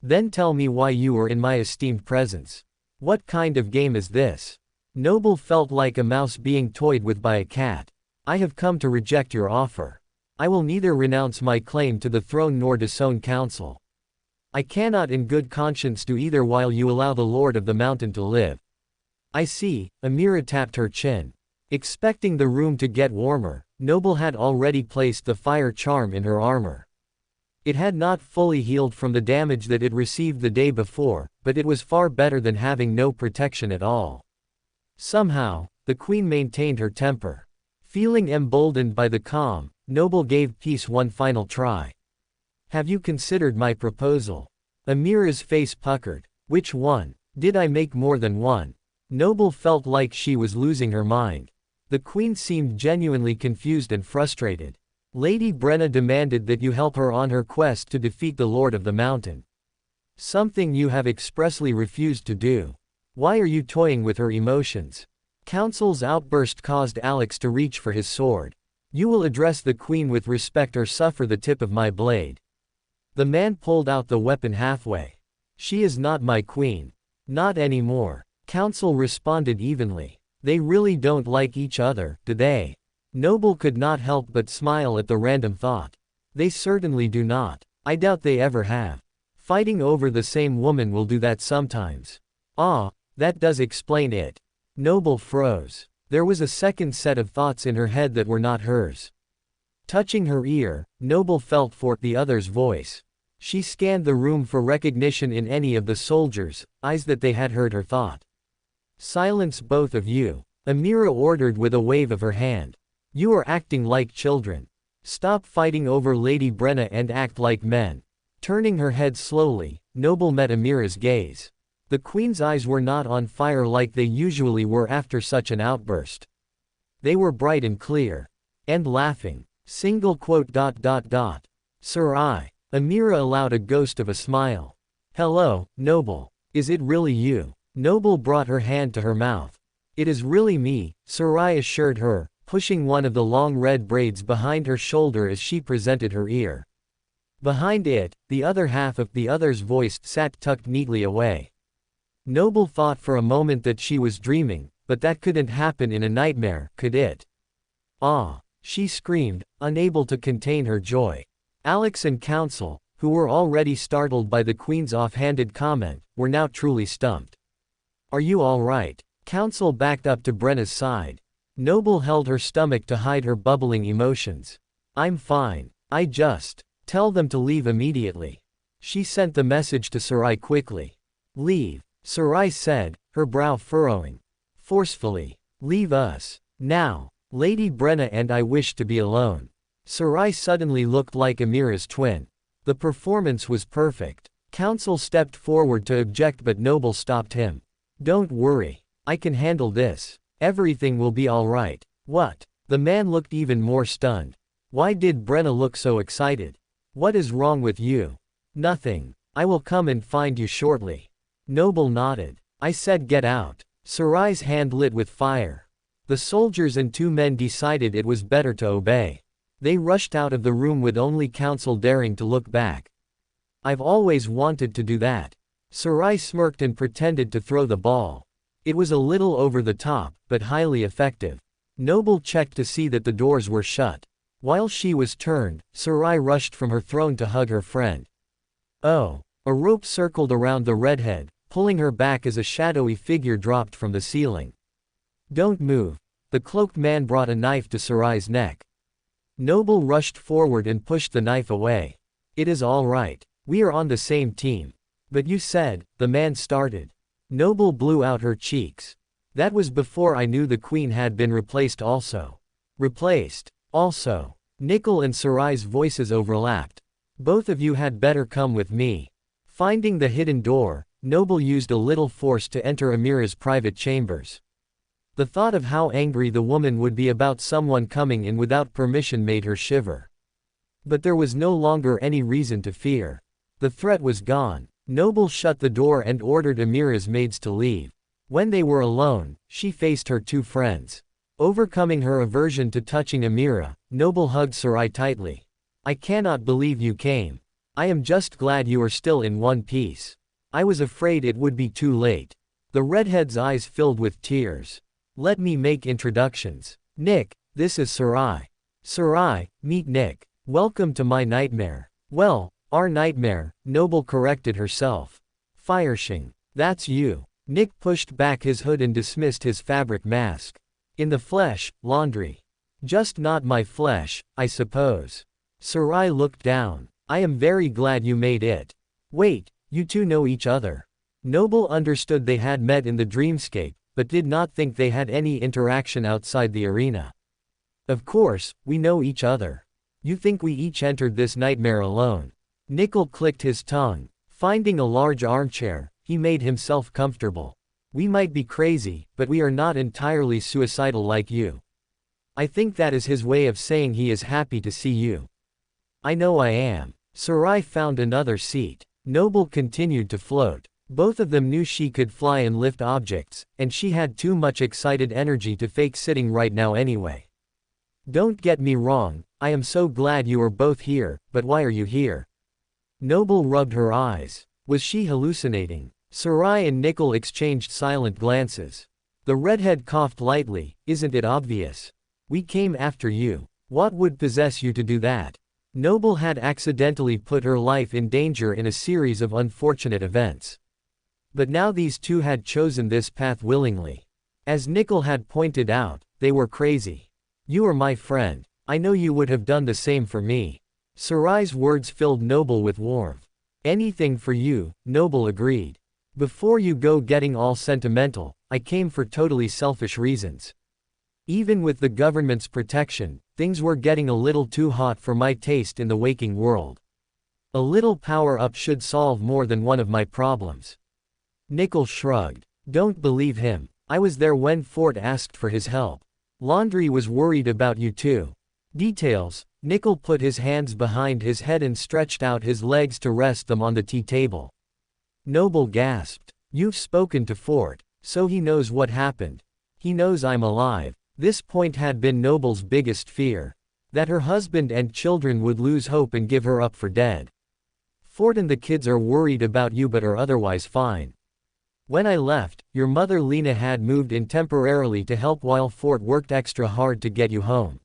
Then tell me why you are in my esteemed presence. What kind of game is this? Noble felt like a mouse being toyed with by a cat. I have come to reject your offer. I will neither renounce my claim to the throne nor disown counsel. I cannot in good conscience do either while you allow the Lord of the Mountain to live. I see, Amira tapped her chin. Expecting the room to get warmer, Noble had already placed the fire charm in her armor. It had not fully healed from the damage that it received the day before, but it was far better than having no protection at all. Somehow, the queen maintained her temper. Feeling emboldened by the calm, Noble gave peace one final try. Have you considered my proposal? Amira's face puckered. Which one? Did I make more than one? Noble felt like she was losing her mind. The queen seemed genuinely confused and frustrated. Lady Brenna demanded that you help her on her quest to defeat the Lord of the Mountain. Something you have expressly refused to do. Why are you toying with her emotions? Counsel's outburst caused Alex to reach for his sword. You will address the queen with respect or suffer the tip of my blade. The man pulled out the weapon halfway. She is not my queen. Not anymore. Counsel responded evenly. They really don't like each other, do they? Noble could not help but smile at the random thought. They certainly do not. I doubt they ever have. Fighting over the same woman will do that sometimes. Ah, that does explain it. Noble froze. There was a second set of thoughts in her head that were not hers. Touching her ear, Noble felt for the other's voice. She scanned the room for recognition in any of the soldiers' eyes that they had heard her thought. Silence both of you, Amira ordered with a wave of her hand. You are acting like children. Stop fighting over Lady Brenna and act like men. Turning her head slowly, Noble met Amira's gaze. The queen's eyes were not on fire like they usually were after such an outburst. They were bright and clear. And laughing. Single quote. Sir, Amira allowed a ghost of a smile. Hello, Noble. Is it really you? Noble brought her hand to her mouth. It is really me, Sarai assured her, pushing one of the long red braids behind her shoulder as she presented her ear. Behind it, the other half of the other's voice sat tucked neatly away. Noble thought for a moment that she was dreaming, but that couldn't happen in a nightmare, could it? Ah! She screamed, unable to contain her joy. Alex and Council, who were already startled by the Queen's offhanded comment, were now truly stumped. Are you all right? Council backed up to Brenna's side. Noble held her stomach to hide her bubbling emotions. I'm fine. I just... Tell them to leave immediately. She sent the message to Sarai quickly. Leave, Sarai said, her brow furrowing. Forcefully. Leave us. Now. Lady Brenna and I wish to be alone. Sarai suddenly looked like Amira's twin. The performance was perfect. Council stepped forward to object but Noble stopped him. Don't worry. I can handle this. Everything will be all right. What? The man looked even more stunned. Why did Brenna look so excited? What is wrong with you? Nothing. I will come and find you shortly. Noble nodded. I said get out. Sarai's hand lit with fire. The soldiers and two men decided it was better to obey. They rushed out of the room with only Council daring to look back. I've always wanted to do that. Sarai smirked and pretended to throw the ball. It was a little over the top, but highly effective. Noble checked to see that the doors were shut. While she was turned, Sarai rushed from her throne to hug her friend. Oh! A rope circled around the redhead, pulling her back as a shadowy figure dropped from the ceiling. Don't move. The cloaked man brought a knife to Sarai's neck. Noble rushed forward and pushed the knife away. It is all right. We are on the same team. But you said, the man started. Noble blew out her cheeks. That was before I knew the queen had been replaced also. Replaced. Also. Nickel and Sarai's voices overlapped. Both of you had better come with me. Finding the hidden door, Noble used a little force to enter Amira's private chambers. The thought of how angry the woman would be about someone coming in without permission made her shiver. But there was no longer any reason to fear. The threat was gone. Noble shut the door and ordered Amira's maids to leave. When they were alone, she faced her two friends. Overcoming her aversion to touching Amira, Noble hugged Sarai tightly. I cannot believe you came. I am just glad you are still in one piece. I was afraid it would be too late. The redhead's eyes filled with tears. Let me make introductions. Nick, this is Sarai. Sarai, meet Nick. Welcome to my nightmare. Well, our nightmare, Noble corrected herself. Fireshing. That's you. Nick pushed back his hood and dismissed his fabric mask. In the flesh, laundry. Just not my flesh, I suppose. Sarai looked down. I am very glad you made it. Wait, you two know each other. Noble understood they had met in the Dreamscape, but did not think they had any interaction outside the arena. Of course, we know each other. You think we each entered this nightmare alone. Nickel clicked his tongue. Finding a large armchair, he made himself comfortable. We might be crazy, but we are not entirely suicidal like you. I think that is his way of saying he is happy to see you. I know I am. Sarai found another seat. Noble continued to float. Both of them knew she could fly and lift objects, and she had too much excited energy to fake sitting right now anyway. Don't get me wrong, I am so glad you are both here, but why are you here? Noble rubbed her eyes. Was she hallucinating? Sarai and Nickel exchanged silent glances. The redhead coughed lightly. Isn't it obvious? We came after you. What would possess you to do that? Noble had accidentally put her life in danger in a series of unfortunate events. But now these two had chosen this path willingly. As Nickel had pointed out, they were crazy. You are my friend. I know you would have done the same for me. Sarai's words filled Noble with warmth. Anything for you, Noble agreed. Before you go getting all sentimental, I came for totally selfish reasons. Even with the government's protection, things were getting a little too hot for my taste in the waking world. A little power-up should solve more than one of my problems. Nickel shrugged. Don't believe him. I was there when Fort asked for his help. Laundry was worried about you too. Details. Nickel put his hands behind his head and stretched out his legs to rest them on the tea table. Noble gasped. You've spoken to Fort, so he knows what happened. He knows I'm alive. This point had been Noble's biggest fear. That her husband and children would lose hope and give her up for dead. Fort and the kids are worried about you but are otherwise fine. When I left, your mother Lena had moved in temporarily to help while Fort worked extra hard to get you home.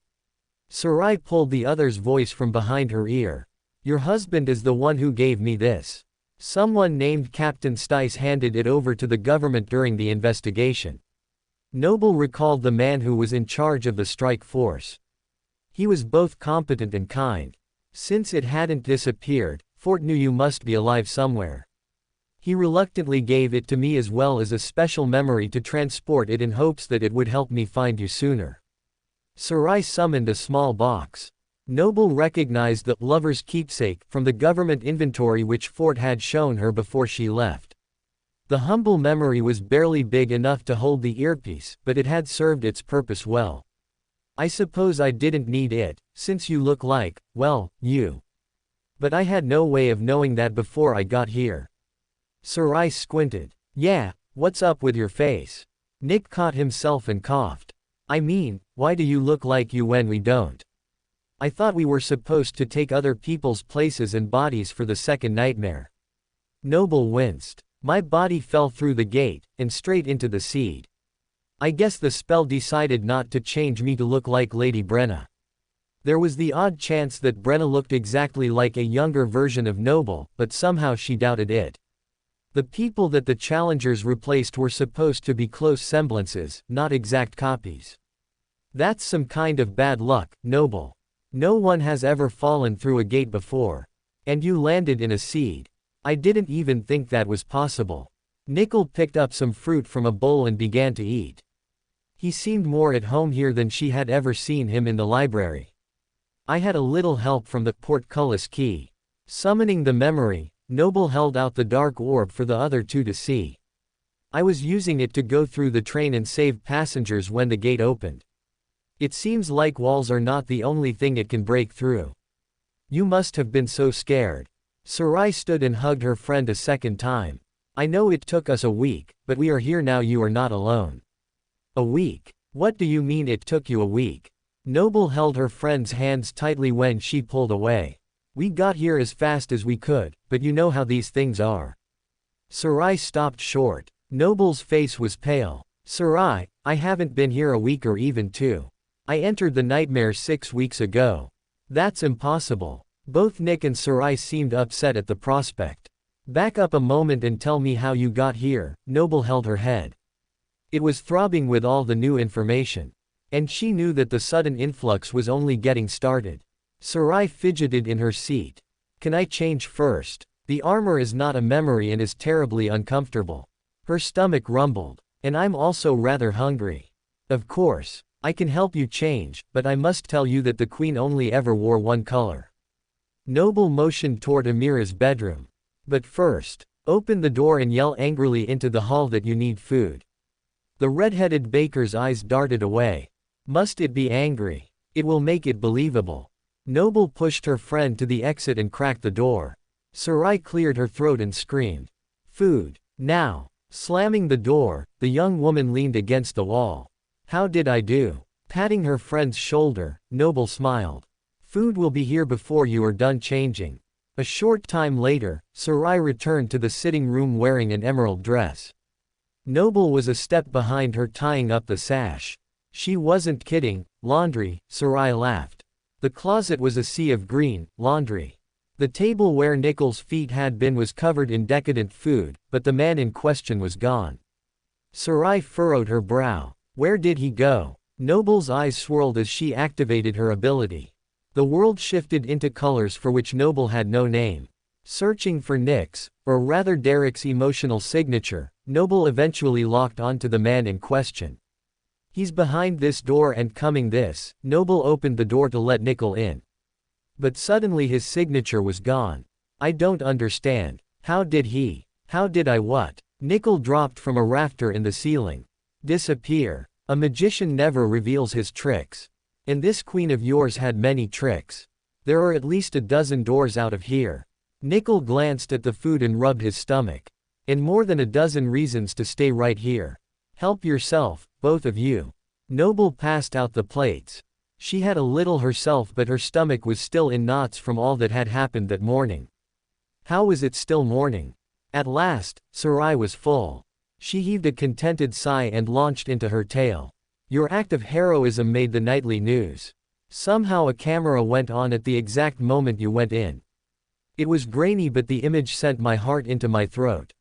Sarai pulled the other's voice from behind her ear. Your husband is the one who gave me this. Someone named Captain Stice handed it over to the government during the investigation. Noble recalled the man who was in charge of the strike force. He was both competent and kind. Since it hadn't disappeared, Fort knew you must be alive somewhere. He reluctantly gave it to me as well as a special memory to transport it in hopes that it would help me find you sooner. Sarai summoned a small box. Noble recognized the lover's keepsake from the government inventory which Fort had shown her before she left. The humble memory was barely big enough to hold the earpiece, but it had served its purpose well. I suppose I didn't need it, since you look like, well, you. But I had no way of knowing that before I got here. Sarai squinted. Yeah, what's up with your face? Nick caught himself and coughed. I mean, why do you look like you when we don't? I thought we were supposed to take other people's places and bodies for the second nightmare. Noble winced. My body fell through the gate, and straight into the seed. I guess the spell decided not to change me to look like Lady Brenna. There was the odd chance that Brenna looked exactly like a younger version of Noble, but somehow she doubted it. The people that the challengers replaced were supposed to be close semblances, not exact copies. That's some kind of bad luck, Noble. No one has ever fallen through a gate before. And you landed in a seed. I didn't even think that was possible. Nickel picked up some fruit from a bowl and began to eat. He seemed more at home here than she had ever seen him in the library. I had a little help from the portcullis key. Summoning the memory, Noble held out the dark orb for the other two to see. I was using it to go through the train and save passengers when the gate opened. It seems like walls are not the only thing it can break through. You must have been so scared. Sarai stood and hugged her friend a second time. I know it took us a week, but we are here now. You are not alone. A week? What do you mean it took you a week? Noble held her friend's hands tightly when she pulled away. We got here as fast as we could, but you know how these things are. Sarai stopped short. Noble's face was pale. Sarai, I haven't been here a week or even two. I entered the nightmare 6 weeks ago. That's impossible. Both Nick and Sarai seemed upset at the prospect. Back up a moment and tell me how you got here. Noble held her head. It was throbbing with all the new information. And she knew that the sudden influx was only getting started. Sarai fidgeted in her seat. Can I change first? The armor is not a memory and is terribly uncomfortable. Her stomach rumbled. And I'm also rather hungry. Of course. I can help you change, but I must tell you that the queen only ever wore one color. Noble motioned toward Amira's bedroom. But first, open the door and yell angrily into the hall that you need food. The red-headed baker's eyes darted away. Must it be angry? It will make it believable. Noble pushed her friend to the exit and cracked the door. Sarai cleared her throat and screamed. Food. Now. Slamming the door, the young woman leaned against the wall. How did I do? Patting her friend's shoulder, Noble smiled. Food will be here before you are done changing. A short time later, Sarai returned to the sitting room wearing an emerald dress. Noble was a step behind her tying up the sash. She wasn't kidding, laundry, Sarai laughed. The closet was a sea of green, laundry. The table where Nickel's feet had been was covered in decadent food, but the man in question was gone. Sarai furrowed her brow. Where did he go? Noble's eyes swirled as she activated her ability. The world shifted into colors for which Noble had no name. Searching for Nick's, or rather Derek's emotional signature, Noble eventually locked onto the man in question. He's behind this door and coming this. Noble opened the door to let Nickel in. But suddenly his signature was gone. I don't understand. How did I what? Nickel dropped from a rafter in the ceiling. Disappear. A magician never reveals his tricks. And this queen of yours had many tricks. There are at least a dozen doors out of here. Nickel glanced at the food and rubbed his stomach. And more than a dozen reasons to stay right here. Help yourself, both of you. Noble passed out the plates. She had a little herself, but her stomach was still in knots from all that had happened that morning. How was it still morning? At last, Sarai was full. She heaved a contented sigh and launched into her tale. Your act of heroism made the nightly news. Somehow a camera went on at the exact moment you went in. It was grainy, but the image sent my heart into my throat.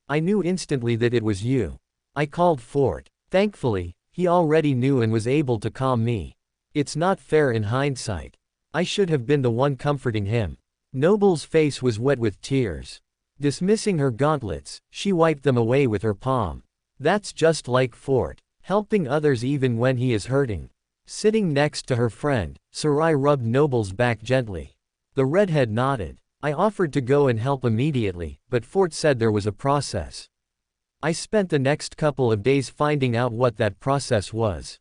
I knew instantly that it was you. I called Fort. Thankfully, he already knew and was able to calm me. It's not fair in hindsight. I should have been the one comforting him. Noble's face was wet with tears. Dismissing her gauntlets, she wiped them away with her palm. That's just like Fort, helping others even when he is hurting. Sitting next to her friend, Sarai rubbed Noble's back gently. The redhead nodded. I offered to go and help immediately, but Fort said there was a process. I spent the next couple of days finding out what that process was.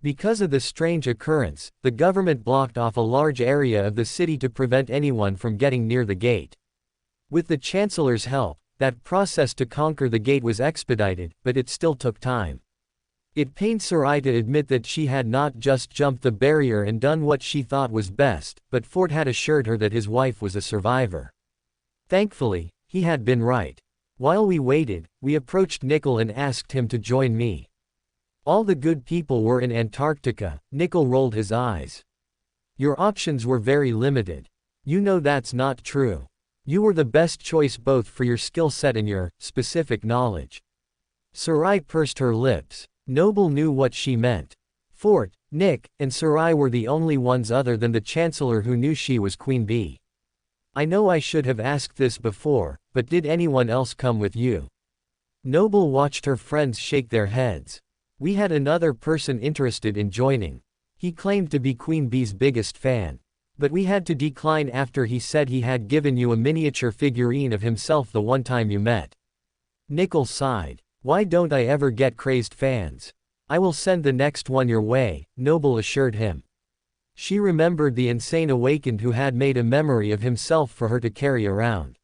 Because of the strange occurrence, the government blocked off a large area of the city to prevent anyone from getting near the gate. With the Chancellor's help, that process to conquer the gate was expedited, but it still took time. It pained Sarai to admit that she had not just jumped the barrier and done what she thought was best, but Fort had assured her that his wife was a survivor. Thankfully, he had been right. While we waited, we approached Nickel and asked him to join me. All the good people were in Antarctica. Nickel rolled his eyes. Your options were very limited. You know that's not true. You were the best choice both for your skill set and your specific knowledge. Sarai pursed her lips. Noble knew what she meant. Fort, Nick, and Sarai were the only ones other than the Chancellor who knew she was Queen Bee. I know I should have asked this before, but did anyone else come with you? Noble watched her friends shake their heads. We had another person interested in joining. He claimed to be Queen Bee's biggest fan. But we had to decline after he said he had given you a miniature figurine of himself the one time you met. Nickel sighed. Why don't I ever get crazed fans? I will send the next one your way, Noble assured him. She remembered the insane awakened who had made a memory of himself for her to carry around.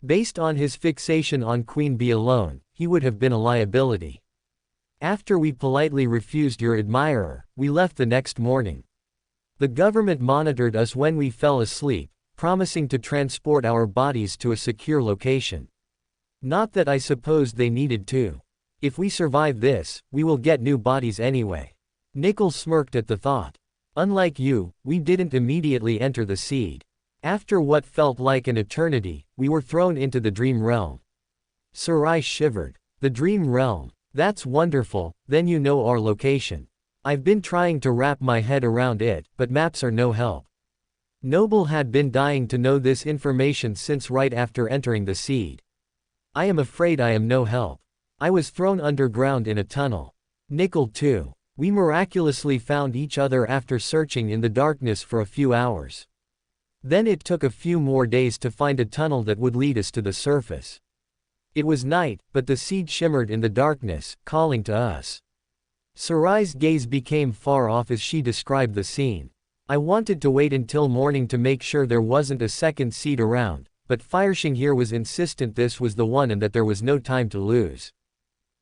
Based on his fixation on Queen Bee alone, he would have been a liability. After we politely refused your admirer, we left the next morning. The government monitored us when we fell asleep, promising to transport our bodies to a secure location. Not that I supposed they needed to. If we survive this, we will get new bodies anyway. Nickel smirked at the thought. Unlike you, we didn't immediately enter the seed. After what felt like an eternity, we were thrown into the dream realm. Sarai shivered. The dream realm. That's wonderful, then you know our location. I've been trying to wrap my head around it, but maps are no help. Noble had been dying to know this information since right after entering the seed. I am afraid I am no help. I was thrown underground in a tunnel. Nickel too. We miraculously found each other after searching in the darkness for a few hours. Then it took a few more days to find a tunnel that would lead us to the surface. It was night, but the seed shimmered in the darkness, calling to us. Sarai's gaze became far off as she described the scene. I wanted to wait until morning to make sure there wasn't a second seed around, but Fireshing here was insistent this was the one and that there was no time to lose.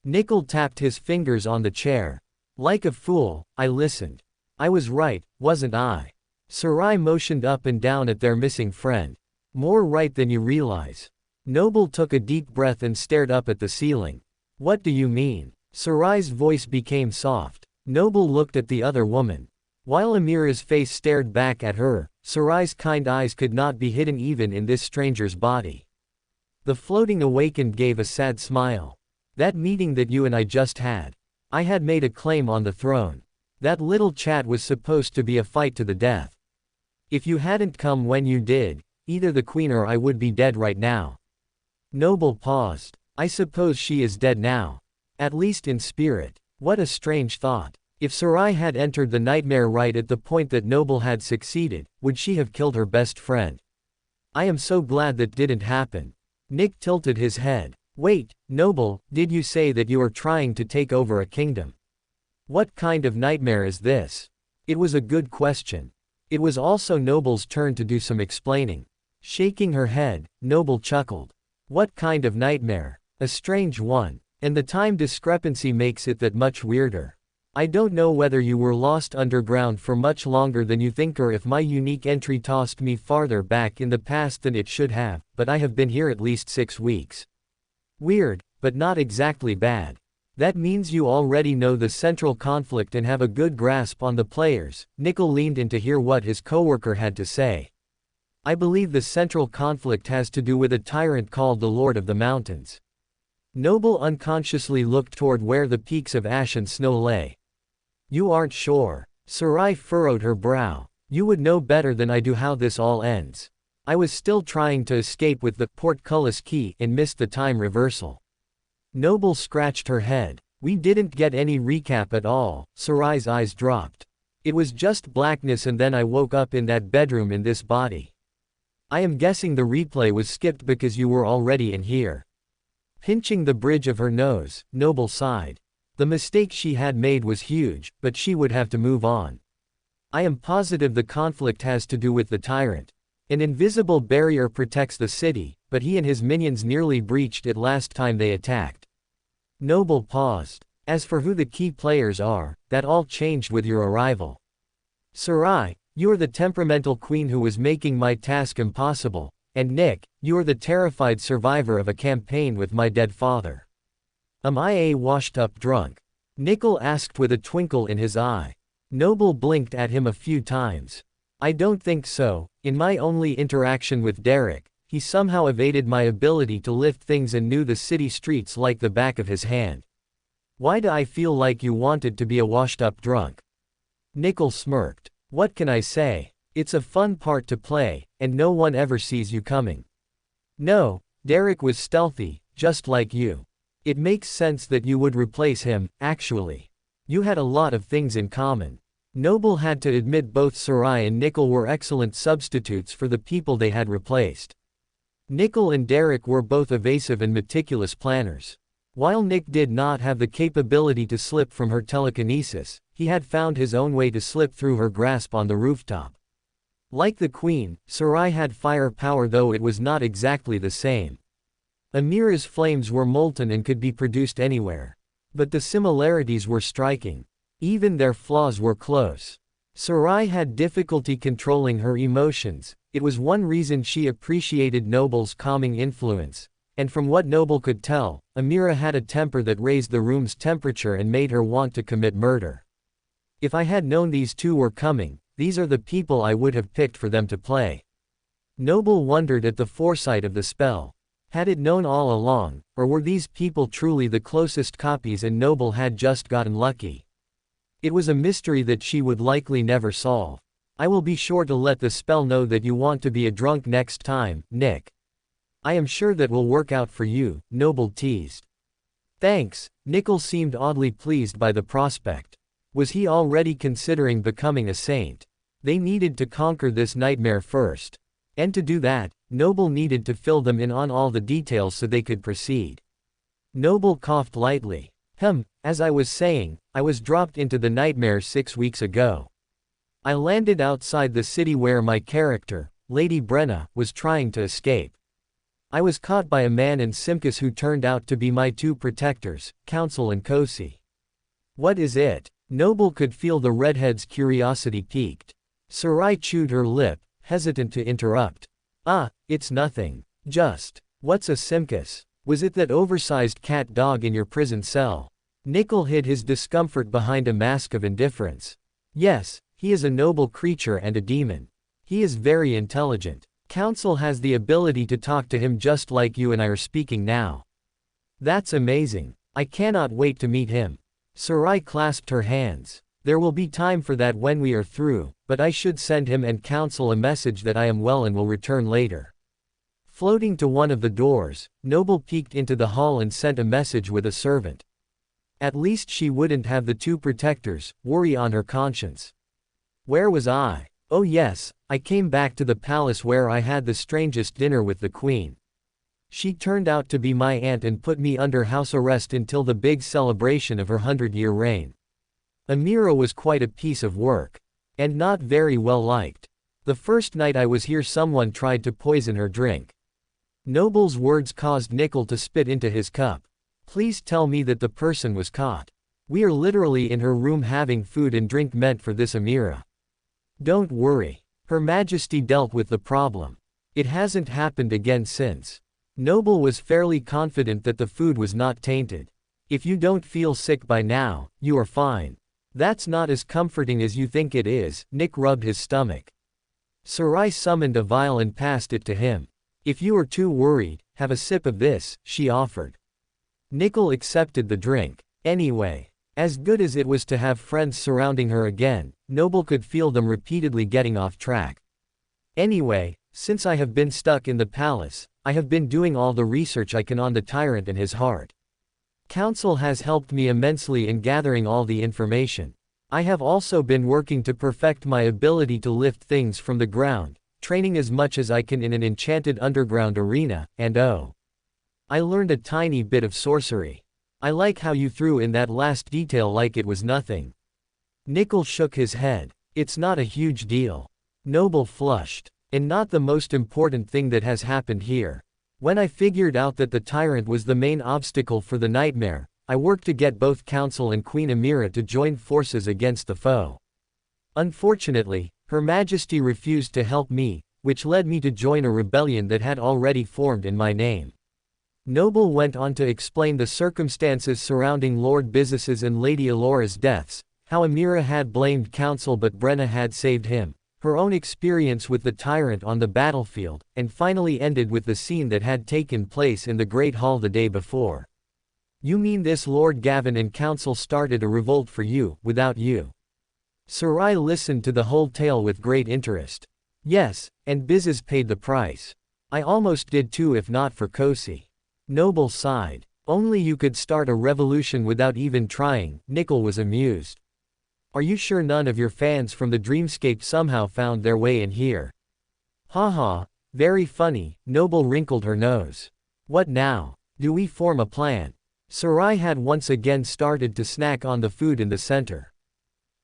Nickel tapped his fingers on the chair. Like a fool, I listened. I was right, wasn't I? Sarai motioned up and down at their missing friend. More right than you realize. Noble took a deep breath and stared up at the ceiling. What do you mean? Sarai's voice became soft. Noble looked at the other woman. While Amira's face stared back at her, Sarai's kind eyes could not be hidden even in this stranger's body. The floating awakened gave a sad smile. That meeting that you and I just had. I had made a claim on the throne. That little chat was supposed to be a fight to the death. If you hadn't come when you did, either the queen or I would be dead right now. Noble paused. I suppose she is dead now. At least in spirit. What a strange thought. If Sarai had entered the nightmare right at the point that Noble had succeeded, would she have killed her best friend? I am so glad that didn't happen. Nick tilted his head. Wait, Noble, did you say that you are trying to take over a kingdom? What kind of nightmare is this? It was a good question. It was also Noble's turn to do some explaining. Shaking her head, Noble chuckled. What kind of nightmare? A strange one. And the time discrepancy makes it that much weirder. I don't know whether you were lost underground for much longer than you think or if my unique entry tossed me farther back in the past than it should have, but I have been here at least 6 weeks. Weird, but not exactly bad. That means you already know the central conflict and have a good grasp on the players. Nickel leaned in to hear what his coworker had to say. I believe the central conflict has to do with a tyrant called the Lord of the Mountains. Noble unconsciously looked toward where the peaks of ash and snow lay. You aren't sure. Sarai furrowed her brow. You would know better than I do how this all ends. I was still trying to escape with the portcullis key and missed the time reversal. Noble scratched her head. We didn't get any recap at all. Sarai's eyes dropped. It was just blackness and then I woke up in that bedroom in this body. I am guessing the replay was skipped because you were already in here. Pinching the bridge of her nose, Noble sighed. The mistake she had made was huge, but she would have to move on. I am positive the conflict has to do with the tyrant. An invisible barrier protects the city, but he and his minions nearly breached it last time they attacked. Noble paused. As for who the key players are, that all changed with your arrival. Sarai, you're the temperamental queen who was making my task impossible, and Nick, you're the terrified survivor of a campaign with my dead father. Am I a washed-up drunk? Nickel asked with a twinkle in his eye. Noble blinked at him a few times. I don't think so. In my only interaction with Derek, he somehow evaded my ability to lift things and knew the city streets like the back of his hand. Why do I feel like you wanted to be a washed-up drunk? Nickel smirked. What can I say? It's a fun part to play, and no one ever sees you coming. No, Derek was stealthy, just like you. It makes sense that you would replace him, actually. You had a lot of things in common. Noble had to admit both Sarai and Nickel were excellent substitutes for the people they had replaced. Nickel and Derek were both evasive and meticulous planners. While Nick did not have the capability to slip from her telekinesis, he had found his own way to slip through her grasp on the rooftop. Like the queen, Sarai had fire power, though it was not exactly the same. Amira's flames were molten and could be produced anywhere. But the similarities were striking. Even their flaws were close. Sarai had difficulty controlling her emotions. It was one reason she appreciated Noble's calming influence. And from what Noble could tell, Amira had a temper that raised the room's temperature and made her want to commit murder. If I had known these two were coming, these are the people I would have picked for them to play. Noble wondered at the foresight of the spell. Had it known all along, or were these people truly the closest copies and Noble had just gotten lucky? It was a mystery that she would likely never solve. I will be sure to let the spell know that you want to be a drunk next time, Nick. I am sure that will work out for you, Noble teased. Thanks. Nickel seemed oddly pleased by the prospect. Was he already considering becoming a saint? They needed to conquer this nightmare first. And to do that, Noble needed to fill them in on all the details so they could proceed. Noble coughed lightly. As I was saying, I was dropped into the nightmare 6 weeks ago. I landed outside the city where my character, Lady Brenna, was trying to escape. I was caught by a man in Simkus who turned out to be my two protectors, Council and Kosi. What is it? Noble could feel the redhead's curiosity piqued. Sarai chewed her lip, hesitant to interrupt. It's nothing. Just, what's a Simkus? Was it that oversized cat dog in your prison cell? Nickel hid his discomfort behind a mask of indifference. Yes, he is a noble creature and a demon. He is very intelligent. Council has the ability to talk to him just like you and I are speaking now. That's amazing. I cannot wait to meet him. Sarai clasped her hands. There will be time for that when we are through, but I should send him and Council a message that I am well and will return later. Floating to one of the doors, Noble peeked into the hall and sent a message with a servant. At least she wouldn't have the two protectors worry on her conscience. Where was I? Oh yes, I came back to the palace where I had the strangest dinner with the queen. She turned out to be my aunt and put me under house arrest until the big celebration of her 100-year reign. Amira was quite a piece of work. And not very well liked. The first night I was here someone tried to poison her drink. Noble's words caused Nickel to spit into his cup. Please tell me that the person was caught. We are literally in her room having food and drink meant for this Amira. Don't worry. Her Majesty dealt with the problem. It hasn't happened again since. Noble was fairly confident that the food was not tainted. If you don't feel sick by now, you are fine. That's not as comforting as you think it is. Nick rubbed his stomach. Sarai summoned a vial and passed it to him. If you are too worried, have a sip of this, she offered. Nickel accepted the drink. Anyway, as good as it was to have friends surrounding her again, Noble could feel them repeatedly getting off track. Anyway, since I have been stuck in the palace, I have been doing all the research I can on the tyrant and his heart. Council has helped me immensely in gathering all the information. I have also been working to perfect my ability to lift things from the ground, training as much as I can in an enchanted underground arena, and oh, I learned a tiny bit of sorcery. I like how you threw in that last detail like it was nothing. Nickel shook his head. It's not a huge deal. Noble flushed. And not the most important thing that has happened here. When I figured out that the tyrant was the main obstacle for the nightmare, I worked to get both Council and Queen Amira to join forces against the foe. Unfortunately, Her Majesty refused to help me, which led me to join a rebellion that had already formed in my name. Noble went on to explain the circumstances surrounding Lord Bizis's and Lady Elora's deaths, how Amira had blamed Council but Brenna had saved him, her own experience with the tyrant on the battlefield, and finally ended with the scene that had taken place in the Great Hall the day before. You mean this Lord Gavin and Council started a revolt for you, without you? Sarai listened to the whole tale with great interest. Yes, and Bizis paid the price. I almost did too if not for Kosi. Noble sighed. Only you could start a revolution without even trying. Nickel was amused. Are you sure none of your fans from the Dreamscape somehow found their way in here? Haha, very funny. Noble wrinkled her nose. What now? Do we form a plan? Sarai had once again started to snack on the food in the center.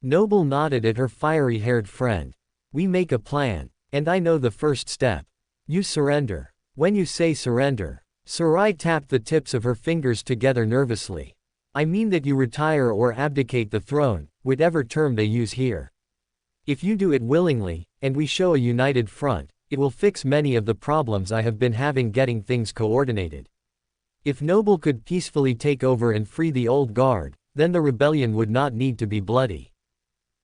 Noble nodded at her fiery-haired friend. We make a plan, and I know the first step. You surrender. When you say surrender, Sarai tapped the tips of her fingers together nervously. I mean that you retire or abdicate the throne, whatever term they use here. If you do it willingly, and we show a united front, it will fix many of the problems I have been having getting things coordinated. If Noble could peacefully take over and free the old guard, then the rebellion would not need to be bloody.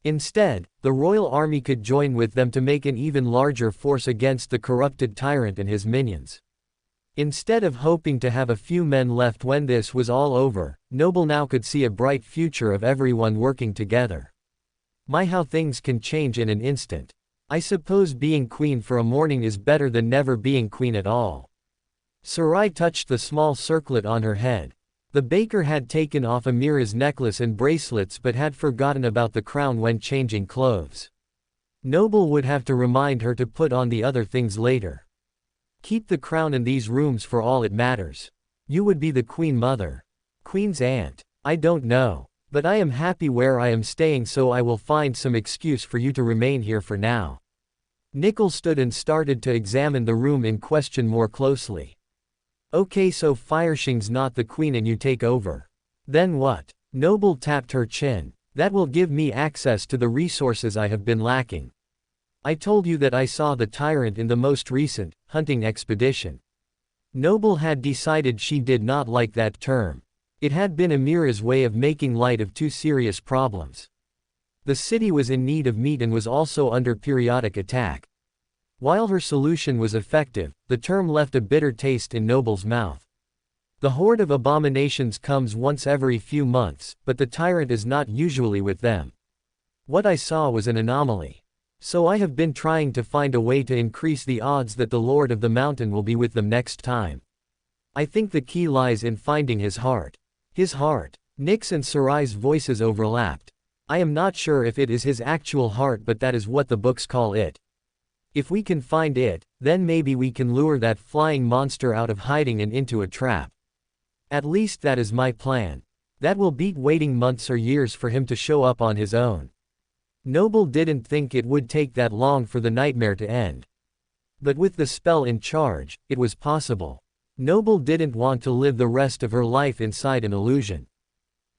Instead, the royal army could join with them to make an even larger force against the corrupted tyrant and his minions. Instead of hoping to have a few men left when this was all over, Noble now could see a bright future of everyone working together. My, how things can change in an instant. I suppose being queen for a morning is better than never being queen at all. Sarai touched the small circlet on her head. The baker had taken off Amira's necklace and bracelets but had forgotten about the crown when changing clothes. Noble would have to remind her to put on the other things later. Keep the crown in these rooms for all it matters. You would be the queen mother. Queen's aunt. I don't know. But I am happy where I am staying, so I will find some excuse for you to remain here for now. Nickel stood and started to examine the room in question more closely. Okay, so Fireshing's not the queen and you take over. Then what? Noble tapped her chin. That will give me access to the resources I have been lacking. I told you that I saw the tyrant in the most recent hunting expedition. Noble had decided she did not like that term. It had been Amira's way of making light of two serious problems. The city was in need of meat and was also under periodic attack. While her solution was effective, the term left a bitter taste in Noble's mouth. The horde of abominations comes once every few months, but the tyrant is not usually with them. What I saw was an anomaly. So I have been trying to find a way to increase the odds that the Lord of the Mountain will be with them next time. I think the key lies in finding his heart. His heart. Nick's and Sarai's voices overlapped. I am not sure if it is his actual heart, but that is what the books call it. If we can find it, then maybe we can lure that flying monster out of hiding and into a trap. At least that is my plan. That will beat waiting months or years for him to show up on his own. Noble didn't think it would take that long for the nightmare to end. But with the spell in charge, it was possible. Noble didn't want to live the rest of her life inside an illusion.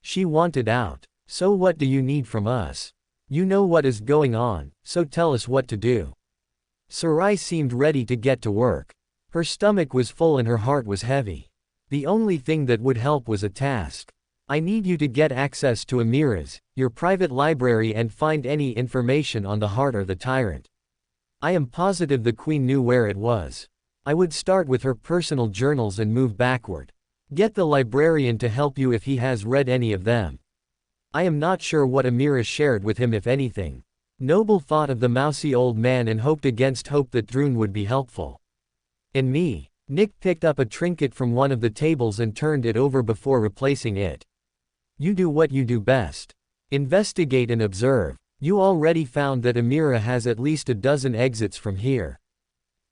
She wanted out. So what do you need from us? You know what is going on, so tell us what to do. Sarai seemed ready to get to work. Her stomach was full and her heart was heavy. The only thing that would help was a task. I need you to get access to Amira's, your private library, and find any information on the heart or the tyrant. I am positive the queen knew where it was. I would start with her personal journals and move backward. Get the librarian to help you if he has read any of them. I am not sure what Amira shared with him, if anything. Noble thought of the mousy old man and hoped against hope that Droon would be helpful. And me. Nick picked up a trinket from one of the tables and turned it over before replacing it. You do what you do best. Investigate and observe. You already found that Amira has at least a dozen exits from here.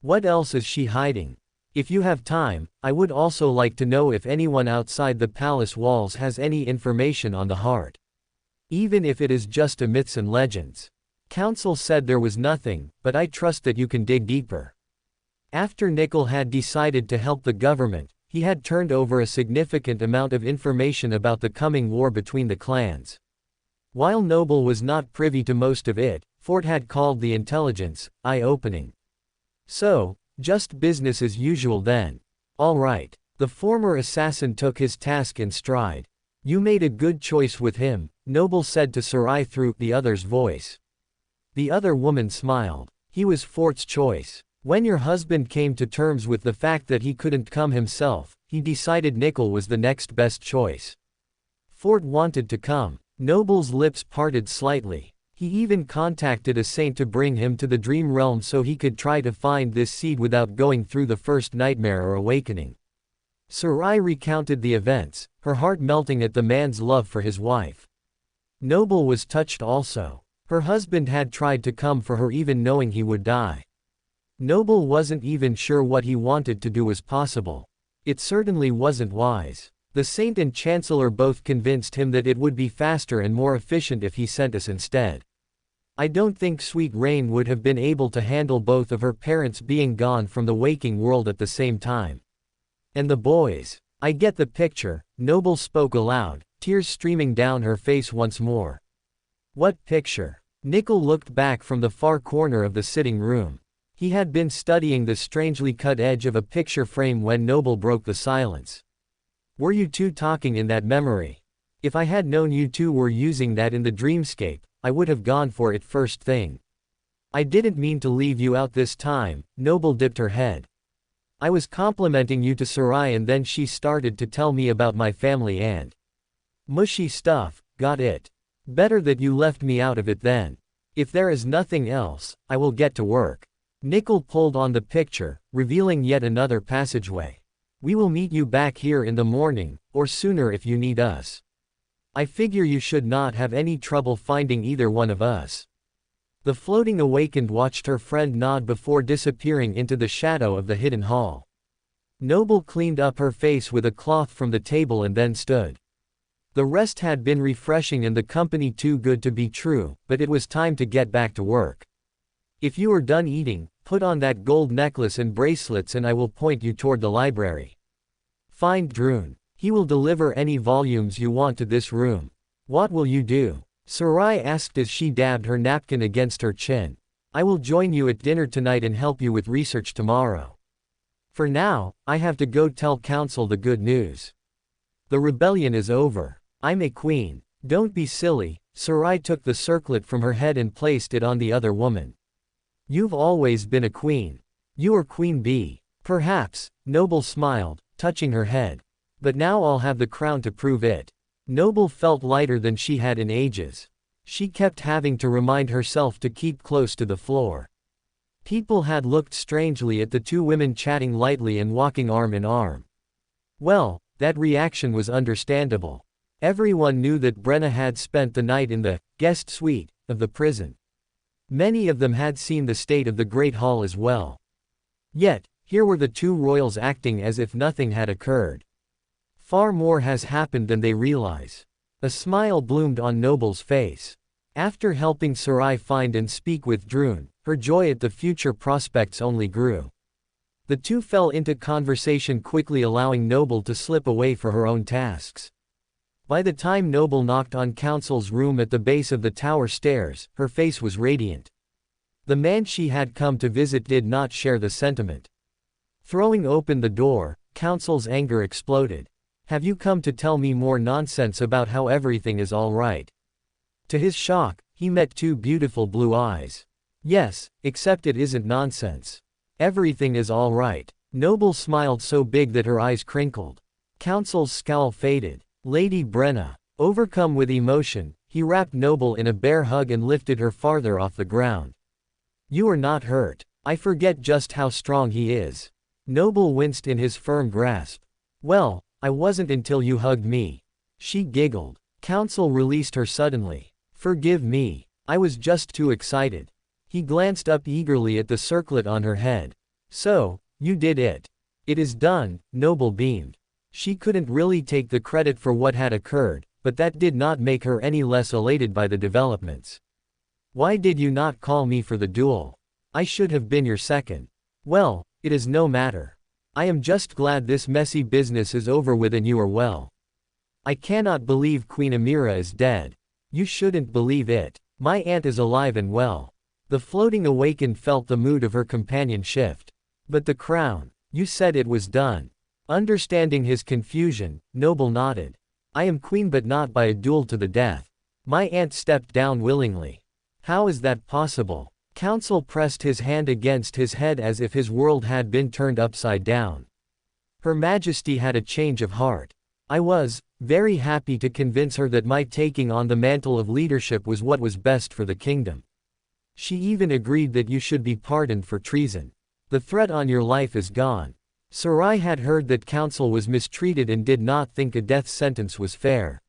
What else is she hiding? If you have time, I would also like to know if anyone outside the palace walls has any information on the heart. Even if it is just a myths and legends. Council said there was nothing, but I trust that you can dig deeper. After Nickel had decided to help the government, he had turned over a significant amount of information about the coming war between the clans. While Noble was not privy to most of it, Fort had called the intelligence eye-opening. So, just business as usual then. All right. The former assassin took his task in stride. You made a good choice with him, Noble said to Sarai through the other's voice. The other woman smiled. He was Fort's choice. When your husband came to terms with the fact that he couldn't come himself, he decided Nickel was the next best choice. Fort wanted to come. Noble's lips parted slightly. He even contacted a saint to bring him to the dream realm so he could try to find this seed without going through the first nightmare or awakening. Sarai recounted the events, her heart melting at the man's love for his wife. Noble was touched also. Her husband had tried to come for her even knowing he would die. Noble wasn't even sure what he wanted to do was possible. It certainly wasn't wise. The saint and chancellor both convinced him that it would be faster and more efficient if he sent us instead. I don't think Sweet Rain would have been able to handle both of her parents being gone from the waking world at the same time. And the boys. I get the picture, Noble spoke aloud, tears streaming down her face once more. What picture? Nickel looked back from the far corner of the sitting room. He had been studying the strangely cut edge of a picture frame when Noble broke the silence. Were you two talking in that memory? If I had known you two were using that in the Dreamscape, I would have gone for it first thing. I didn't mean to leave you out this time, Noble dipped her head. I was complimenting you to Sarai and then she started to tell me about my family and mushy stuff, got it. Better that you left me out of it then. If there is nothing else, I will get to work. Nickel pulled on the picture, revealing yet another passageway. We will meet you back here in the morning, or sooner if you need us. I figure you should not have any trouble finding either one of us. The floating awakened watched her friend nod before disappearing into the shadow of the hidden hall. Noble cleaned up her face with a cloth from the table and then stood. The rest had been refreshing and the company too good to be true, but it was time to get back to work. If you are done eating, put on that gold necklace and bracelets and I will point you toward the library. Find Droon. He will deliver any volumes you want to this room. What will you do? Sarai asked as she dabbed her napkin against her chin. I will join you at dinner tonight and help you with research tomorrow. For now, I have to go tell council the good news. The rebellion is over. I'm a queen. Don't be silly. Sarai took the circlet from her head and placed it on the other woman. You've always been a queen. You are Queen Bee. Perhaps, Noble smiled, touching her head. But now I'll have the crown to prove it. Noble felt lighter than she had in ages. She kept having to remind herself to keep close to the floor. People had looked strangely at the two women chatting lightly and walking arm in arm. Well, that reaction was understandable. Everyone knew that Brenna had spent the night in the guest suite of the prison. Many of them had seen the state of the Great Hall as well. Yet, here were the two royals acting as if nothing had occurred. Far more has happened than they realize. A smile bloomed on Noble's face. After helping Sarai find and speak with Droon, her joy at the future prospects only grew. The two fell into conversation quickly, allowing Noble to slip away for her own tasks. By the time Noble knocked on Council's room at the base of the tower stairs, her face was radiant. The man she had come to visit did not share the sentiment. Throwing open the door, Council's anger exploded. Have you come to tell me more nonsense about how everything is all right? To his shock, he met two beautiful blue eyes. Yes, except it isn't nonsense. Everything is all right. Noble smiled so big that her eyes crinkled. Council's scowl faded. Lady Brenna. Overcome with emotion, he wrapped Noble in a bear hug and lifted her farther off the ground. You are not hurt. I forget just how strong he is. Noble winced in his firm grasp. Well, I wasn't until you hugged me. She giggled. Council released her suddenly. Forgive me. I was just too excited. He glanced up eagerly at the circlet on her head. So, you did it. It is done, Noble beamed. She couldn't really take the credit for what had occurred, but that did not make her any less elated by the developments. Why did you not call me for the duel? I should have been your second. Well, it is no matter. I am just glad this messy business is over with and you are well. I cannot believe Queen Amira is dead. You shouldn't believe it. My aunt is alive and well. The floating awakened felt the mood of her companion shift. But the crown, you said it was done. Understanding his confusion, Noble nodded. I am queen but not by a duel to the death. My aunt stepped down willingly. How is that possible? Council pressed his hand against his head as if his world had been turned upside down. Her Majesty had a change of heart. I was very happy to convince her that my taking on the mantle of leadership was what was best for the kingdom. She even agreed that you should be pardoned for treason. The threat on your life is gone. Sarai had heard that Council was mistreated and did not think a death sentence was fair.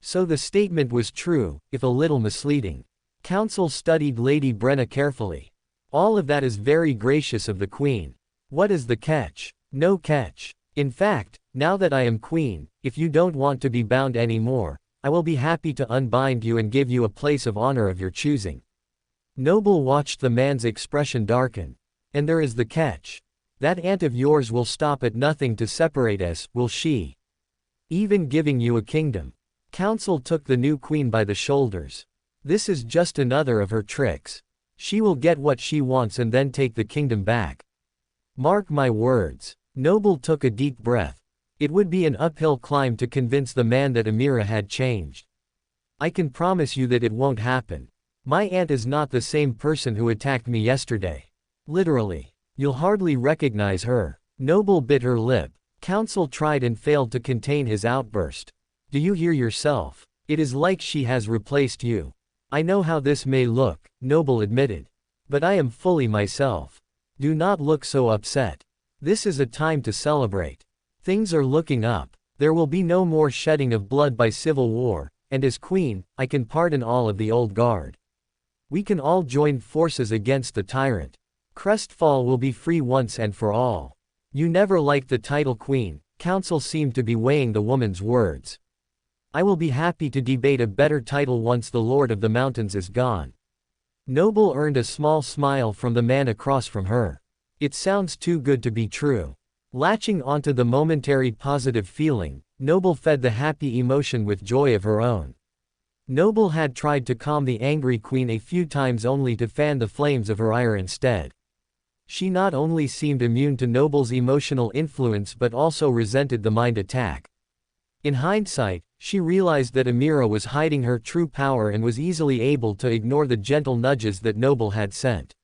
So the statement was true, if a little misleading. Council studied Lady Brenna carefully. All of that is very gracious of the Queen. What is the catch? No catch. In fact, now that I am Queen, if you don't want to be bound anymore, I will be happy to unbind you and give you a place of honor of your choosing. Noble watched the man's expression darken. And there is the catch. That aunt of yours will stop at nothing to separate us, will she? Even giving you a kingdom. Council took the new queen by the shoulders. This is just another of her tricks. She will get what she wants and then take the kingdom back. Mark my words. Noble took a deep breath. It would be an uphill climb to convince the man that Amira had changed. I can promise you that it won't happen. My aunt is not the same person who attacked me yesterday. Literally. You'll hardly recognize her. Noble bit her lip. Council tried and failed to contain his outburst. Do you hear yourself? It is like she has replaced you. I know how this may look, Noble admitted. But I am fully myself. Do not look so upset. This is a time to celebrate. Things are looking up. There will be no more shedding of blood by civil war, and as queen, I can pardon all of the old guard. We can all join forces against the tyrant. Crestfall will be free once and for all. You never liked the title queen. Council seemed to be weighing the woman's words. I will be happy to debate a better title once the Lord of the Mountains is gone. Noble earned a small smile from the man across from her. It sounds too good to be true. Latching onto the momentary positive feeling, Noble fed the happy emotion with joy of her own. Noble had tried to calm the angry queen a few times only to fan the flames of her ire instead. She not only seemed immune to Noble's emotional influence but also resented the mind attack. In hindsight, she realized that Amira was hiding her true power and was easily able to ignore the gentle nudges that Noble had sent.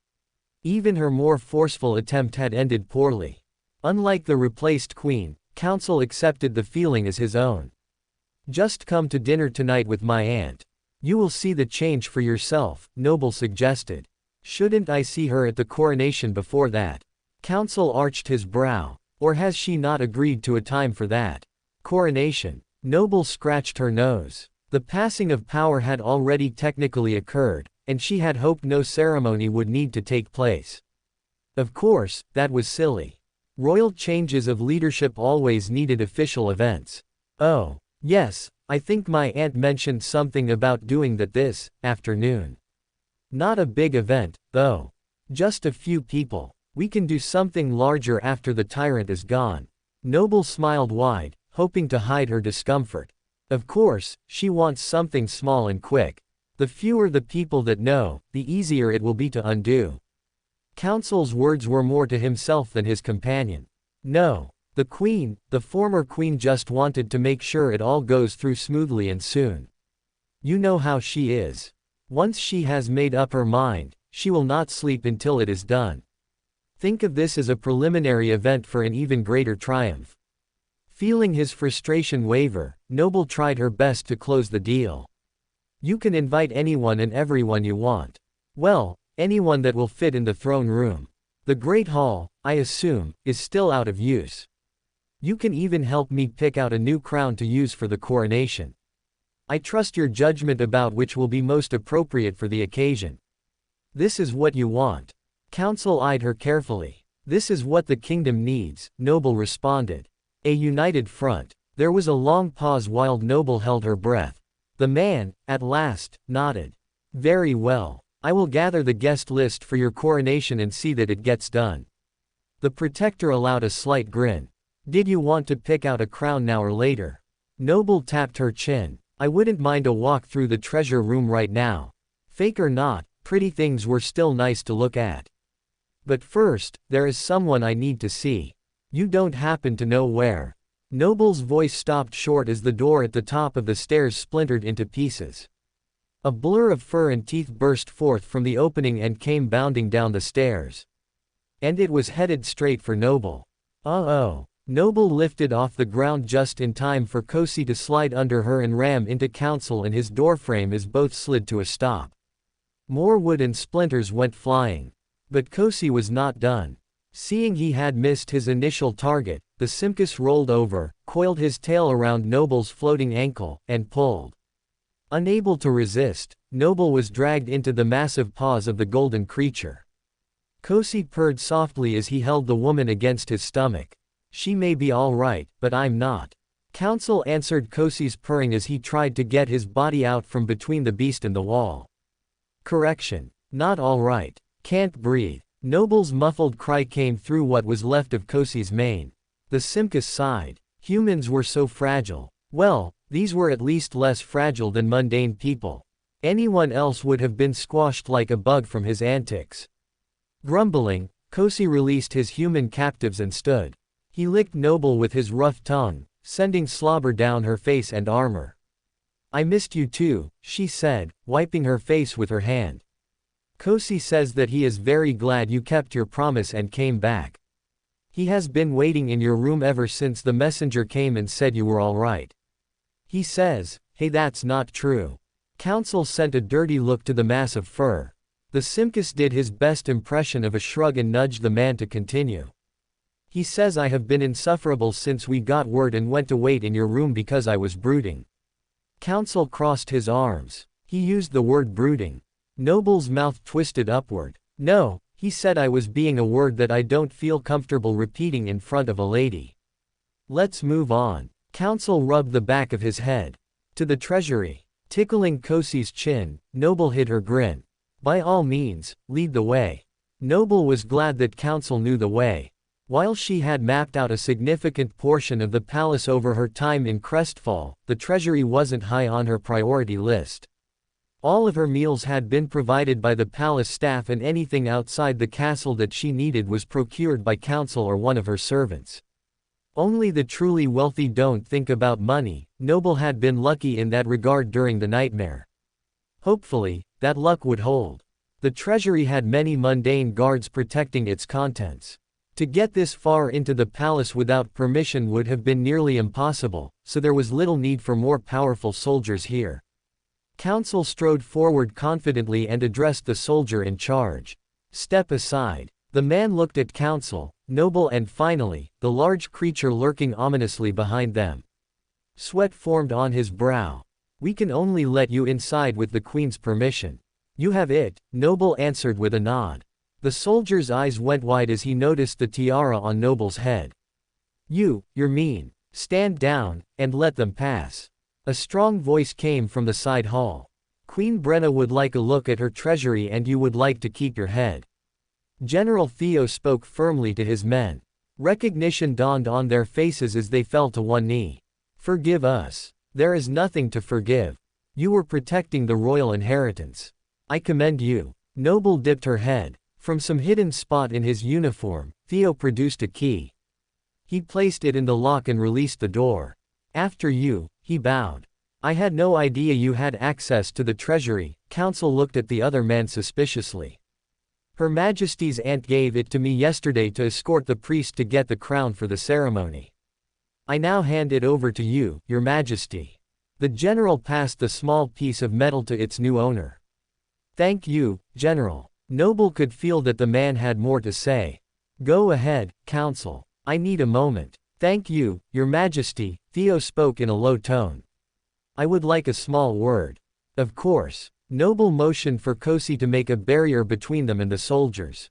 Even her more forceful attempt had ended poorly. Unlike the replaced queen, Council accepted the feeling as his own. "Just come to dinner tonight with my aunt. You will see the change for yourself," Noble suggested. "Shouldn't I see her at the coronation before that?" Council arched his brow. "Or has she not agreed to a time for that coronation?" Noble scratched her nose. The passing of power had already technically occurred, and she had hoped no ceremony would need to take place. Of course, that was silly. Royal changes of leadership always needed official events. "Oh, yes, I think my aunt mentioned something about doing that this afternoon. Not a big event, though. Just a few people. We can do something larger after the tyrant is gone." Noble smiled wide, hoping to hide her discomfort. Of course, she wants something small and quick. The fewer the people that know, the easier it will be to undo. Council's words were more to himself than his companion. No. The queen, the former queen, just wanted to make sure it all goes through smoothly and soon. You know how she is. Once she has made up her mind, she will not sleep until it is done. Think of this as a preliminary event for an even greater triumph. Feeling his frustration waver, Noble tried her best to close the deal. "You can invite anyone and everyone you want. Well, anyone that will fit in the throne room. The Great Hall, I assume, is still out of use. You can even help me pick out a new crown to use for the coronation. I trust your judgment about which will be most appropriate for the occasion. This is what you want." Council eyed her carefully. "This is what the kingdom needs," Noble responded. "A united front." There was a long pause while Noble held her breath. The man, at last, nodded. "Very well. I will gather the guest list for your coronation and see that it gets done." The protector allowed a slight grin. "Did you want to pick out a crown now or later?" Noble tapped her chin. "I wouldn't mind a walk through the treasure room right now. Fake or not, pretty things were still nice to look at. But first, there is someone I need to see. You don't happen to know where?" Noble's voice stopped short as the door at the top of the stairs splintered into pieces. A blur of fur and teeth burst forth from the opening and came bounding down the stairs. And it was headed straight for Noble. "Uh-oh." Noble lifted off the ground just in time for Kosi to slide under her and ram into Council and his doorframe as both slid to a stop. More wood and splinters went flying. But Kosi was not done. Seeing he had missed his initial target, the Simkus rolled over, coiled his tail around Noble's floating ankle, and pulled. Unable to resist, Noble was dragged into the massive paws of the golden creature. Kosi purred softly as he held the woman against his stomach. "She may be all right, but I'm not." Council answered Kosi's purring as he tried to get his body out from between the beast and the wall. "Correction. Not all right. Can't breathe." Noble's muffled cry came through what was left of Kosi's mane. The Simkus sighed. Humans were so fragile. Well, these were at least less fragile than mundane people. Anyone else would have been squashed like a bug from his antics. Grumbling, Kosi released his human captives and stood. He licked Noble with his rough tongue, sending slobber down her face and armor. "I missed you too," she said, wiping her face with her hand. "Kosi says that he is very glad you kept your promise and came back. He has been waiting in your room ever since the messenger came and said you were all right. He says, hey, that's not true." Council sent a dirty look to the mass of fur. The Simkus did his best impression of a shrug and nudged the man to continue. "He says I have been insufferable since we got word and went to wait in your room because I was brooding." Council crossed his arms. He used the word brooding. Noble's mouth twisted upward. "No, he said I was being a word that I don't feel comfortable repeating in front of a lady. Let's move on." Council rubbed the back of his head. "To the treasury." Tickling Kosi's chin, Noble hid her grin. "By all means, lead the way." Noble was glad that Council knew the way. While she had mapped out a significant portion of the palace over her time in Crestfall, the treasury wasn't high on her priority list. All of her meals had been provided by the palace staff and anything outside the castle that she needed was procured by Council or one of her servants. Only the truly wealthy don't think about money. Noble had been lucky in that regard during the nightmare. Hopefully, that luck would hold. The treasury had many mundane guards protecting its contents. To get this far into the palace without permission would have been nearly impossible, so there was little need for more powerful soldiers here. Counsel strode forward confidently and addressed the soldier in charge. Step aside. The man looked at Counsel, Noble and finally, the large creature lurking ominously behind them. Sweat formed on his brow. We can only let you inside with the Queen's permission. You have it, Noble answered with a nod. The soldier's eyes went wide as he noticed the tiara on Noble's head. You're mean. Stand down, and let them pass. A strong voice came from the side hall. Queen Brenna would like a look at her treasury and you would like to keep your head. General Theo spoke firmly to his men. Recognition dawned on their faces as they fell to one knee. Forgive us. There is nothing to forgive. You were protecting the royal inheritance. I commend you. Noble dipped her head. From some hidden spot in his uniform, Theo produced a key. He placed it in the lock and released the door. After you, he bowed. I had no idea you had access to the treasury. Counsel looked at the other man suspiciously. Her Majesty's aunt gave it to me yesterday to escort the priest to get the crown for the ceremony. I now hand it over to you, Your Majesty. The general passed the small piece of metal to its new owner. Thank you, General. Noble could feel that the man had more to say. Go ahead, Counsel. I need a moment. Thank you, Your Majesty, Theo spoke in a low tone. I would like a small word. Of course. Noble motioned for Kosi to make a barrier between them and the soldiers.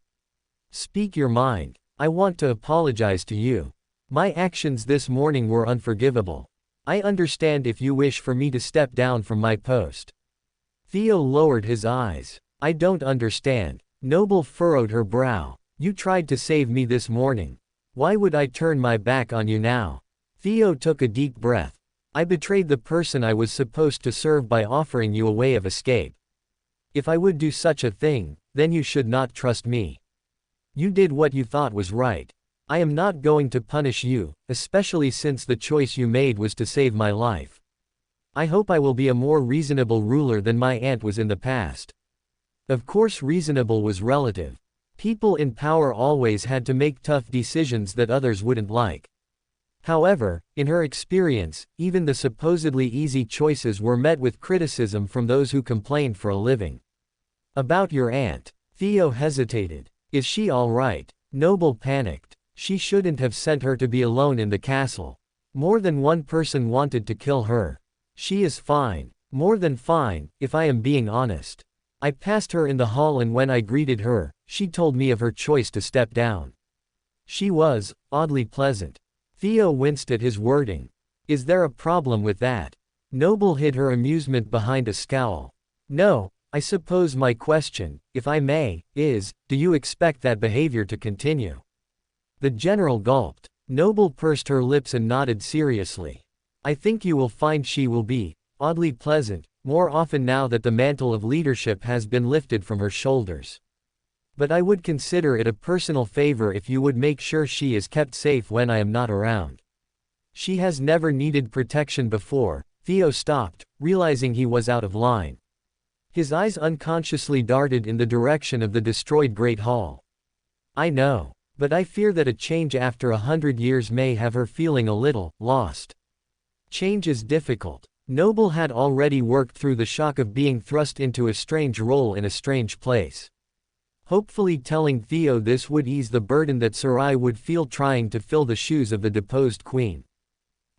Speak your mind. I want to apologize to you. My actions this morning were unforgivable. I understand if you wish for me to step down from my post. Theo lowered his eyes. I don't understand. Noble furrowed her brow. You tried to save me this morning. Why would I turn my back on you now? Theo took a deep breath. I betrayed the person I was supposed to serve by offering you a way of escape. If I would do such a thing, then you should not trust me. You did what you thought was right. I am not going to punish you, especially since the choice you made was to save my life. I hope I will be a more reasonable ruler than my aunt was in the past. Of course, reasonable was relative. People in power always had to make tough decisions that others wouldn't like. However, in her experience, even the supposedly easy choices were met with criticism from those who complained for a living. About your aunt. Theo hesitated. Is she all right? Noble panicked. She shouldn't have sent her to be alone in the castle. More than one person wanted to kill her. She is fine. More than fine, if I am being honest. I passed her in the hall and when I greeted her, she told me of her choice to step down. She was, oddly pleasant. Theo winced at his wording. Is there a problem with that? Noble hid her amusement behind a scowl. No, I suppose my question, if I may, is, do you expect that behavior to continue? The general gulped. Noble pursed her lips and nodded seriously. I think you will find she will be, oddly pleasant, more often now that the mantle of leadership has been lifted from her shoulders. But I would consider it a personal favor if you would make sure she is kept safe when I am not around. She has never needed protection before. Theo stopped, realizing he was out of line. His eyes unconsciously darted in the direction of the destroyed Great Hall. I know, but I fear that a change after 100 years may have her feeling a little lost. Change is difficult. Noble had already worked through the shock of being thrust into a strange role in a strange place. Hopefully telling Theo this would ease the burden that Sarai would feel trying to fill the shoes of the deposed queen.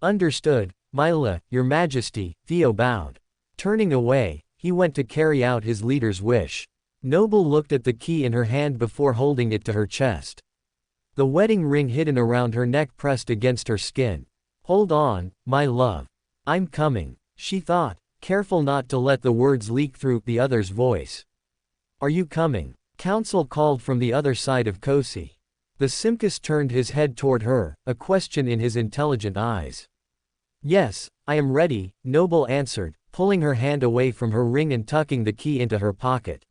Understood, Mila, Your Majesty, Theo bowed. Turning away, he went to carry out his leader's wish. Noble looked at the key in her hand before holding it to her chest. The wedding ring hidden around her neck pressed against her skin. Hold on, my love. I'm coming, she thought, careful not to let the words leak through the other's voice. Are you coming? Counsel called from the other side of Kosi. The Simkus turned his head toward her, a question in his intelligent eyes. Yes, I am ready, Noble answered, pulling her hand away from her ring and tucking the key into her pocket.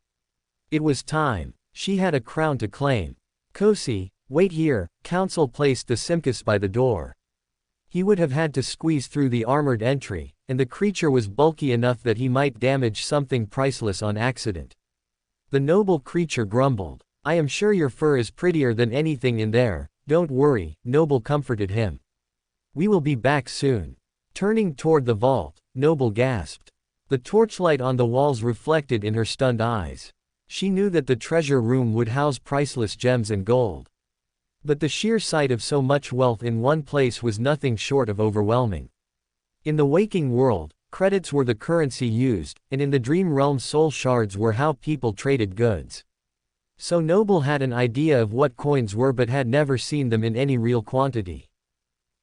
It was time. She had a crown to claim. Kosi, wait here. Counsel placed the Simkus by the door. He would have had to squeeze through the armored entry, and the creature was bulky enough that he might damage something priceless on accident. The noble creature grumbled. I am sure your fur is prettier than anything in there, don't worry, Noble comforted him. We will be back soon. Turning toward the vault, Noble gasped. The torchlight on the walls reflected in her stunned eyes. She knew that the treasure room would house priceless gems and gold. But the sheer sight of so much wealth in one place was nothing short of overwhelming. In the waking world, credits were the currency used, and in the dream realm soul shards were how people traded goods. So Noble had an idea of what coins were but had never seen them in any real quantity.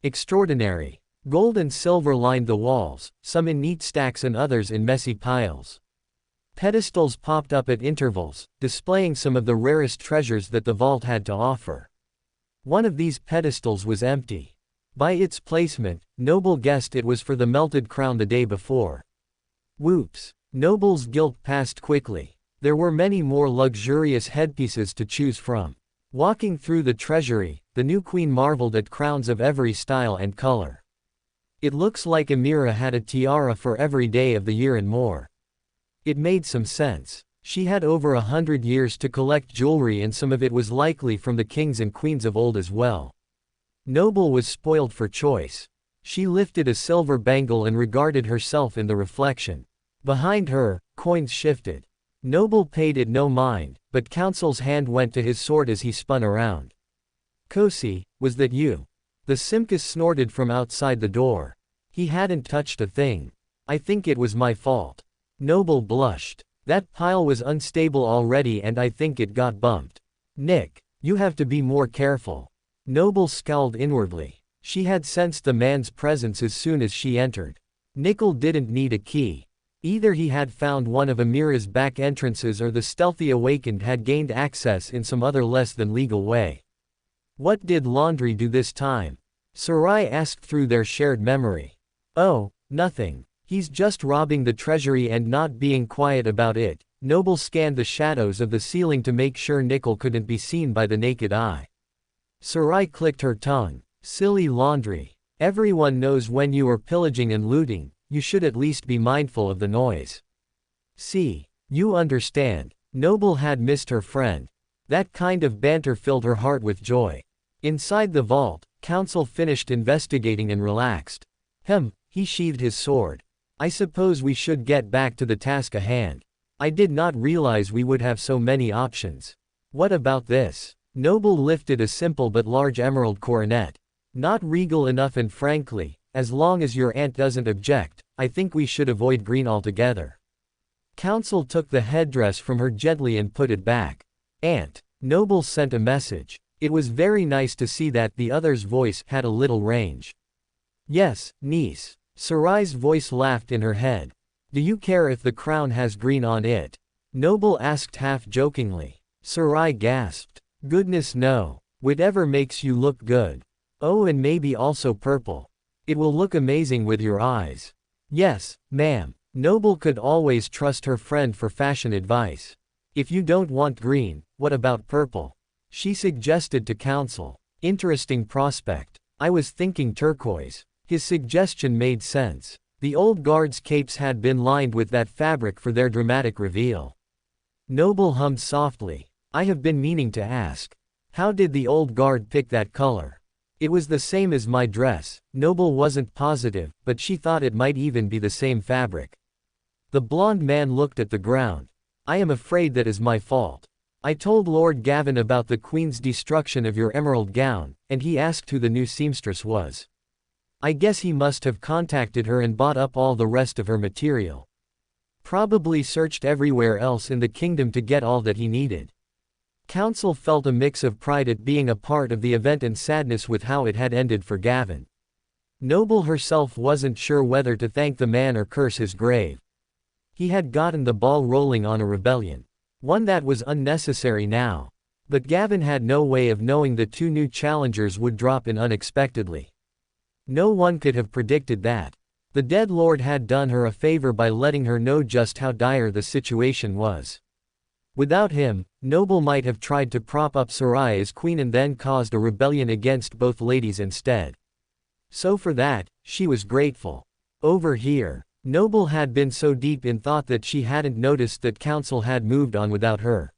Extraordinary. Gold and silver lined the walls, some in neat stacks and others in messy piles. Pedestals popped up at intervals, displaying some of the rarest treasures that the vault had to offer. One of these pedestals was empty. By its placement, Noble guessed it was for the melted crown the day before. Whoops! Noble's guilt passed quickly. There were many more luxurious headpieces to choose from. Walking through the treasury, the new queen marveled at crowns of every style and color. It looks like Amira had a tiara for every day of the year and more. It made some sense. She had over 100 years to collect jewelry and some of it was likely from the kings and queens of old as well. Noble was spoiled for choice. She lifted a silver bangle and regarded herself in the reflection. Behind her, coins shifted. Noble paid it no mind, but Counsel's hand went to his sword as he spun around. Kosi, was that you? The Simkus snorted from outside the door. He hadn't touched a thing. I think it was my fault. Noble blushed. That pile was unstable already and I think it got bumped. Nick, you have to be more careful. Noble scowled inwardly. She had sensed the man's presence as soon as she entered. Nickel didn't need a key. Either he had found one of Amira's back entrances or the stealthy awakened had gained access in some other less than legal way. What did Laundry do this time? Sarai asked through their shared memory. Oh, nothing. He's just robbing the treasury and not being quiet about it. Noble scanned the shadows of the ceiling to make sure Nickel couldn't be seen by the naked eye. Sarai clicked her tongue. Silly Laundry. Everyone knows when you are pillaging and looting, you should at least be mindful of the noise. See, you understand. Noble had missed her friend. That kind of banter filled her heart with joy. Inside the vault, Counsel finished investigating and relaxed. He sheathed his sword. I suppose we should get back to the task at hand. I did not realize we would have so many options. What about this? Noble lifted a simple but large emerald coronet. Not regal enough and frankly, as long as your aunt doesn't object, I think we should avoid green altogether. Counsel took the headdress from her gently and put it back. Aunt. Noble sent a message. It was very nice to see that the other's voice had a little range. Yes, niece. Sarai's voice laughed in her head. Do you care if the crown has green on it? Noble asked half-jokingly. Sarai gasped. Goodness no. Whatever makes you look good. Oh, and maybe also purple. It will look amazing with your eyes. Yes, ma'am. Noble could always trust her friend for fashion advice. If you don't want green, what about purple? She suggested to Counsel. Interesting prospect. I was thinking turquoise. His suggestion made sense. The old guards' capes had been lined with that fabric for their dramatic reveal. Noble hummed softly. I have been meaning to ask. How did the old guard pick that color? It was the same as my dress. Noble wasn't positive, but she thought it might even be the same fabric. The blond man looked at the ground. I am afraid that is my fault. I told Lord Gavin about the Queen's destruction of your emerald gown, and he asked who the new seamstress was. I guess he must have contacted her and bought up all the rest of her material. Probably searched everywhere else in the kingdom to get all that he needed. Counsel felt a mix of pride at being a part of the event and sadness with how it had ended for Gavin. Noble herself wasn't sure whether to thank the man or curse his grave. He had gotten the ball rolling on a rebellion. One that was unnecessary now. But Gavin had no way of knowing the two new challengers would drop in unexpectedly. No one could have predicted that. The dead lord had done her a favor by letting her know just how dire the situation was. Without him, Noble might have tried to prop up Sarai as queen and then caused a rebellion against both ladies instead. So for that, she was grateful. Over here, Noble had been so deep in thought that she hadn't noticed that Council had moved on without her.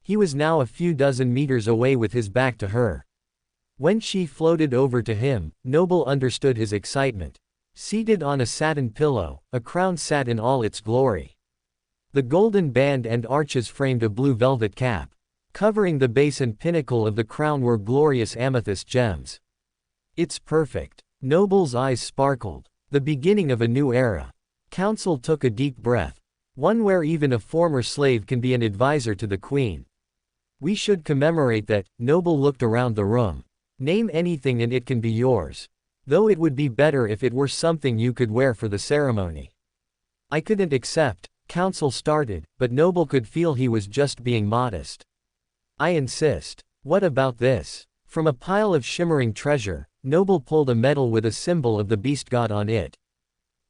He was now a few dozen meters away with his back to her. When she floated over to him, Noble understood his excitement. Seated on a satin pillow, a crown sat in all its glory. The golden band and arches framed a blue velvet cap. Covering the base and pinnacle of the crown were glorious amethyst gems. It's perfect. Noble's eyes sparkled. The beginning of a new era. Council took a deep breath. One where even a former slave can be an advisor to the queen. We should commemorate that. Noble looked around the room. Name anything and it can be yours. Though it would be better if it were something you could wear for the ceremony. I couldn't accept. Council started, but Noble could feel he was just being modest. I insist. What about this? From a pile of shimmering treasure, Noble pulled a medal with a symbol of the beast god on it.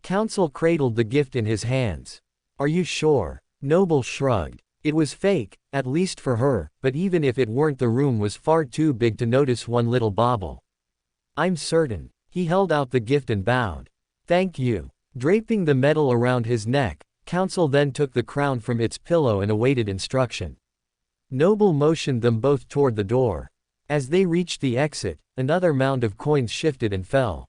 Council cradled the gift in his hands. Are you sure? Noble shrugged. It was fake, at least for her, but even if it weren't, the room was far too big to notice one little bauble. I'm certain. He held out the gift and bowed. Thank you. Draping the medal around his neck, Council then took the crown from its pillow and awaited instruction. Noble motioned them both toward the door. As they reached the exit, another mound of coins shifted and fell.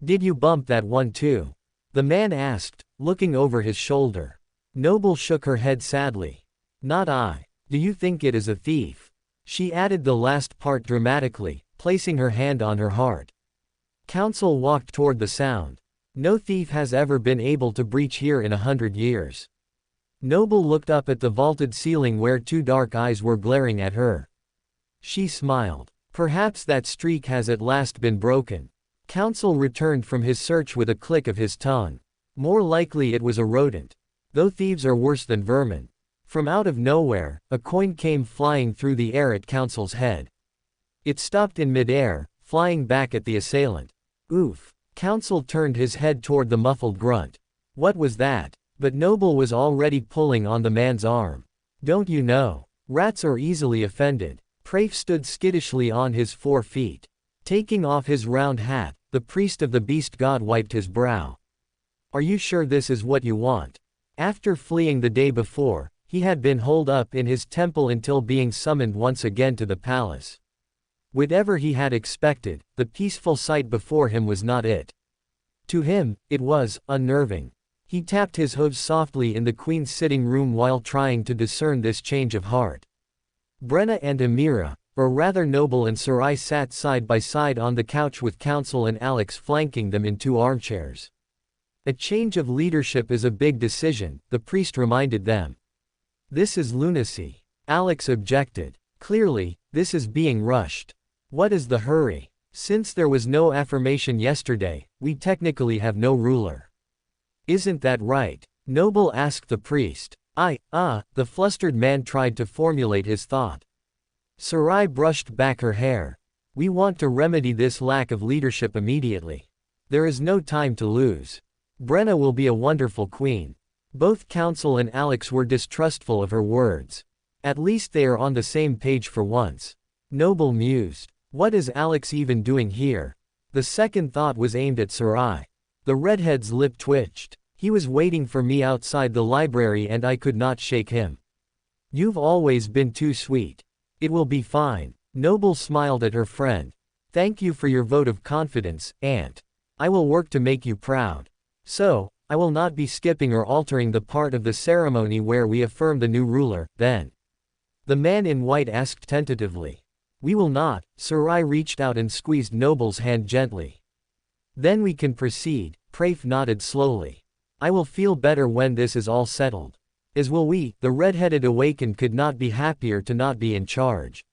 Did you bump that one too? The man asked, looking over his shoulder. Noble shook her head sadly. Not I. Do you think it is a thief? She added the last part dramatically, placing her hand on her heart. Council walked toward the sound. No thief has ever been able to breach here in 100 years. Noble looked up at the vaulted ceiling where two dark eyes were glaring at her. She smiled. Perhaps that streak has at last been broken. Council returned from his search with a click of his tongue. More likely it was a rodent. Though thieves are worse than vermin. From out of nowhere, a coin came flying through the air at Council's head. It stopped in midair, flying back at the assailant. Oof. Council turned his head toward the muffled grunt. What was that? But Noble was already pulling on the man's arm. Don't you know? Rats are easily offended. Prafe stood skittishly on his 4 feet. Taking off his round hat, the priest of the beast god wiped his brow. Are you sure this is what you want? After fleeing the day before, he had been holed up in his temple until being summoned once again to the palace. Whatever he had expected, the peaceful sight before him was not it. To him, it was unnerving. He tapped his hooves softly in the queen's sitting room while trying to discern this change of heart. Brenna and Amira, or rather Noble and Sarai, sat side by side on the couch with Council and Alex flanking them in 2 armchairs. A change of leadership is a big decision, the priest reminded them. This is lunacy. Alex objected. Clearly, this is being rushed. What is the hurry? Since there was no affirmation yesterday, we technically have no ruler. Isn't that right? Noble asked the priest. The flustered man tried to formulate his thought. Sarai brushed back her hair. We want to remedy this lack of leadership immediately. There is no time to lose. Brenna will be a wonderful queen. Both Council and Alex were distrustful of her words. At least they are on the same page for once. Noble mused. What is Alex even doing here? The second thought was aimed at Sarai. The redhead's lip twitched. He was waiting for me outside the library and I could not shake him. You've always been too sweet. It will be fine. Noble smiled at her friend. Thank you for your vote of confidence, Aunt. I will work to make you proud. So, I will not be skipping or altering the part of the ceremony where we affirm the new ruler, then. The man in white asked tentatively. We will not. Sarai reached out and squeezed Noble's hand gently. Then we can proceed. Prafe nodded slowly. I will feel better when this is all settled. As will we. The red-headed awakened could not be happier to not be in charge.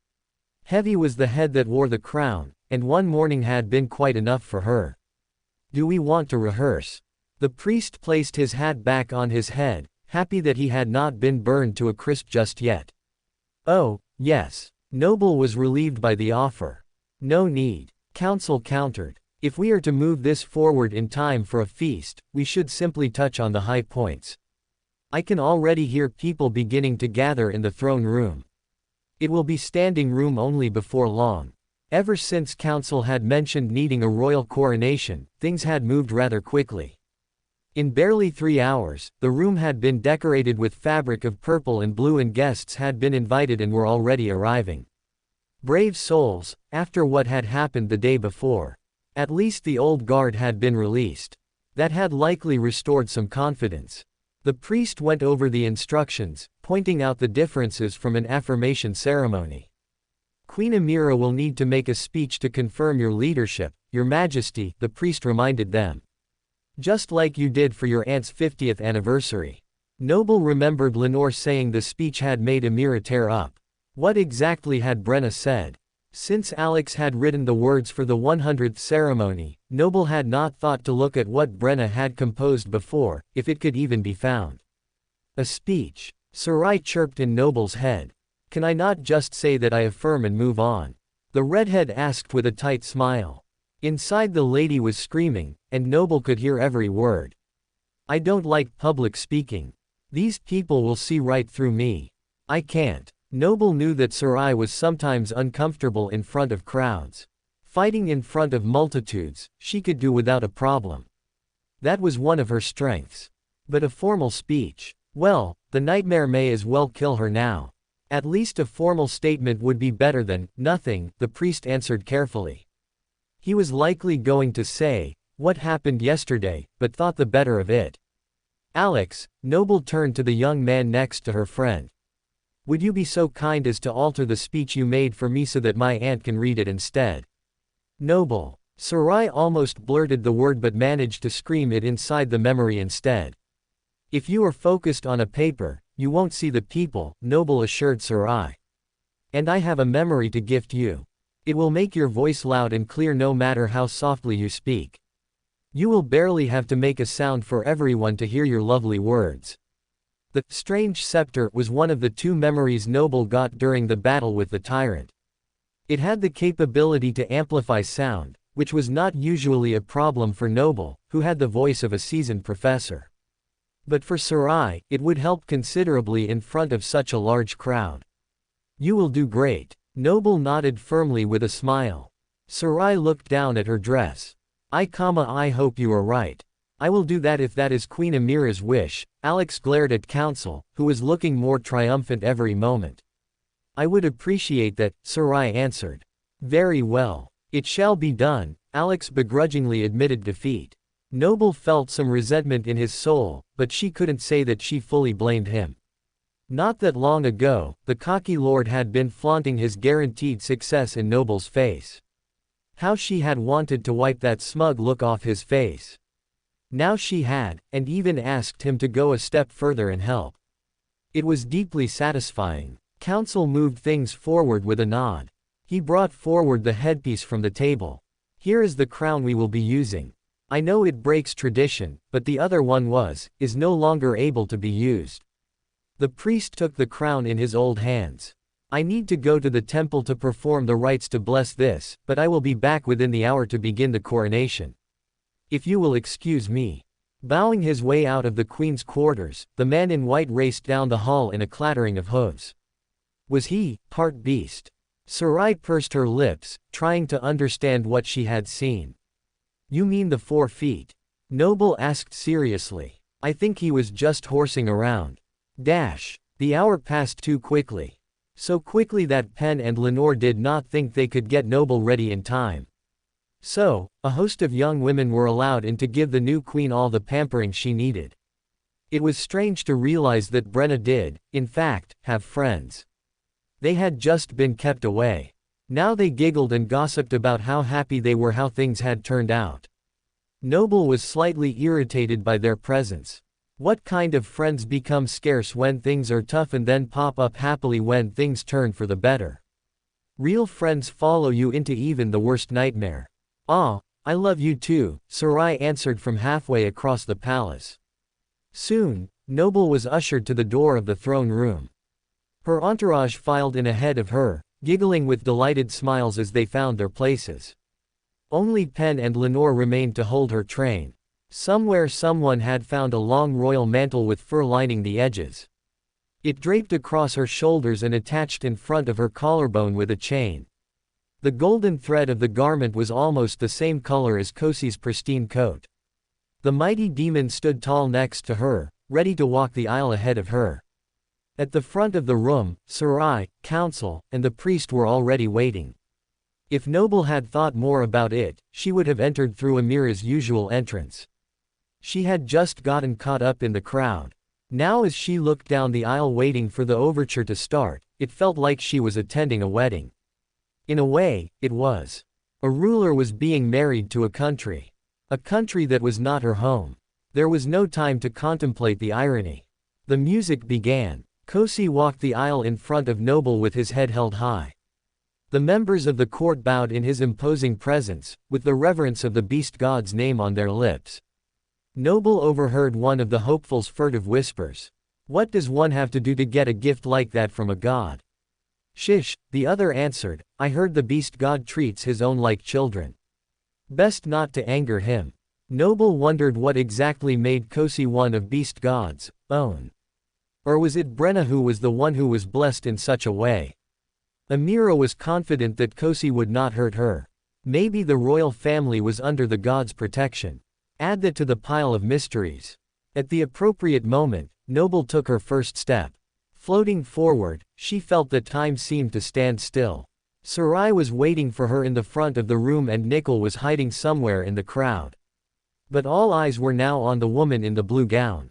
Heavy was the head that wore the crown, and one morning had been quite enough for her. Do we want to rehearse? The priest placed his hat back on his head, happy that he had not been burned to a crisp just yet. Oh, yes. Noble was relieved by the offer. No need. Council countered. If we are to move this forward in time for a feast, we should simply touch on the high points. I can already hear people beginning to gather in the throne room. It will be standing room only before long. Ever since council had mentioned needing a royal coronation, things had moved rather quickly. In barely 3 hours, the room had been decorated with fabric of purple and blue and guests had been invited and were already arriving. Brave souls, after what had happened the day before. At least the old guard had been released. That had likely restored some confidence. The priest went over the instructions, pointing out the differences from an affirmation ceremony. Queen Amira will need to make a speech to confirm your leadership, Your Majesty, the priest reminded them. Just like you did for your aunt's 50th anniversary. Noble remembered Lenore saying the speech had made Amira tear up. What exactly had Brenna said? Since Alex had written the words for the 100th ceremony, Noble had not thought to look at what Brenna had composed before, if it could even be found. A speech. Sarai chirped in Noble's head. Can I not just say that I affirm and move on? The redhead asked with a tight smile. Inside the lady was screaming, and Noble could hear every word. I don't like public speaking. These people will see right through me. I can't. Noble knew that Sarai was sometimes uncomfortable in front of crowds. Fighting in front of multitudes, she could do without a problem. That was one of her strengths. But a formal speech? Well, the nightmare may as well kill her now. At least a formal statement would be better than nothing, the priest answered carefully. He was likely going to say, what happened yesterday, but thought the better of it. Alex, Noble turned to the young man next to her friend. Would you be so kind as to alter the speech you made for me so that my aunt can read it instead? Noble. Sarai almost blurted the word but managed to scream it inside the memory instead. If you are focused on a paper, you won't see the people, Noble assured Sarai. And I have a memory to gift you. It will make your voice loud and clear no matter how softly you speak. You will barely have to make a sound for everyone to hear your lovely words. The strange scepter was one of the 2 memories Noble got during the battle with the tyrant. It had the capability to amplify sound, which was not usually a problem for Noble, who had the voice of a seasoned professor. But for Sarai, it would help considerably in front of such a large crowd. You will do great. Noble nodded firmly with a smile. Sarai looked down at her dress. I hope you are right. I will do that if that is Queen Amira's wish. Alex glared at Council, who was looking more triumphant every moment. I would appreciate that, Sarai answered. Very well. It shall be done, Alex begrudgingly admitted defeat. Noble felt some resentment in his soul, but she couldn't say that she fully blamed him. Not that long ago, the cocky lord had been flaunting his guaranteed success in Noble's face. How she had wanted to wipe that smug look off his face. Now she had, and even asked him to go a step further and help. It was deeply satisfying. Council moved things forward with a nod. He brought forward the headpiece from the table. Here is the crown we will be using. I know it breaks tradition, but the other one is no longer able to be used. The priest took the crown in his old hands. I need to go to the temple to perform the rites to bless this, but I will be back within the hour to begin the coronation. If you will excuse me. Bowing his way out of the queen's quarters, the man in white raced down the hall in a clattering of hooves. Was he, part beast? Sarai pursed her lips, trying to understand what she had seen. You mean the 4 feet? Noble asked seriously. I think he was just horsing around. The hour passed too quickly. So quickly that Penn and Lenore did not think they could get Noble ready in time. So, a host of young women were allowed in to give the new queen all the pampering she needed. It was strange to realize that Brenna did, in fact, have friends. They had just been kept away. Now they giggled and gossiped about how happy they were how things had turned out. Noble was slightly irritated by their presence. What kind of friends become scarce when things are tough and then pop up happily when things turn for the better? Real friends follow you into even the worst nightmare. Ah, I love you too, Sarai answered from halfway across the palace. Soon, Noble was ushered to the door of the throne room. Her entourage filed in ahead of her, giggling with delighted smiles as they found their places. Only Penn and Lenore remained to hold her train. Somewhere someone had found a long royal mantle with fur lining the edges. It draped across her shoulders and attached in front of her collarbone with a chain. The golden thread of the garment was almost the same color as Kosi's pristine coat. The mighty demon stood tall next to her, ready to walk the aisle ahead of her. At the front of the room, Sarai, council, and the priest were already waiting. If Noble had thought more about it, she would have entered through Amira's usual entrance. She had just gotten caught up in the crowd. Now as she looked down the aisle waiting for the overture to start, it felt like she was attending a wedding. In a way, it was. A ruler was being married to a country. A country that was not her home. There was no time to contemplate the irony. The music began. Kosi walked the aisle in front of Noble with his head held high. The members of the court bowed in his imposing presence, with the reverence of the beast god's name on their lips. Noble overheard one of the hopeful's furtive whispers. What does one have to do to get a gift like that from a god? Shish, the other answered, I heard the beast god treats his own like children. Best not to anger him. Noble wondered what exactly made Kosi one of beast god's own. Or was it Brenna who was the one who was blessed in such a way? Amira was confident that Kosi would not hurt her. Maybe the royal family was under the god's protection. Add that to the pile of mysteries. At the appropriate moment, Noble took her first step. Floating forward, she felt that time seemed to stand still. Sarai was waiting for her in the front of the room and Nickel was hiding somewhere in the crowd. But all eyes were now on the woman in the blue gown.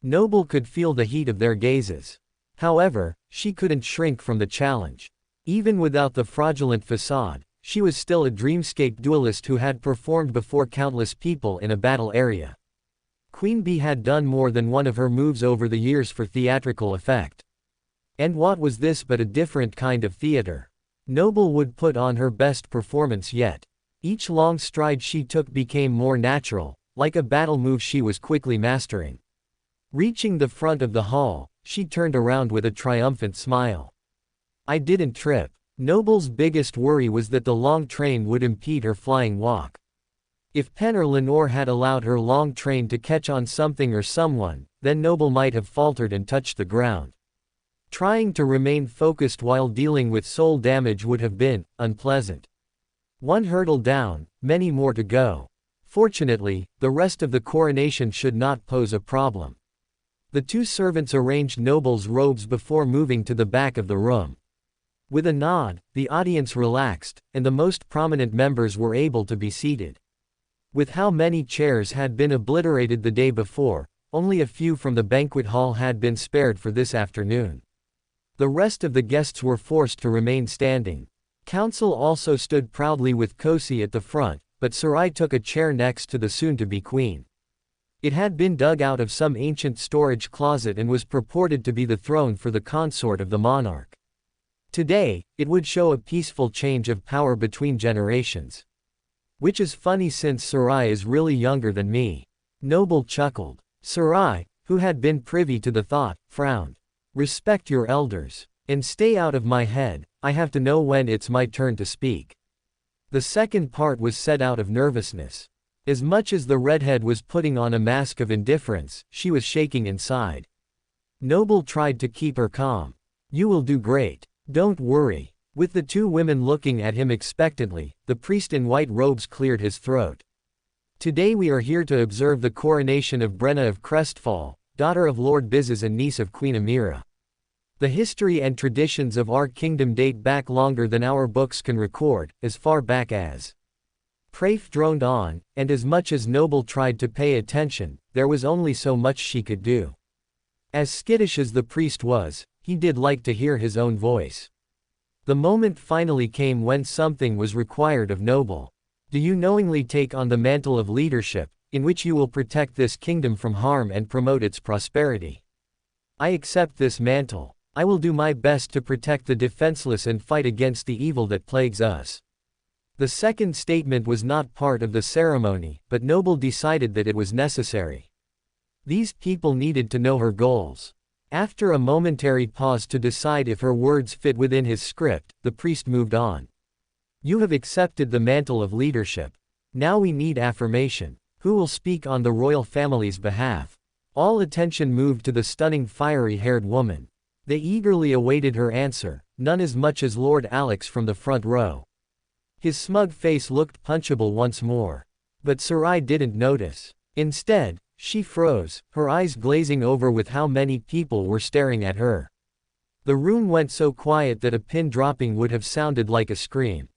Noble could feel the heat of their gazes. However, she couldn't shrink from the challenge. Even without the fraudulent facade, she was still a Dreamscape duelist who had performed before countless people in a battle area. QueenBee had done more than one of her moves over the years for theatrical effect. And what was this but a different kind of theater? Noble would put on her best performance yet. Each long stride she took became more natural, like a battle move she was quickly mastering. Reaching the front of the hall, she turned around with a triumphant smile. I didn't trip. Noble's biggest worry was that the long train would impede her flying walk. If Pen or Lenore had allowed her long train to catch on something or someone, then Noble might have faltered and touched the ground. Trying to remain focused while dealing with soul damage would have been unpleasant. One hurdle down, many more to go. Fortunately, the rest of the coronation should not pose a problem. The two servants arranged Noble's robes before moving to the back of the room. With a nod, the audience relaxed, and the most prominent members were able to be seated. With how many chairs had been obliterated the day before, only a few from the banquet hall had been spared for this afternoon. The rest of the guests were forced to remain standing. Council also stood proudly with Kosi at the front, but Sarai took a chair next to the soon-to-be queen. It had been dug out of some ancient storage closet and was purported to be the throne for the consort of the monarch. Today, it would show a peaceful change of power between generations. Which is funny since Sarai is really younger than me. Noble chuckled. Sarai, who had been privy to the thought, frowned. Respect your elders. And stay out of my head, I have to know when it's my turn to speak. The second part was said out of nervousness. As much as the redhead was putting on a mask of indifference, she was shaking inside. Noble tried to keep her calm. You will do great. Don't worry. With the two women looking at him expectantly, the priest in white robes cleared his throat. Today we are here to observe the coronation of Brenna of Crestfall, daughter of Lord Bizes and niece of Queen Amira. The history and traditions of our kingdom date back longer than our books can record, as far back as. Prafe droned on, and as much as Noble tried to pay attention, there was only so much she could do. As skittish as the priest was, he did like to hear his own voice. The moment finally came when something was required of Noble. Do you knowingly take on the mantle of leadership, in which you will protect this kingdom from harm and promote its prosperity? I accept this mantle. I will do my best to protect the defenseless and fight against the evil that plagues us. The second statement was not part of the ceremony, but Noble decided that it was necessary. These people needed to know her goals. After a momentary pause to decide if her words fit within his script, the priest moved on. You have accepted the mantle of leadership. Now we need affirmation. Who will speak on the royal family's behalf? All attention moved to the stunning fiery-haired woman. They eagerly awaited her answer, none as much as Lord Alex from the front row. His smug face looked punchable once more. But Sarai didn't notice. Instead, she froze, her eyes glazing over with how many people were staring at her. The room went so quiet that a pin dropping would have sounded like a scream.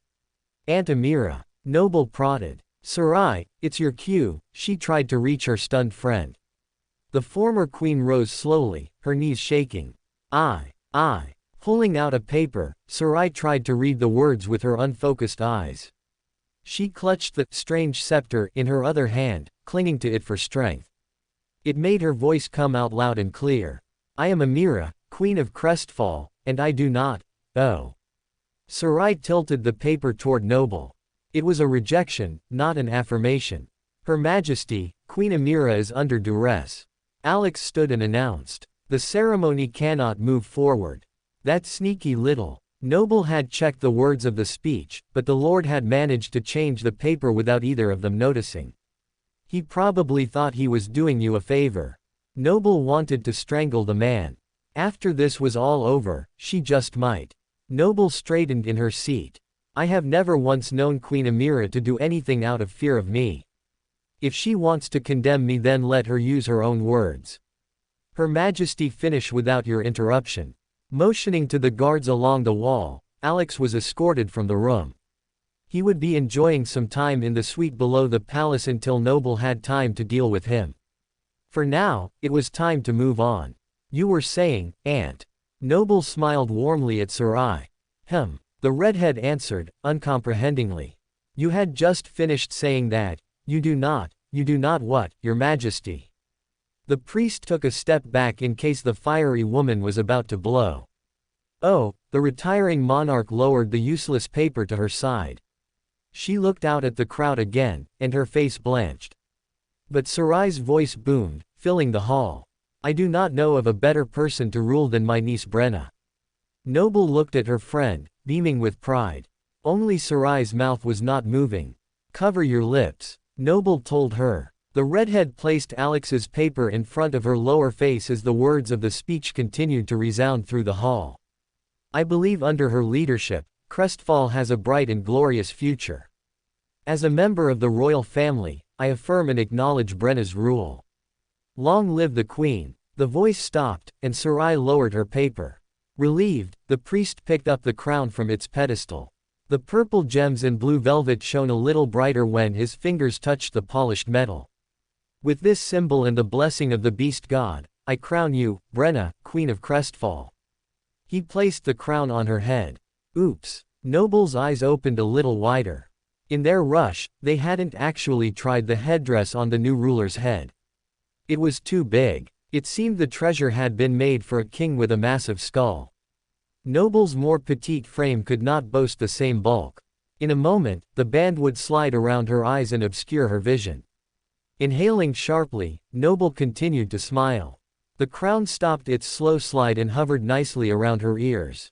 Aunt Amira. Noble prodded. Sarai, it's your cue, she tried to reach her stunned friend. The former queen rose slowly, her knees shaking. I. Pulling out a paper, Sarai tried to read the words with her unfocused eyes. She clutched the strange scepter in her other hand, clinging to it for strength. It made her voice come out loud and clear. I am Amira, Queen of Crestfall, and I do not. Oh. Sarai tilted the paper toward Noble. It was a rejection, not an affirmation. Her Majesty, Queen Amira is under duress. Alex stood and announced. The ceremony cannot move forward. That sneaky little. Noble had checked the words of the speech, but the Lord had managed to change the paper without either of them noticing. He probably thought he was doing you a favor. Noble wanted to strangle the man. After this was all over, she just might. Noble straightened in her seat. I have never once known Queen Amira to do anything out of fear of me. If she wants to condemn me, then let her use her own words. Her Majesty, finish without your interruption. Motioning to the guards along the wall, Alex was escorted from the room. He would be enjoying some time in the suite below the palace until Noble had time to deal with him. For now, it was time to move on. You were saying, Aunt. Noble smiled warmly at Sarai. The redhead answered, uncomprehendingly. You had just finished saying that. You do not what, Your Majesty? The priest took a step back in case the fiery woman was about to blow. Oh, the retiring monarch lowered the useless paper to her side. She looked out at the crowd again, and her face blanched. But Sarai's voice boomed, filling the hall. I do not know of a better person to rule than my niece Brenna. Noble looked at her friend, beaming with pride. Only Sarai's mouth was not moving. Cover your lips, Noble told her. The redhead placed Alex's paper in front of her lower face as the words of the speech continued to resound through the hall. I believe under her leadership, Crestfall has a bright and glorious future. As a member of the royal family, I affirm and acknowledge Brenna's rule. Long live the queen. The voice stopped, and Sarai lowered her paper. Relieved, the priest picked up the crown from its pedestal. The purple gems and blue velvet shone a little brighter when his fingers touched the polished metal. With this symbol and the blessing of the beast god, I crown you, Brenna, Queen of Crestfall. He placed the crown on her head. Oops. Noble's eyes opened a little wider. In their rush, they hadn't actually tried the headdress on the new ruler's head. It was too big. It seemed the treasure had been made for a king with a massive skull. Noble's more petite frame could not boast the same bulk. In a moment, the band would slide around her eyes and obscure her vision. Inhaling sharply, Noble continued to smile. The crown stopped its slow slide and hovered nicely around her ears.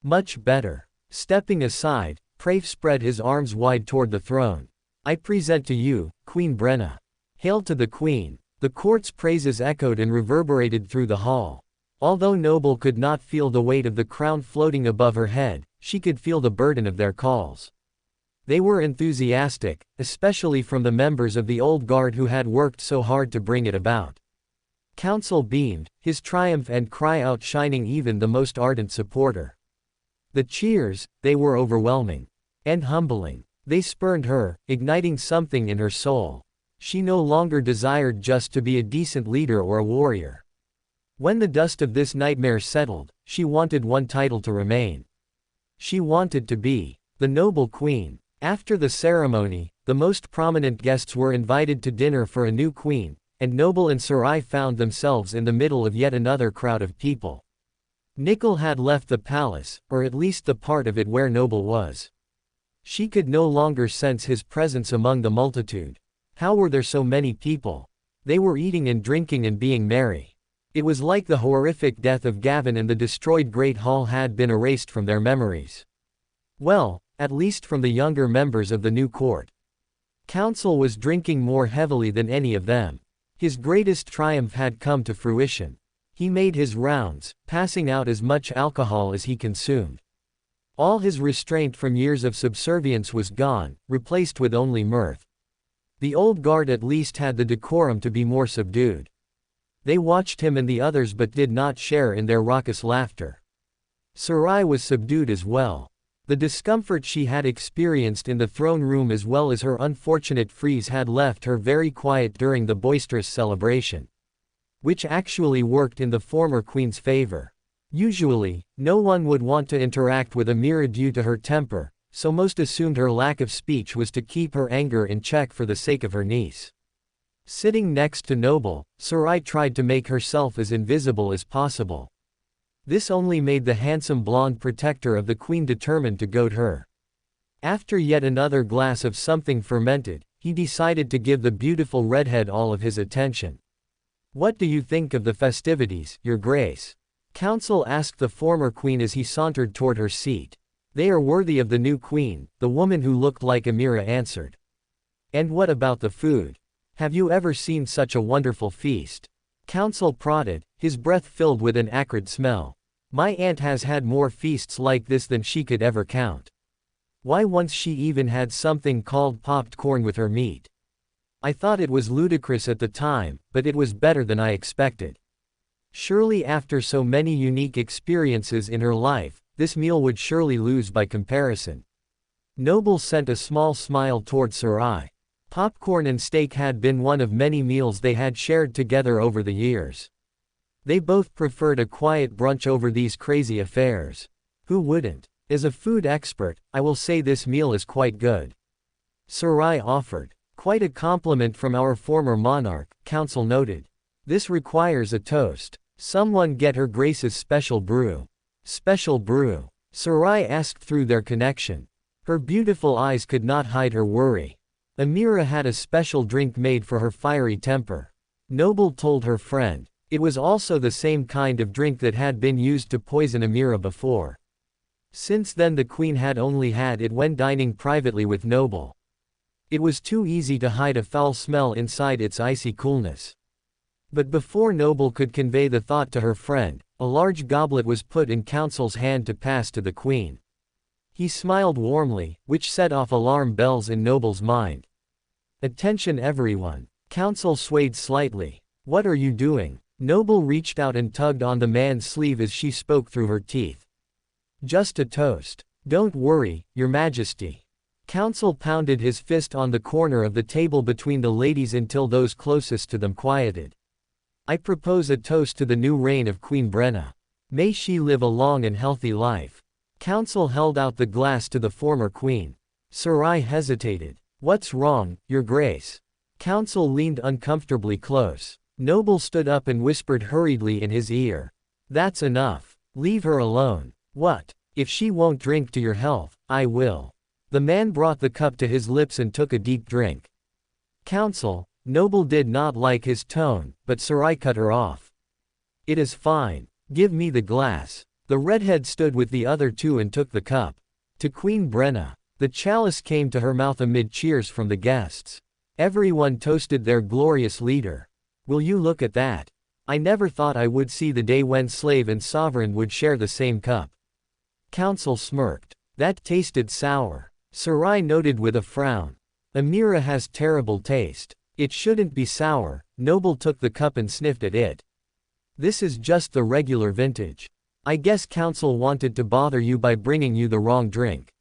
Much better. Stepping aside, Prafe spread his arms wide toward the throne. I present to you, Queen Brenna. Hail to the queen. The court's praises echoed and reverberated through the hall. Although Noble could not feel the weight of the crown floating above her head, she could feel the burden of their calls. They were enthusiastic, especially from the members of the old guard who had worked so hard to bring it about. Council beamed, his triumph and cry outshining even the most ardent supporter. The cheers, they were overwhelming. And humbling. They spurned her, igniting something in her soul. She no longer desired just to be a decent leader or a warrior. When the dust of this nightmare settled, she wanted one title to remain. She wanted to be the noble queen. After the ceremony, the most prominent guests were invited to dinner for a new queen, and Noble and Sarai found themselves in the middle of yet another crowd of people. Nickel had left the palace, or at least the part of it where Noble was. She could no longer sense his presence among the multitude. How were there so many people? They were eating and drinking and being merry. It was like the horrific death of Gavin and the destroyed Great Hall had been erased from their memories. Well, at least from the younger members of the new court. Council was drinking more heavily than any of them. His greatest triumph had come to fruition. He made his rounds, passing out as much alcohol as he consumed. All his restraint from years of subservience was gone, replaced with only mirth. The old guard at least had the decorum to be more subdued. They watched him and the others but did not share in their raucous laughter. Sarai was subdued as well. The discomfort she had experienced in the throne room as well as her unfortunate freeze had left her very quiet during the boisterous celebration, which actually worked in the former queen's favor. Usually, no one would want to interact with Amira due to her temper, so most assumed her lack of speech was to keep her anger in check for the sake of her niece. Sitting next to Noble, Sarai tried to make herself as invisible as possible. This only made the handsome blonde protector of the queen determined to goad her. After yet another glass of something fermented, he decided to give the beautiful redhead all of his attention. "What do you think of the festivities, Your Grace?" Counsel asked the former queen as he sauntered toward her seat. "They are worthy of the new queen," the woman who looked like Amira answered. "And what about the food? Have you ever seen such a wonderful feast?" Counsel prodded, his breath filled with an acrid smell. "My aunt has had more feasts like this than she could ever count. Why, once she even had something called popped corn with her meat. I thought it was ludicrous at the time, but it was better than I expected." Surely after so many unique experiences in her life, this meal would surely lose by comparison. Noble sent a small smile toward Sarai. Popcorn and steak had been one of many meals they had shared together over the years. They both preferred a quiet brunch over these crazy affairs. Who wouldn't? As a food expert, I will say this meal is quite good. Sarai offered. Quite a compliment from our former monarch, Counsel noted. This requires a toast. Someone get Her Grace's special brew. Special brew? Sarai asked through their connection. Her beautiful eyes could not hide her worry. Amira had a special drink made for her fiery temper. Noble told her friend. It was also the same kind of drink that had been used to poison Amira before. Since then the queen had only had it when dining privately with Noble. It was too easy to hide a foul smell inside its icy coolness. But before Noble could convey the thought to her friend, a large goblet was put in Counsel's hand to pass to the queen. He smiled warmly, which set off alarm bells in Noble's mind. "Attention everyone." Counsel swayed slightly. "What are you doing?" Noble reached out and tugged on the man's sleeve as she spoke through her teeth. "Just a toast. Don't worry, Your Majesty." Counsel pounded his fist on the corner of the table between the ladies until those closest to them quieted. "I propose a toast to the new reign of Queen Brenna. May she live a long and healthy life." Counsel held out the glass to the former queen. Sarai hesitated. "What's wrong, Your Grace?" Counsel leaned uncomfortably close. Noble stood up and whispered hurriedly in his ear. "That's enough. Leave her alone." "What? If she won't drink to your health, I will." The man brought the cup to his lips and took a deep drink. "Counsel." Noble did not like his tone, but Sarai cut her off. "It is fine. Give me the glass." The redhead stood with the other two and took the cup. To Queen Brenna. The chalice came to her mouth amid cheers from the guests. Everyone toasted their glorious leader. "Will you look at that? I never thought I would see the day when slave and sovereign would share the same cup." Counsel smirked. "That tasted sour." Sarai noted with a frown. "Amira has terrible taste. It shouldn't be sour." Noble took the cup and sniffed at it. "This is just the regular vintage. I guess Counsel wanted to bother you by bringing you the wrong drink.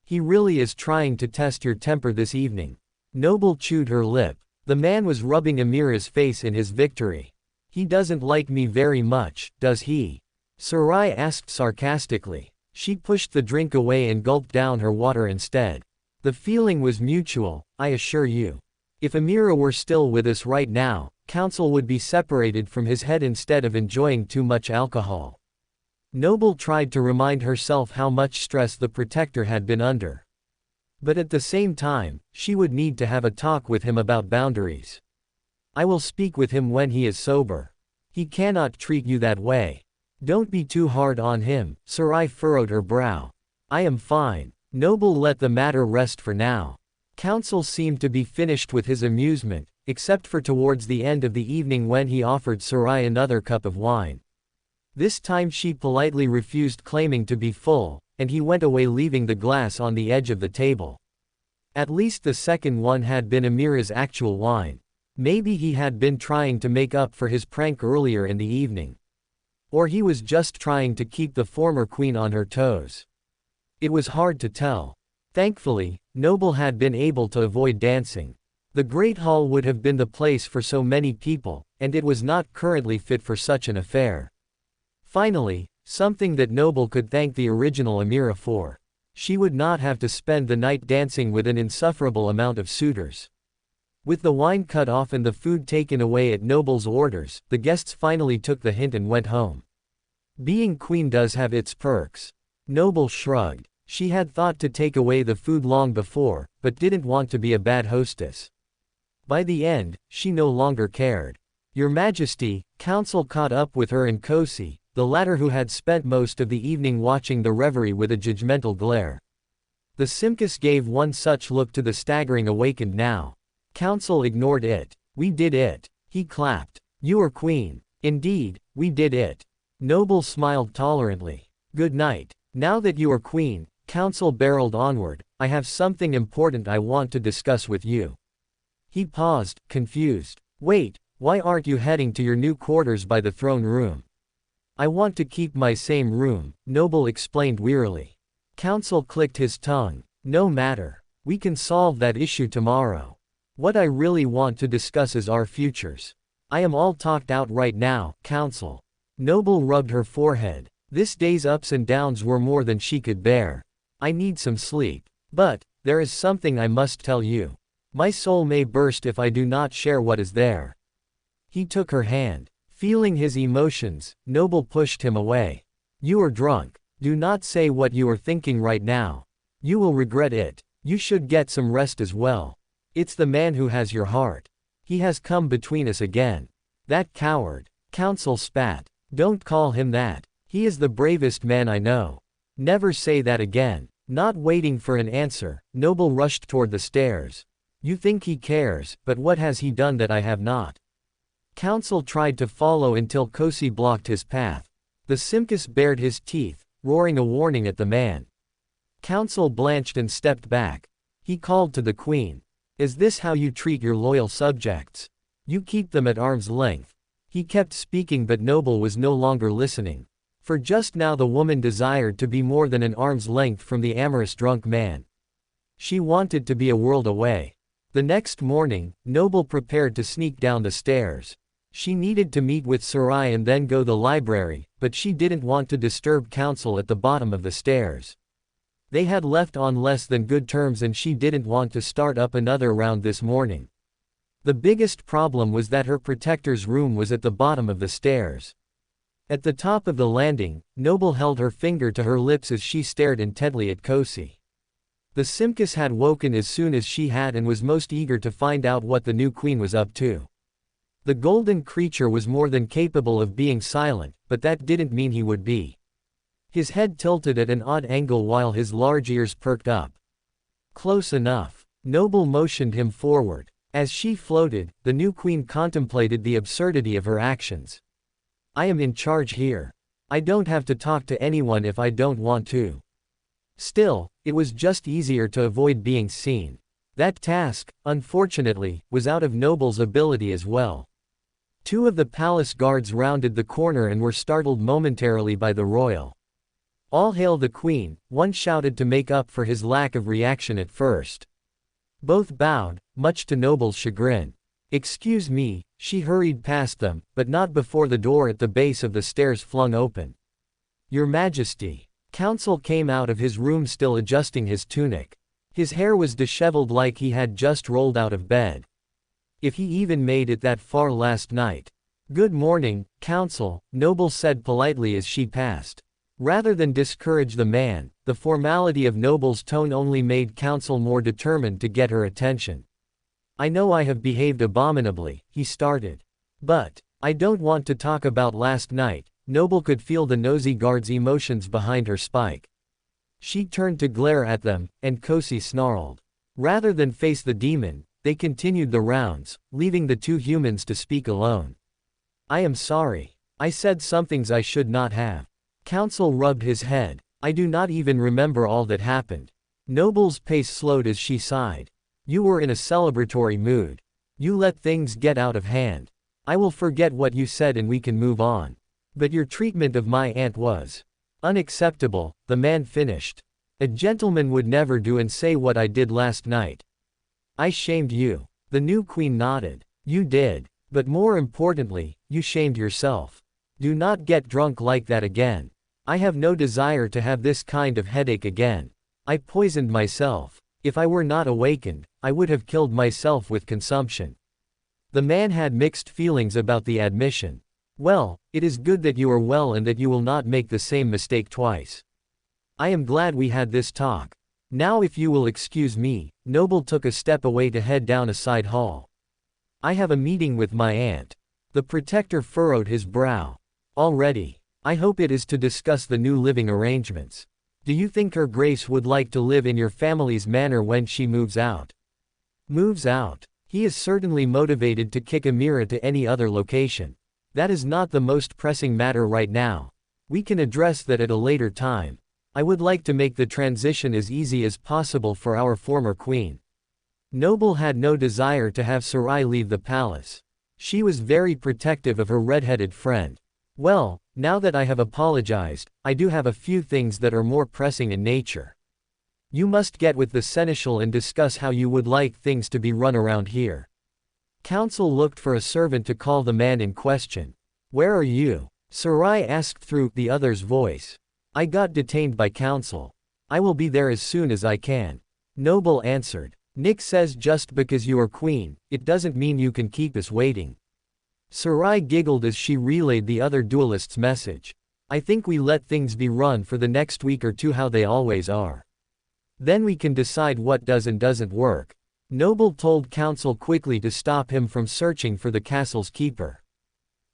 He really is trying to test your temper this evening." Noble chewed her lip. The man was rubbing Amira's face in his victory. "He doesn't like me very much, does he?" Sarai asked sarcastically. She pushed the drink away and gulped down her water instead. "The feeling was mutual, I assure you. If Amira were still with us right now, Counsel would be separated from his head instead of enjoying too much alcohol." Noble tried to remind herself how much stress the protector had been under. But at the same time, she would need to have a talk with him about boundaries. "I will speak with him when he is sober. He cannot treat you that way. Don't be too hard on him." Sarai furrowed her brow. "I am fine." Noble let the matter rest for now. Counsel seemed to be finished with his amusement, except for towards the end of the evening when he offered Sarai another cup of wine. This time she politely refused, claiming to be full, and he went away leaving the glass on the edge of the table. At least the second one had been Amira's actual wine. Maybe he had been trying to make up for his prank earlier in the evening. Or he was just trying to keep the former queen on her toes. It was hard to tell. Thankfully, Noble had been able to avoid dancing. The Great Hall would have been the place for so many people, and it was not currently fit for such an affair. Finally, something that Noble could thank the original Amira for. She would not have to spend the night dancing with an insufferable amount of suitors. With the wine cut off and the food taken away at Noble's orders, the guests finally took the hint and went home. Being queen does have its perks. Noble shrugged. She had thought to take away the food long before, but didn't want to be a bad hostess. By the end, she no longer cared. Your Majesty, council caught up with her and Kosi, the latter who had spent most of the evening watching the reverie with a judgmental glare. The Simkus gave one such look to the staggering awakened now. Council ignored it. We did it. He clapped. You are queen. Indeed, we did it. Noble smiled tolerantly. Good night. Now that you are queen, council barreled onward, I have something important I want to discuss with you. He paused, confused. Wait, why aren't you heading to your new quarters by the throne room? I want to keep my same room, Noble explained wearily. Council clicked his tongue. No matter. We can solve that issue tomorrow. What I really want to discuss is our futures. I am all talked out right now, council. Noble rubbed her forehead. This day's ups and downs were more than she could bear. I need some sleep. But, there is something I must tell you. My soul may burst if I do not share what is there. He took her hand. Feeling his emotions, Noble pushed him away. You are drunk. Do not say what you are thinking right now. You will regret it. You should get some rest as well. It's the man who has your heart. He has come between us again. That coward. Council spat. Don't call him that. He is the bravest man I know. Never say that again. Not waiting for an answer, Noble rushed toward the stairs. You think he cares, but what has he done that I have not? Council tried to follow until Kosi blocked his path. The Simkus bared his teeth, roaring a warning at the man. Council blanched and stepped back. He called to the queen. Is this how you treat your loyal subjects? You keep them at arm's length. He kept speaking but Noble was no longer listening. For just now the woman desired to be more than an arm's length from the amorous drunk man. She wanted to be a world away. The next morning, Noble prepared to sneak down the stairs. She needed to meet with Sarai and then go to the library, but she didn't want to disturb council at the bottom of the stairs. They had left on less than good terms and she didn't want to start up another round this morning. The biggest problem was that her protector's room was at the bottom of the stairs. At the top of the landing, Noble held her finger to her lips as she stared intently at Kosi. The Simkus had woken as soon as she had and was most eager to find out what the new queen was up to. The golden creature was more than capable of being silent, but that didn't mean he would be. His head tilted at an odd angle while his large ears perked up. Close enough. Noble motioned him forward. As she floated, the new queen contemplated the absurdity of her actions. I am in charge here. I don't have to talk to anyone if I don't want to. Still, it was just easier to avoid being seen. That task, unfortunately, was out of Noble's ability as well. Two of the palace guards rounded the corner and were startled momentarily by the royal. All hail the queen, one shouted to make up for his lack of reaction at first. Both bowed, much to Noble's chagrin. Excuse me, she hurried past them, but not before the door at the base of the stairs flung open. Your Majesty. Council came out of his room still adjusting his tunic. His hair was disheveled like he had just rolled out of bed. If he even made it that far last night. Good morning, Council, Noble said politely as she passed. Rather than discourage the man, the formality of Noble's tone only made Council more determined to get her attention. I know I have behaved abominably, he started. But, I don't want to talk about last night. Noble could feel the nosy guard's emotions behind her spike. She turned to glare at them, and Kosi snarled. Rather than face the demon, they continued the rounds, leaving the two humans to speak alone. I am sorry. I said some things I should not have. Council rubbed his head. I do not even remember all that happened. Noble's pace slowed as she sighed. You were in a celebratory mood. You let things get out of hand. I will forget what you said and we can move on. But your treatment of my aunt was unacceptable, the man finished. A gentleman would never do and say what I did last night. I shamed you. The new queen nodded. You did. But more importantly, you shamed yourself. Do not get drunk like that again. I have no desire to have this kind of headache again. I poisoned myself. If I were not awakened, I would have killed myself with consumption. The man had mixed feelings about the admission. Well, it is good that you are well and that you will not make the same mistake twice. I am glad we had this talk. Now if you will excuse me, Noble took a step away to head down a side hall. I have a meeting with my aunt. The protector furrowed his brow. Already. I hope it is to discuss the new living arrangements. Do you think Her Grace would like to live in your family's manor when she moves out? Moves out? He is certainly motivated to kick Amira to any other location. That is not the most pressing matter right now. We can address that at a later time. I would like to make the transition as easy as possible for our former queen. Noble had no desire to have Sarai leave the palace. She was very protective of her red-headed friend. Well, now that I have apologized, I do have a few things that are more pressing in nature. You must get with the seneschal and discuss how you would like things to be run around here. Council looked for a servant to call the man in question. Where are you? Sarai asked through the other's voice. I got detained by council. I will be there as soon as I can. Noble answered. Nick says just because you are queen, it doesn't mean you can keep us waiting. Sarai giggled as she relayed the other duelist's message. I think we let things be run for the next week or two how they always are. Then we can decide what does and doesn't work. Noble told council quickly to stop him from searching for the castle's keeper.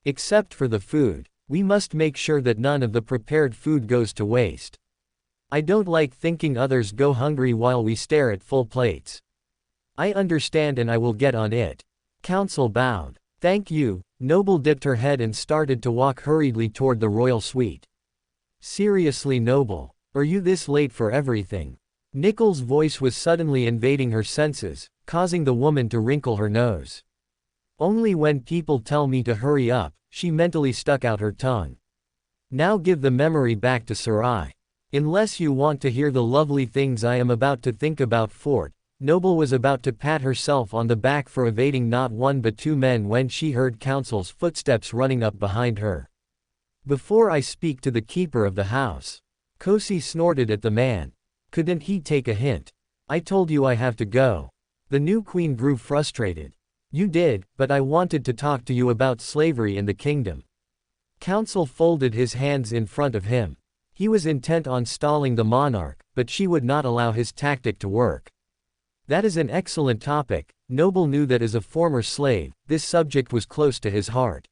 Except for the food. We must make sure that none of the prepared food goes to waste. I don't like thinking others go hungry while we stare at full plates. I understand and I will get on it. Council bowed. Thank you. Noble dipped her head and started to walk hurriedly toward the royal suite. Seriously, Noble, are you this late for everything? Nickel's voice was suddenly invading her senses, causing the woman to wrinkle her nose. Only when people tell me to hurry up, she mentally stuck out her tongue. Now give the memory back to Sarai. Unless you want to hear the lovely things I am about to think about. Fort. Noble was about to pat herself on the back for evading not one but two men when she heard Council's footsteps running up behind her. Before I speak to the keeper of the house. Kosi snorted at the man. Couldn't he take a hint? I told you I have to go. The new queen grew frustrated. You did, but I wanted to talk to you about slavery in the kingdom. Council folded his hands in front of him. He was intent on stalling the monarch, but she would not allow his tactic to work. That is an excellent topic. Noble knew that as a former slave, this subject was close to his heart.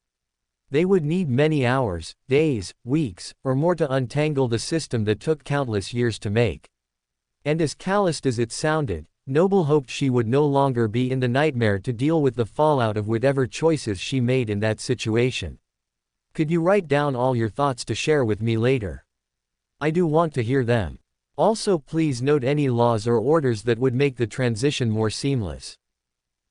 They would need many hours, days, weeks, or more to untangle the system that took countless years to make. And as calloused as it sounded, Noble hoped she would no longer be in the nightmare to deal with the fallout of whatever choices she made in that situation. Could you write down all your thoughts to share with me later? I do want to hear them. Also please note any laws or orders that would make the transition more seamless.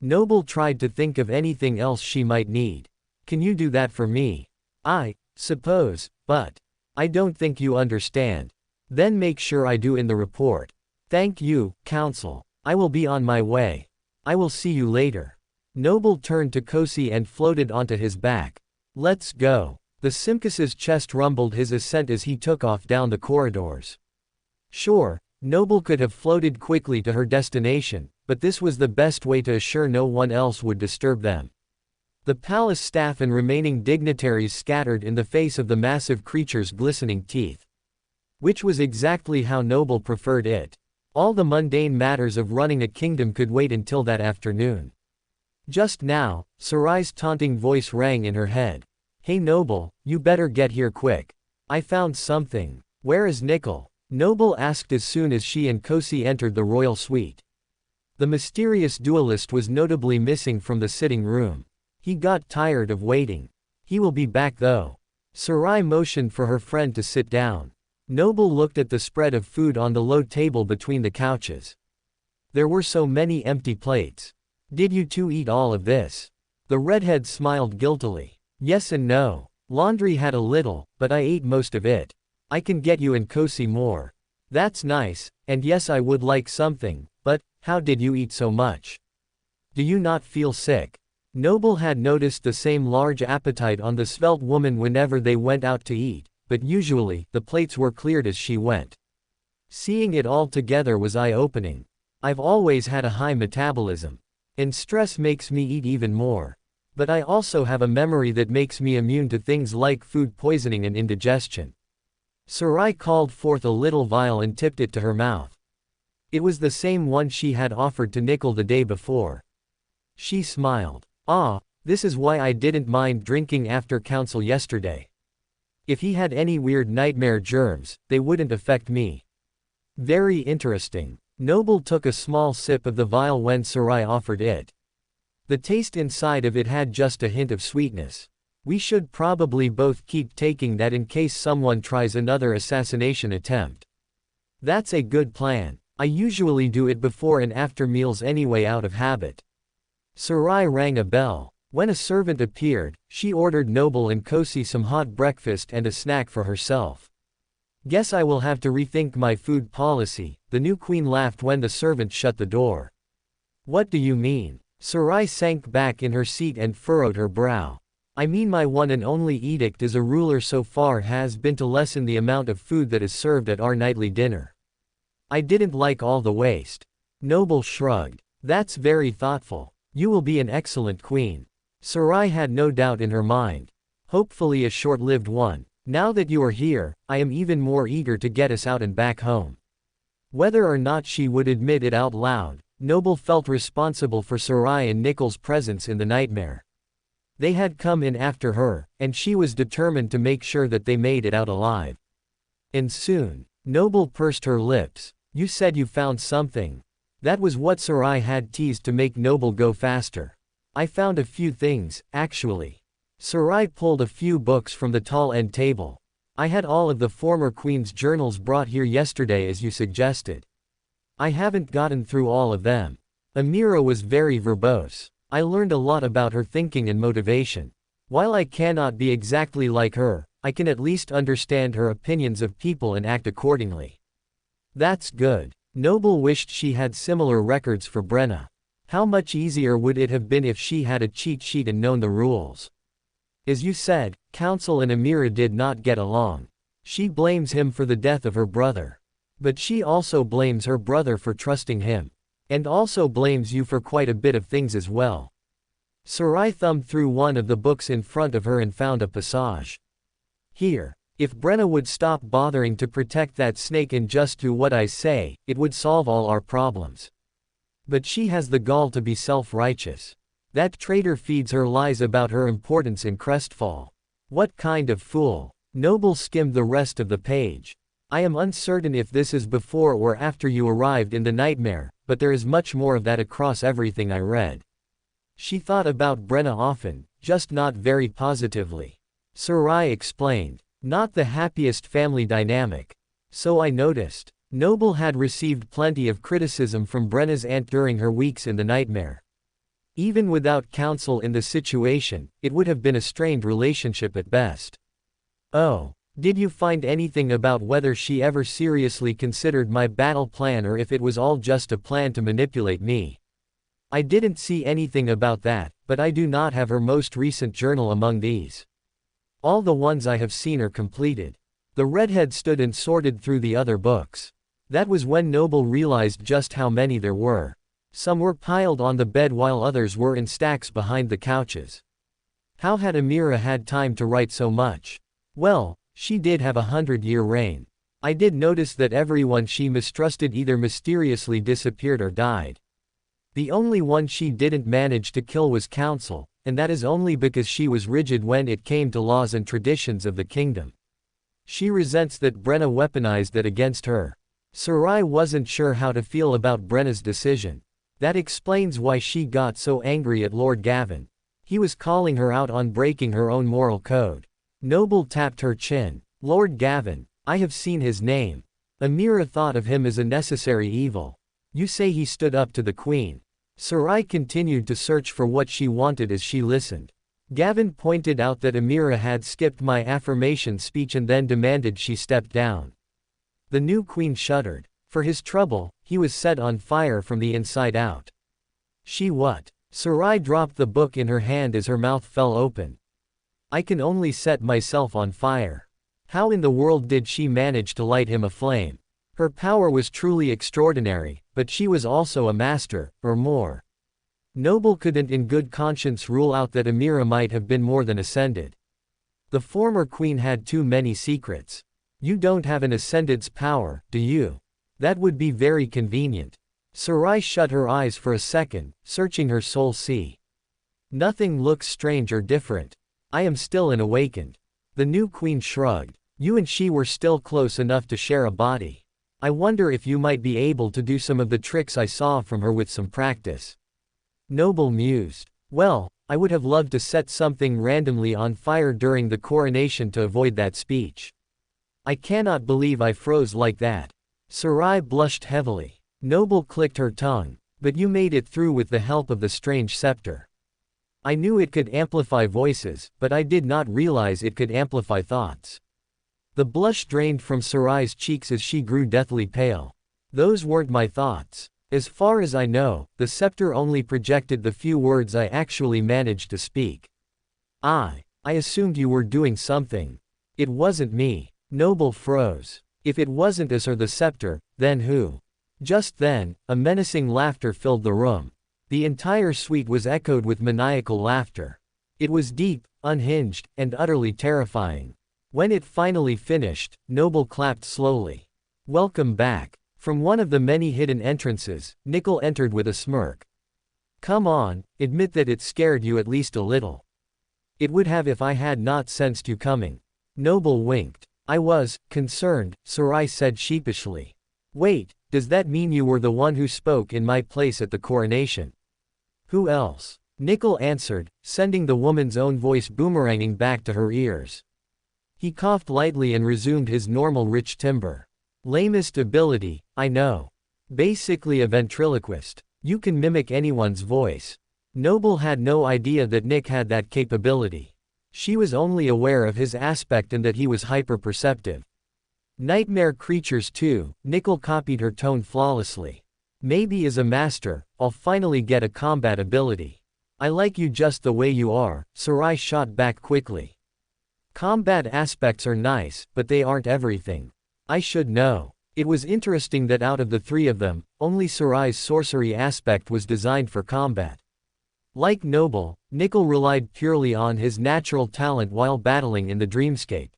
Noble tried to think of anything else she might need. Can you do that for me? I suppose, but I don't think you understand. Then make sure I do in the report. Thank you, Council. I will be on my way. I will see you later. Noble turned to Kosi and floated onto his back. Let's go. The Simkus's chest rumbled his assent as he took off down the corridors. Sure, Noble could have floated quickly to her destination, but this was the best way to assure no one else would disturb them. The palace staff and remaining dignitaries scattered in the face of the massive creature's glistening teeth. Which was exactly how Noble preferred it. All the mundane matters of running a kingdom could wait until that afternoon. Just now, Sarai's taunting voice rang in her head. Hey Noble, you better get here quick. I found something. Where is Nickel? Noble asked as soon as she and Kosi entered the royal suite. The mysterious duelist was notably missing from the sitting room. He got tired of waiting. He will be back though. Sarai motioned for her friend to sit down. Noble looked at the spread of food on the low table between the couches. There were so many empty plates. Did you two eat all of this? The redhead smiled guiltily. Yes and no. Laundry had a little, but I ate most of it. I can get you and Kosi more. That's nice, and yes I would like something, but, how did you eat so much? Do you not feel sick? Noble had noticed the same large appetite on the svelte woman whenever they went out to eat, but usually, the plates were cleared as she went. Seeing it all together was eye-opening. I've always had a high metabolism. And stress makes me eat even more. But I also have a memory that makes me immune to things like food poisoning and indigestion. Sarai called forth a little vial and tipped it to her mouth. It was the same one she had offered to Nickel the day before. She smiled. Ah, this is why I didn't mind drinking after council yesterday. If he had any weird nightmare germs, they wouldn't affect me. Very interesting. Noble took a small sip of the vial when Sarai offered it. The taste inside of it had just a hint of sweetness. We should probably both keep taking that in case someone tries another assassination attempt. That's a good plan. I usually do it before and after meals anyway out of habit. Sarai rang a bell. When a servant appeared, she ordered Noble and Kosi some hot breakfast and a snack for herself. Guess I will have to rethink my food policy, the new queen laughed when the servant shut the door. What do you mean? Sarai sank back in her seat and furrowed her brow. I mean my one and only edict as a ruler so far has been to lessen the amount of food that is served at our nightly dinner. I didn't like all the waste. Noble shrugged. That's very thoughtful. You will be an excellent queen. Sarai had no doubt in her mind. Hopefully a short-lived one. Now that you are here, I am even more eager to get us out and back home. Whether or not she would admit it out loud, Noble felt responsible for Sarai and Nickel's presence in the nightmare. They had come in after her, and she was determined to make sure that they made it out alive. And soon, Noble pursed her lips. You said you found something. That was what Sarai had teased to make Noble go faster. I found a few things, actually. Sarai pulled a few books from the tall end table. I had all of the former queen's journals brought here yesterday as you suggested. I haven't gotten through all of them. Amira was very verbose. I learned a lot about her thinking and motivation. While I cannot be exactly like her, I can at least understand her opinions of people and act accordingly. That's good. Noble wished she had similar records for Brenna. How much easier would it have been if she had a cheat sheet and known the rules? As you said, Council and Amira did not get along. She blames him for the death of her brother. But she also blames her brother for trusting him. And also blames you for quite a bit of things as well. Sarai thumbed through one of the books in front of her and found a passage. Here. If Brenna would stop bothering to protect that snake and just do what I say, it would solve all our problems. But she has the gall to be self-righteous. That traitor feeds her lies about her importance in Crestfall. What kind of fool? Noble skimmed the rest of the page. I am uncertain if this is before or after you arrived in the nightmare, but there is much more of that across everything I read. She thought about Brenna often, just not very positively. Sarai explained. Not the happiest family dynamic. So I noticed. Noble had received plenty of criticism from Brenna's aunt during her weeks in the nightmare. Even without counsel in the situation, it would have been a strained relationship at best. Oh, did you find anything about whether she ever seriously considered my battle plan or if it was all just a plan to manipulate me? I didn't see anything about that, but I do not have her most recent journal among these. All the ones I have seen are completed. The redhead stood and sorted through the other books. That was when Noble realized just how many there were. Some were piled on the bed while others were in stacks behind the couches. How had Amira had time to write so much? Well, she did have 100-year reign. I did notice that everyone she mistrusted either mysteriously disappeared or died. The only one she didn't manage to kill was Council, and that is only because she was rigid when it came to laws and traditions of the kingdom. She resents that Brenna weaponized that against her. Sarai wasn't sure how to feel about Brenna's decision. That explains why she got so angry at Lord Gavin. He was calling her out on breaking her own moral code. Noble tapped her chin. Lord Gavin, I have seen his name. Amira thought of him as a necessary evil. You say he stood up to the queen. Sarai continued to search for what she wanted as she listened. Gavin pointed out that Amira had skipped my affirmation speech and then demanded she step down. The new queen shuddered. For his trouble, he was set on fire from the inside out. She what? Sarai dropped the book in her hand as her mouth fell open. I can only set myself on fire. How in the world did she manage to light him aflame? Her power was truly extraordinary, but she was also a master, or more. Noble couldn't in good conscience rule out that Amira might have been more than ascended. The former queen had too many secrets. You don't have an ascendant's power, do you? That would be very convenient. Sarai shut her eyes for a second, searching her soul sea. Nothing looks strange or different. I am still an awakened. The new queen shrugged. You and she were still close enough to share a body. I wonder if you might be able to do some of the tricks I saw from her with some practice. Noble mused. Well, I would have loved to set something randomly on fire during the coronation to avoid that speech. I cannot believe I froze like that. Sarai blushed heavily. Noble clicked her tongue. But you made it through with the help of the strange scepter. I knew it could amplify voices, but I did not realize it could amplify thoughts. The blush drained from Sarai's cheeks as she grew deathly pale. Those weren't my thoughts. As far as I know, the scepter only projected the few words I actually managed to speak. I assumed you were doing something. It wasn't me. Noble froze. If it wasn't us or the scepter, then who? Just then, a menacing laughter filled the room. The entire suite was echoed with maniacal laughter. It was deep, unhinged, and utterly terrifying. When it finally finished, Noble clapped slowly. Welcome back. From one of the many hidden entrances, Nickel entered with a smirk. Come on, admit that it scared you at least a little. It would have if I had not sensed you coming. Noble winked. I was concerned, Sarai said sheepishly. Wait, does that mean you were the one who spoke in my place at the coronation? Who else? Nickel answered, sending the woman's own voice boomeranging back to her ears. He coughed lightly and resumed his normal rich timbre. Lamest ability, I know. Basically a ventriloquist. You can mimic anyone's voice. Noble had no idea that Nick had that capability. She was only aware of his aspect and that he was hyper-perceptive. Nightmare creatures too, Nickel copied her tone flawlessly. Maybe as a master, I'll finally get a combat ability. I like you just the way you are, Sarai shot back quickly. Combat aspects are nice, but they aren't everything. I should know. It was interesting that out of the three of them, only Sarai's sorcery aspect was designed for combat. Like Noble, Nickel relied purely on his natural talent while battling in the Dreamscape.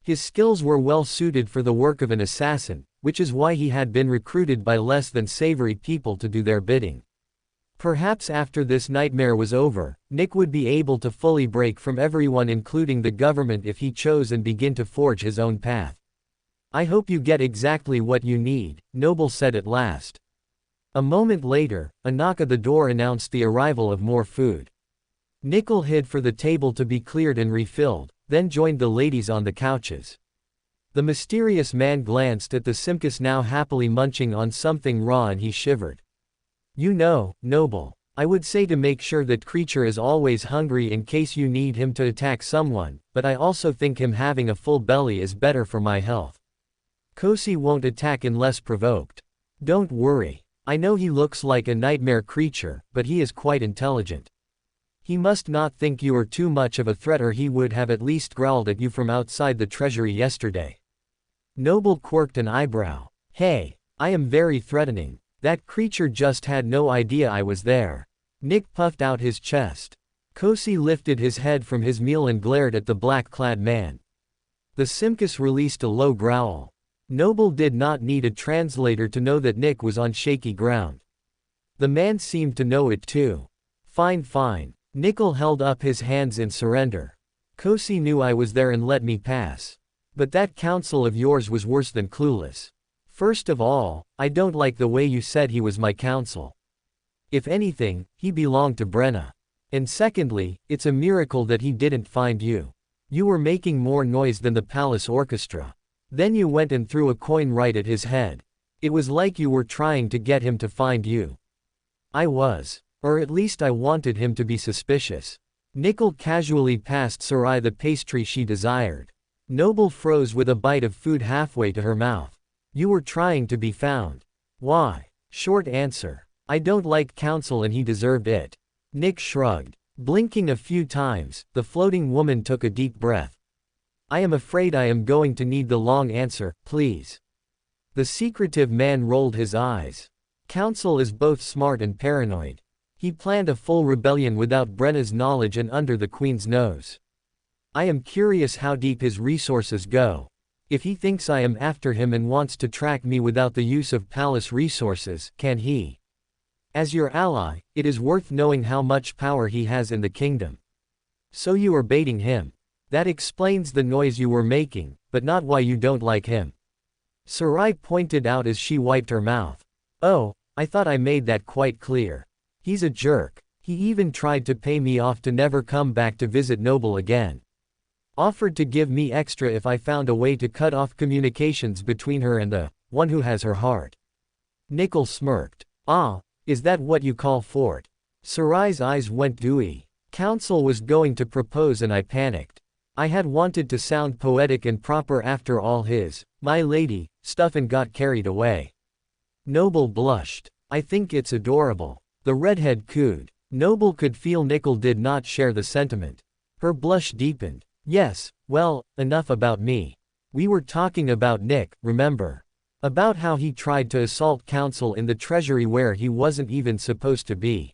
His skills were well suited for the work of an assassin, which is why he had been recruited by less than savory people to do their bidding. Perhaps after this nightmare was over, Nick would be able to fully break from everyone including the government if he chose and begin to forge his own path. I hope you get exactly what you need, Noble said at last. A moment later, a knock at the door announced the arrival of more food. Nickel hid for the table to be cleared and refilled, then joined the ladies on the couches. The mysterious man glanced at the Simkus now happily munching on something raw and he shivered. You know, Noble, I would say to make sure that creature is always hungry in case you need him to attack someone, but I also think him having a full belly is better for my health. Kosi won't attack unless provoked. Don't worry. I know he looks like a nightmare creature, but he is quite intelligent. He must not think you are too much of a threat or he would have at least growled at you from outside the treasury yesterday. Noble quirked an eyebrow. Hey, I am very threatening. That creature just had no idea I was there. Nick puffed out his chest. Kosi lifted his head from his meal and glared at the black-clad man. The Simkus released a low growl. Noble did not need a translator to know that Nick was on shaky ground. The man seemed to know it too. Fine fine. Nickel held up his hands in surrender. Kosi knew I was there and let me pass. But that counsel of yours was worse than clueless. First of all, I don't like the way you said he was my counsel. If anything, he belonged to Brenna. And secondly, it's a miracle that he didn't find you. You were making more noise than the palace orchestra. Then you went and threw a coin right at his head. It was like you were trying to get him to find you. I was. Or at least I wanted him to be suspicious. Nickel casually passed Sarai the pastry she desired. Noble froze with a bite of food halfway to her mouth. You were trying to be found. Why? Short answer. I don't like Counsel and he deserved it. Nick shrugged. Blinking a few times, the floating woman took a deep breath. I am afraid I am going to need the long answer, please. The secretive man rolled his eyes. Counsel is both smart and paranoid. He planned a full rebellion without Brenna's knowledge and under the Queen's nose. I am curious how deep his resources go. If he thinks I am after him and wants to track me without the use of palace resources, can he? As your ally, it is worth knowing how much power he has in the kingdom. So you are baiting him. That explains the noise you were making, but not why you don't like him. Sarai pointed out as she wiped her mouth. Oh, I thought I made that quite clear. He's a jerk. He even tried to pay me off to never come back to visit Noble again. Offered to give me extra if I found a way to cut off communications between her and the one who has her heart. Nickel smirked. Ah, is that what you call fort? Sarai's eyes went dewy. Counsel was going to propose and I panicked. I had wanted to sound poetic and proper after all his, my lady, stuff and got carried away. Noble blushed. I think it's adorable. The redhead cooed. Noble could feel Nickel did not share the sentiment. Her blush deepened. Yes, well, enough about me. We were talking about Nick, remember? About how he tried to assault Counsel in the treasury where he wasn't even supposed to be.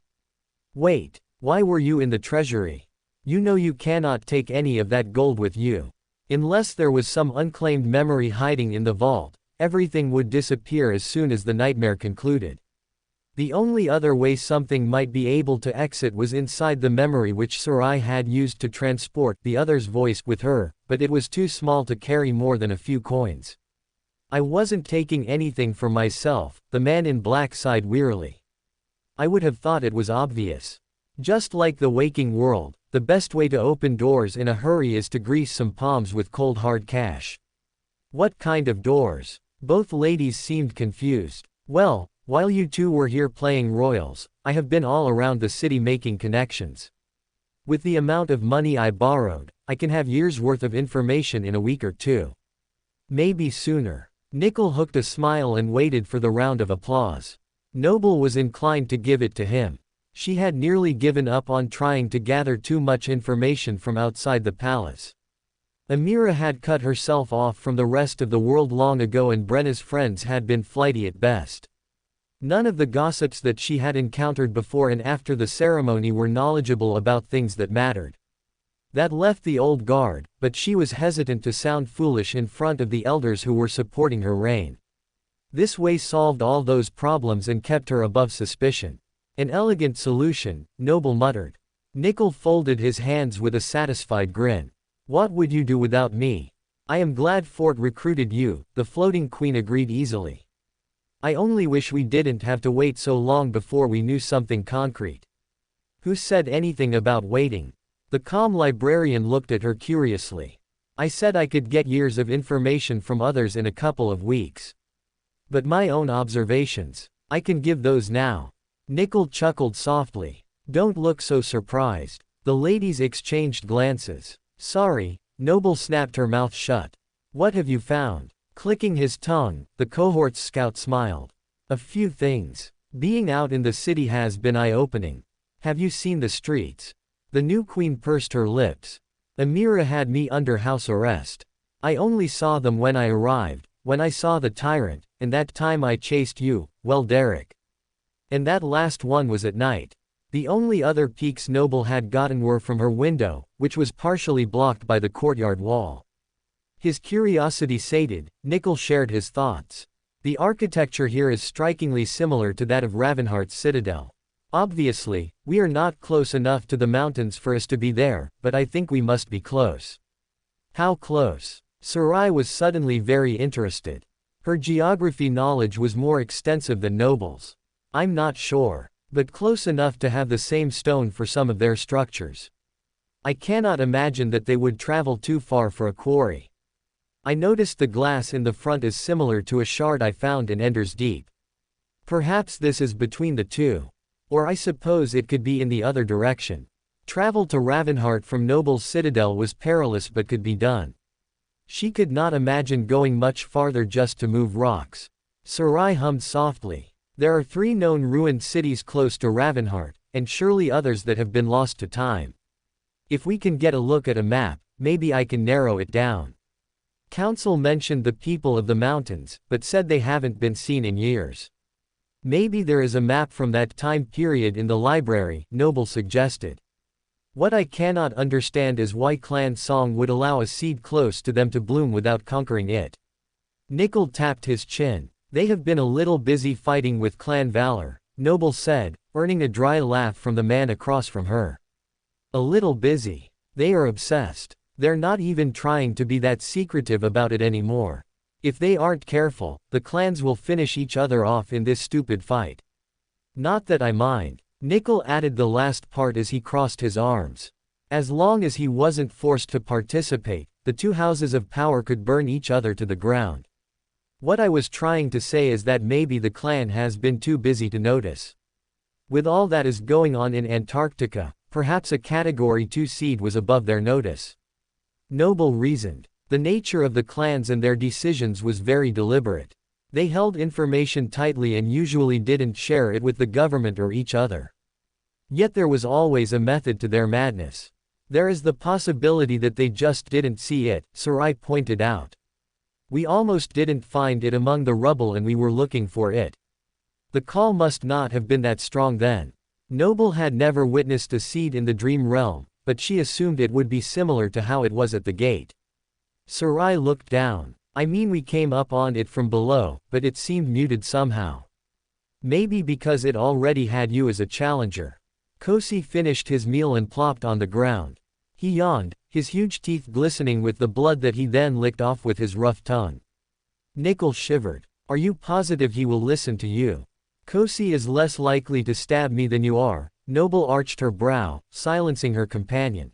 Wait, why were you in the treasury? You know you cannot take any of that gold with you. Unless there was some unclaimed memory hiding in the vault, everything would disappear as soon as the nightmare concluded. The only other way something might be able to exit was inside the memory which Sarai had used to transport the other's voice with her, but it was too small to carry more than a few coins. I wasn't taking anything for myself, the man in black sighed wearily. I would have thought it was obvious. Just like the waking world, the best way to open doors in a hurry is to grease some palms with cold hard cash. What kind of doors? Both ladies seemed confused. Well, while you two were here playing royals, I have been all around the city making connections. With the amount of money I borrowed, I can have years' worth of information in a week or two. Maybe sooner. Nickel hooked a smile and waited for the round of applause. Noble was inclined to give it to him. She had nearly given up on trying to gather too much information from outside the palace. Amira had cut herself off from the rest of the world long ago and Brenna's friends had been flighty at best. None of the gossips that she had encountered before and after the ceremony were knowledgeable about things that mattered. That left the old guard, but she was hesitant to sound foolish in front of the elders who were supporting her reign. This way solved all those problems and kept her above suspicion. An elegant solution, Noble muttered. Nickel folded his hands with a satisfied grin. What would you do without me? I am glad Fort recruited you, the floating queen agreed easily. I only wish we didn't have to wait so long before we knew something concrete. Who said anything about waiting? The calm librarian looked at her curiously. I said I could get years of information from others in a couple of weeks. But my own observations, I can give those now. Nickel chuckled softly. Don't look so surprised. The ladies exchanged glances. Sorry, Noble snapped her mouth shut. What have you found? Clicking his tongue, the cohort's scout smiled. A few things. Being out in the city has been eye-opening. Have you seen the streets? The new queen pursed her lips. Amira had me under house arrest. I only saw them when I arrived, when I saw the tyrant, and that time I chased you, well Derek. And that last one was at night. The only other peeks Noble had gotten were from her window, which was partially blocked by the courtyard wall. His curiosity sated, Nickel shared his thoughts. The architecture here is strikingly similar to that of Ravenheart's citadel. Obviously, we are not close enough to the mountains for us to be there, but I think we must be close. How close? Sarai was suddenly very interested. Her geography knowledge was more extensive than Noble's. I'm not sure, but close enough to have the same stone for some of their structures. I cannot imagine that they would travel too far for a quarry. I noticed the glass in the front is similar to a shard I found in Ender's Deep. Perhaps this is between the two. Or I suppose it could be in the other direction. Travel to Ravenheart from Noble's citadel was perilous but could be done. She could not imagine going much farther just to move rocks. Sarai hummed softly. There are 3 known ruined cities close to Ravenheart, and surely others that have been lost to time. If we can get a look at a map, maybe I can narrow it down. Council mentioned the people of the mountains, but said they haven't been seen in years. Maybe there is a map from that time period in the library, Noble suggested. What I cannot understand is why clan song would allow a seed close to them to bloom without conquering it. Nickel tapped his chin. They have been a little busy fighting with clan valor, Noble said, earning a dry laugh from the man across from her. A little busy. They are obsessed. They're not even trying to be that secretive about it anymore. If they aren't careful, the clans will finish each other off in this stupid fight. Not that I mind. Nickel added the last part as he crossed his arms. As long as he wasn't forced to participate, the 2 houses of power could burn each other to the ground. What I was trying to say is that maybe the clan has been too busy to notice. With all that is going on in Antarctica, perhaps a Category 2 seed was above their notice. Noble reasoned. The nature of the clans and their decisions was very deliberate. They held information tightly and usually didn't share it with the government or each other. Yet there was always a method to their madness. There is the possibility that they just didn't see it, Sarai pointed out. We almost didn't find it among the rubble and we were looking for it. The call must not have been that strong then. Noble had never witnessed a seed in the dream realm, but she assumed it would be similar to how it was at the gate. Sarai looked down. I mean, we came up on it from below, but it seemed muted somehow. Maybe because it already had you as a challenger. Kosi finished his meal and plopped on the ground. He yawned, his huge teeth glistening with the blood that he then licked off with his rough tongue. Nickel shivered. Are you positive he will listen to you? Kosi is less likely to stab me than you are. Noble arched her brow, silencing her companion.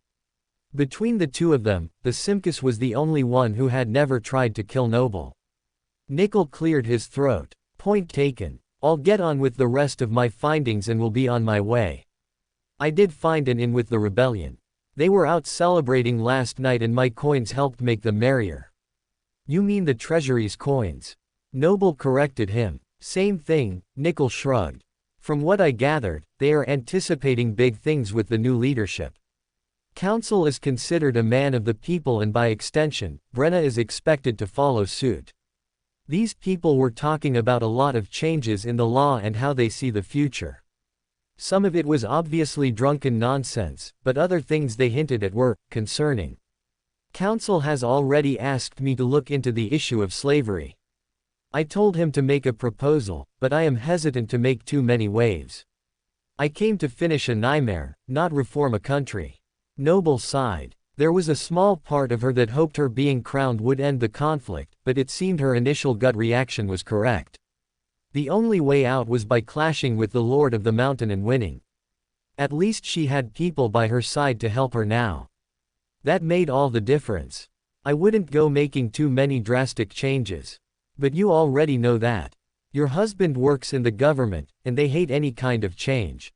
Between the 2 of them, the Simkus was the only one who had never tried to kill Noble. Nickel cleared his throat. Point taken. I'll get on with the rest of my findings and will be on my way. I did find an inn with the rebellion. They were out celebrating last night and my coins helped make them merrier. You mean the treasury's coins? Noble corrected him. Same thing, Nickel shrugged. From what I gathered, they are anticipating big things with the new leadership. Council is considered a man of the people and by extension, Brenna is expected to follow suit. These people were talking about a lot of changes in the law and how they see the future. Some of it was obviously drunken nonsense, but other things they hinted at were concerning. Council has already asked me to look into the issue of slavery. I told him to make a proposal, but I am hesitant to make too many waves. I came to finish a nightmare, not reform a country. Noble sighed. There was a small part of her that hoped her being crowned would end the conflict, but it seemed her initial gut reaction was correct. The only way out was by clashing with the Lord of the Mountain and winning. At least she had people by her side to help her now. That made all the difference. I wouldn't go making too many drastic changes. But you already know that. Your husband works in the government, and they hate any kind of change.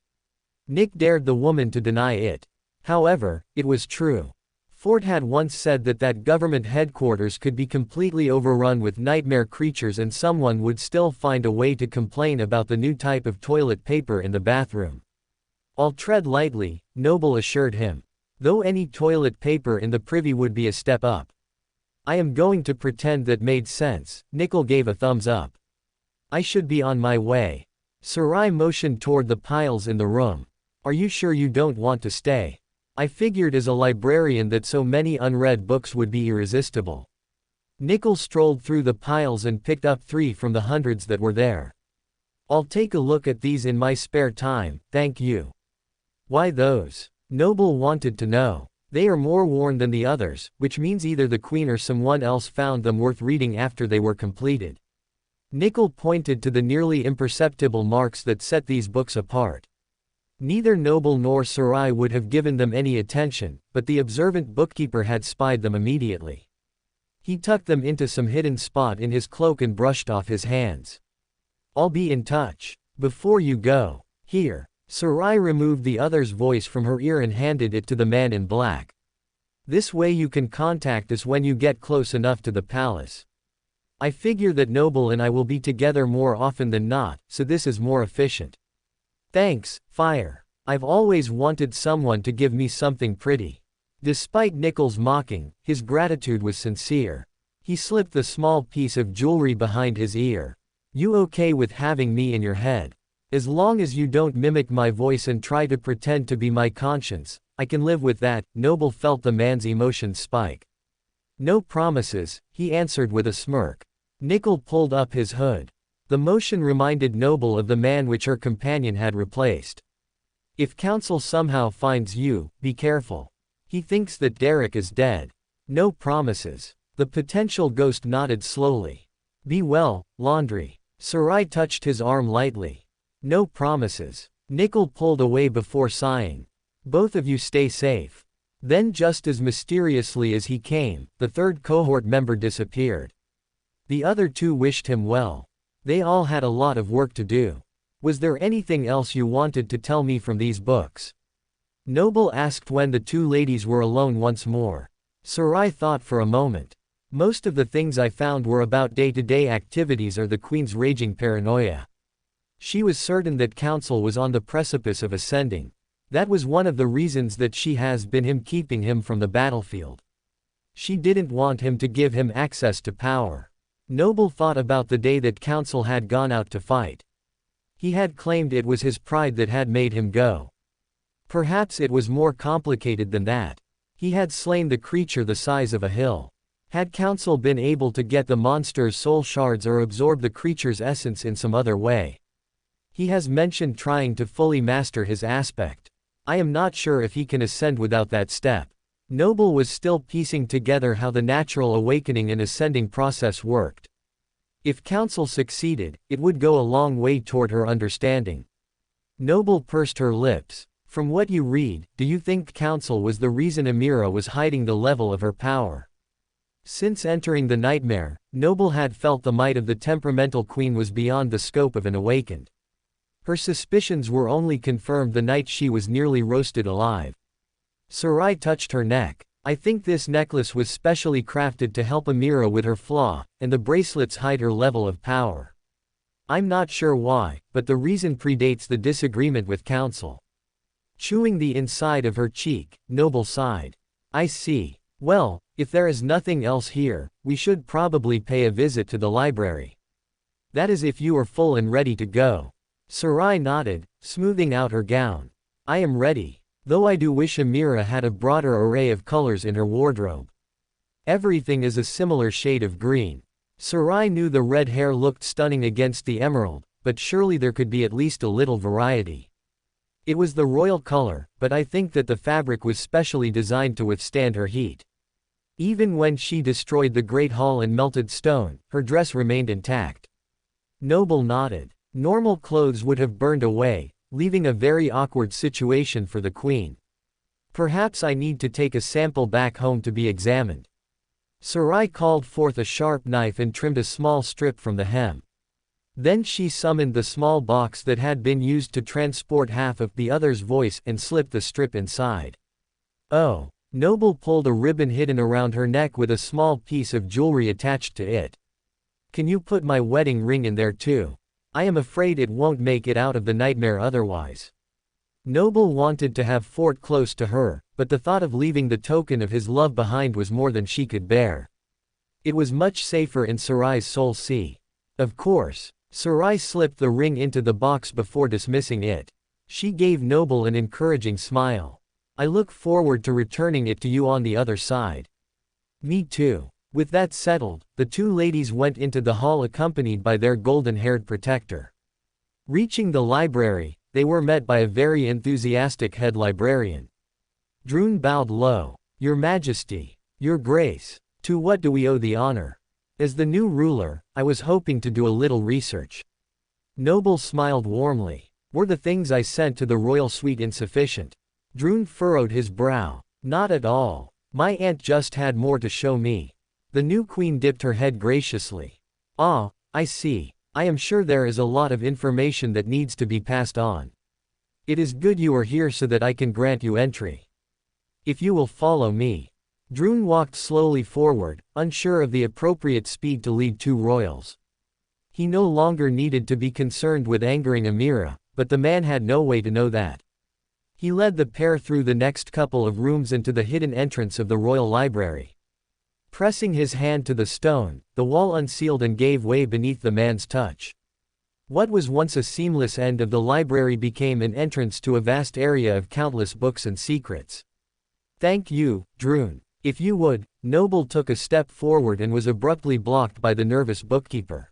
Nick dared the woman to deny it. However, it was true. Ford had once said that government headquarters could be completely overrun with nightmare creatures and someone would still find a way to complain about the new type of toilet paper in the bathroom. I'll tread lightly, Noble assured him. Though any toilet paper in the privy would be a step up. I am going to pretend that made sense, Nickel gave a thumbs up. I should be on my way. Sarai motioned toward the piles in the room. Are you sure you don't want to stay? I figured as a librarian that so many unread books would be irresistible. Nickel strolled through the piles and picked up 3 from the hundreds that were there. I'll take a look at these in my spare time, thank you. Why those? Noble wanted to know. They are more worn than the others, which means either the Queen or someone else found them worth reading after they were completed. Nickel pointed to the nearly imperceptible marks that set these books apart. Neither Noble nor Sarai would have given them any attention, but the observant bookkeeper had spied them immediately. He tucked them into some hidden spot in his cloak and brushed off his hands. I'll be in touch. Before you go. Here. Sarai removed the other's voice from her ear and handed it to the man in black. This way you can contact us when you get close enough to the palace. I figure that Noble and I will be together more often than not, so this is more efficient. Thanks, Fire. I've always wanted someone to give me something pretty. Despite Nickel's mocking, his gratitude was sincere. He slipped the small piece of jewelry behind his ear. You okay with having me in your head? As long as you don't mimic my voice and try to pretend to be my conscience, I can live with that. Noble felt the man's emotions spike. No promises, he answered with a smirk. Nickel pulled up his hood. The motion reminded Noble of the man which her companion had replaced. If Council somehow finds you, be careful. He thinks that Derek is dead. No promises. The potential ghost nodded slowly. Be well, Laundry. Sarai touched his arm lightly. No promises. Nickel pulled away before sighing. Both of you stay safe. Then just as mysteriously as he came, the third cohort member disappeared. The other two wished him well. They all had a lot of work to do. Was there anything else you wanted to tell me from these books? Noble asked when the two ladies were alone once more. Sarai thought for a moment. Most of the things I found were about day-to-day activities or the Queen's raging paranoia. She was certain that Council was on the precipice of ascending. That was one of the reasons that she has been keeping him from the battlefield. She didn't want him to give him access to power. Noble thought about the day that Council had gone out to fight. He had claimed it was his pride that had made him go. Perhaps it was more complicated than that. He had slain the creature the size of a hill. Had Council been able to get the monster's soul shards or absorb the creature's essence in some other way? He has mentioned trying to fully master his aspect. I am not sure if he can ascend without that step. Noble was still piecing together how the natural awakening and ascending process worked. If Council succeeded, it would go a long way toward her understanding. Noble pursed her lips. From what you read, do you think Council was the reason Amira was hiding the level of her power? Since entering the nightmare, Noble had felt the might of the temperamental queen was beyond the scope of an awakened. Her suspicions were only confirmed the night she was nearly roasted alive. Sarai touched her neck. I think this necklace was specially crafted to help Amira with her flaw, and the bracelets hide her level of power. I'm not sure why, but the reason predates the disagreement with Council. Chewing the inside of her cheek, Noble sighed. I see. Well, if there is nothing else here, we should probably pay a visit to the library. That is if you are full and ready to go. Sarai nodded, smoothing out her gown. I am ready. Though I do wish Amira had a broader array of colors in her wardrobe. Everything is a similar shade of green. Sarai knew the red hair looked stunning against the emerald, but surely there could be at least a little variety. It was the royal color, but I think that the fabric was specially designed to withstand her heat. Even when she destroyed the Great Hall and melted stone, her dress remained intact. Noble nodded. Normal clothes would have burned away, leaving a very awkward situation for the queen. Perhaps I need to take a sample back home to be examined. Sarai called forth a sharp knife and trimmed a small strip from the hem. Then she summoned the small box that had been used to transport half of the other's voice and slipped the strip inside. Oh. Noble pulled a ribbon hidden around her neck with a small piece of jewelry attached to it. Can you put my wedding ring in there too? I am afraid it won't make it out of the nightmare otherwise. Noble wanted to have Fort close to her, but the thought of leaving the token of his love behind was more than she could bear. It was much safer in Sarai's soul sea. Of course. Sarai slipped the ring into the box before dismissing it. She gave Noble an encouraging smile. I look forward to returning it to you on the other side. Me too. With that settled, the two ladies went into the hall accompanied by their golden-haired protector. Reaching the library, they were met by a very enthusiastic head librarian. Droon bowed low. Your Majesty, Your Grace, to what do we owe the honor? As the new ruler, I was hoping to do a little research. Noble smiled warmly. Were the things I sent to the royal suite insufficient? Droon furrowed his brow. Not at all. My aunt just had more to show me. The new queen dipped her head graciously. Ah, I see. I am sure there is a lot of information that needs to be passed on. It is good you are here so that I can grant you entry. If you will follow me. Droon walked slowly forward, unsure of the appropriate speed to lead two royals. He no longer needed to be concerned with angering Amira, but the man had no way to know that. He led the pair through the next couple of rooms into the hidden entrance of the royal library. Pressing his hand to the stone, the wall unsealed and gave way beneath the man's touch. What was once a seamless end of the library became an entrance to a vast area of countless books and secrets. Thank you, Droon. If you would. Noble took a step forward and was abruptly blocked by the nervous bookkeeper.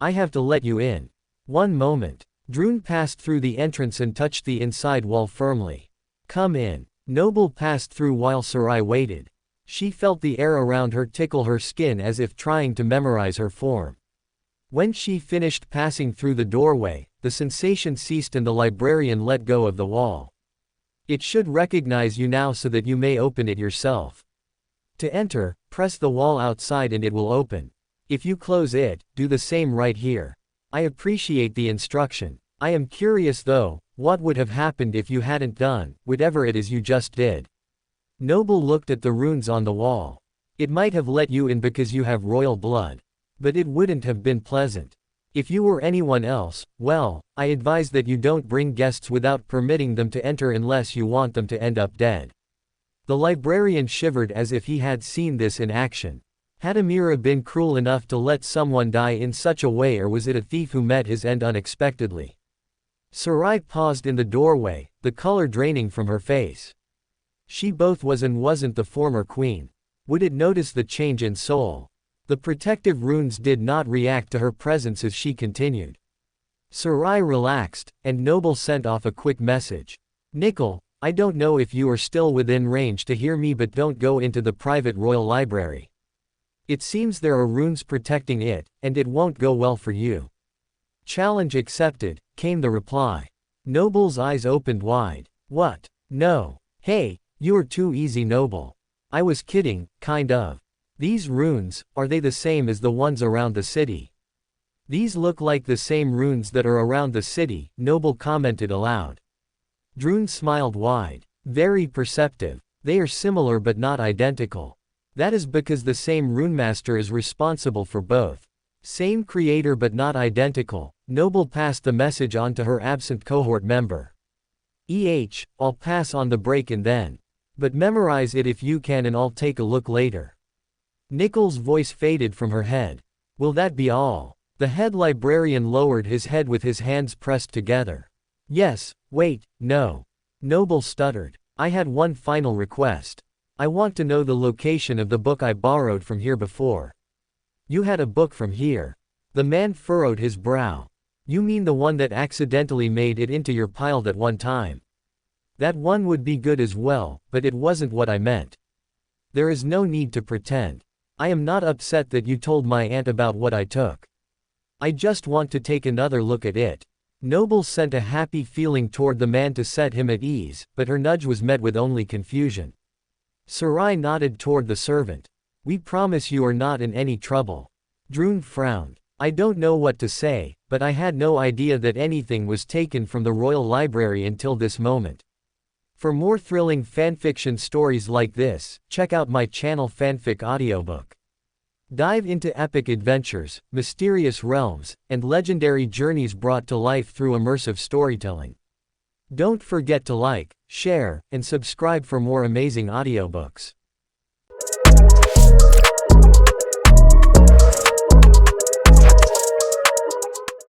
I have to let you in. One moment. Droon passed through the entrance and touched the inside wall firmly. Come in. Noble passed through while Sarai waited. She felt the air around her tickle her skin as if trying to memorize her form. When she finished passing through the doorway, the sensation ceased and the librarian let go of the wall. It should recognize you now so that you may open it yourself. To enter, press the wall outside and it will open. If you close it, do the same right here. I appreciate the instruction. I am curious though, what would have happened if you hadn't done whatever it is you just did? Noble looked at the runes on the wall. It might have let you in because you have royal blood. But it wouldn't have been pleasant. If you were anyone else, well, I advise that you don't bring guests without permitting them to enter unless you want them to end up dead. The librarian shivered as if he had seen this in action. Had Amira been cruel enough to let someone die in such a way, or was it a thief who met his end unexpectedly? Sarai paused in the doorway, the color draining from her face. She both was and wasn't the former queen. Would it notice the change in soul? The protective runes did not react to her presence as she continued. Sarai relaxed, and Noble sent off a quick message. Nickel, I don't know if you are still within range to hear me, but don't go into the private royal library. It seems there are runes protecting it, and it won't go well for you. Challenge accepted, came the reply. Noble's eyes opened wide. What? No. Hey, you're too easy, Noble. I was kidding, kind of. These runes, are they the same as the ones around the city? These look like the same runes that are around the city, Noble commented aloud. Droon smiled wide. Very perceptive. They are similar but not identical. That is because the same runemaster is responsible for both. Same creator but not identical. Noble passed the message on to her absent cohort member. I'll pass on the break and then. But memorize it if you can and I'll take a look later. Nickel's voice faded from her head. Will that be all? The head librarian lowered his head with his hands pressed together. Yes, wait, no. Noble stuttered. I had one final request. I want to know the location of the book I borrowed from here before. You had a book from here. The man furrowed his brow. You mean the one that accidentally made it into your pile that one time? That one would be good as well, but it wasn't what I meant. There is no need to pretend. I am not upset that you told my aunt about what I took. I just want to take another look at it. Noble sent a happy feeling toward the man to set him at ease, but her nudge was met with only confusion. Sarai nodded toward the servant. We promise you are not in any trouble. Droon frowned. I don't know what to say, but I had no idea that anything was taken from the royal library until this moment. For more thrilling fanfiction stories like this, check out my channel Fanfic Audiobook. Dive into epic adventures, mysterious realms, and legendary journeys brought to life through immersive storytelling. Don't forget to like, share, and subscribe for more amazing audiobooks.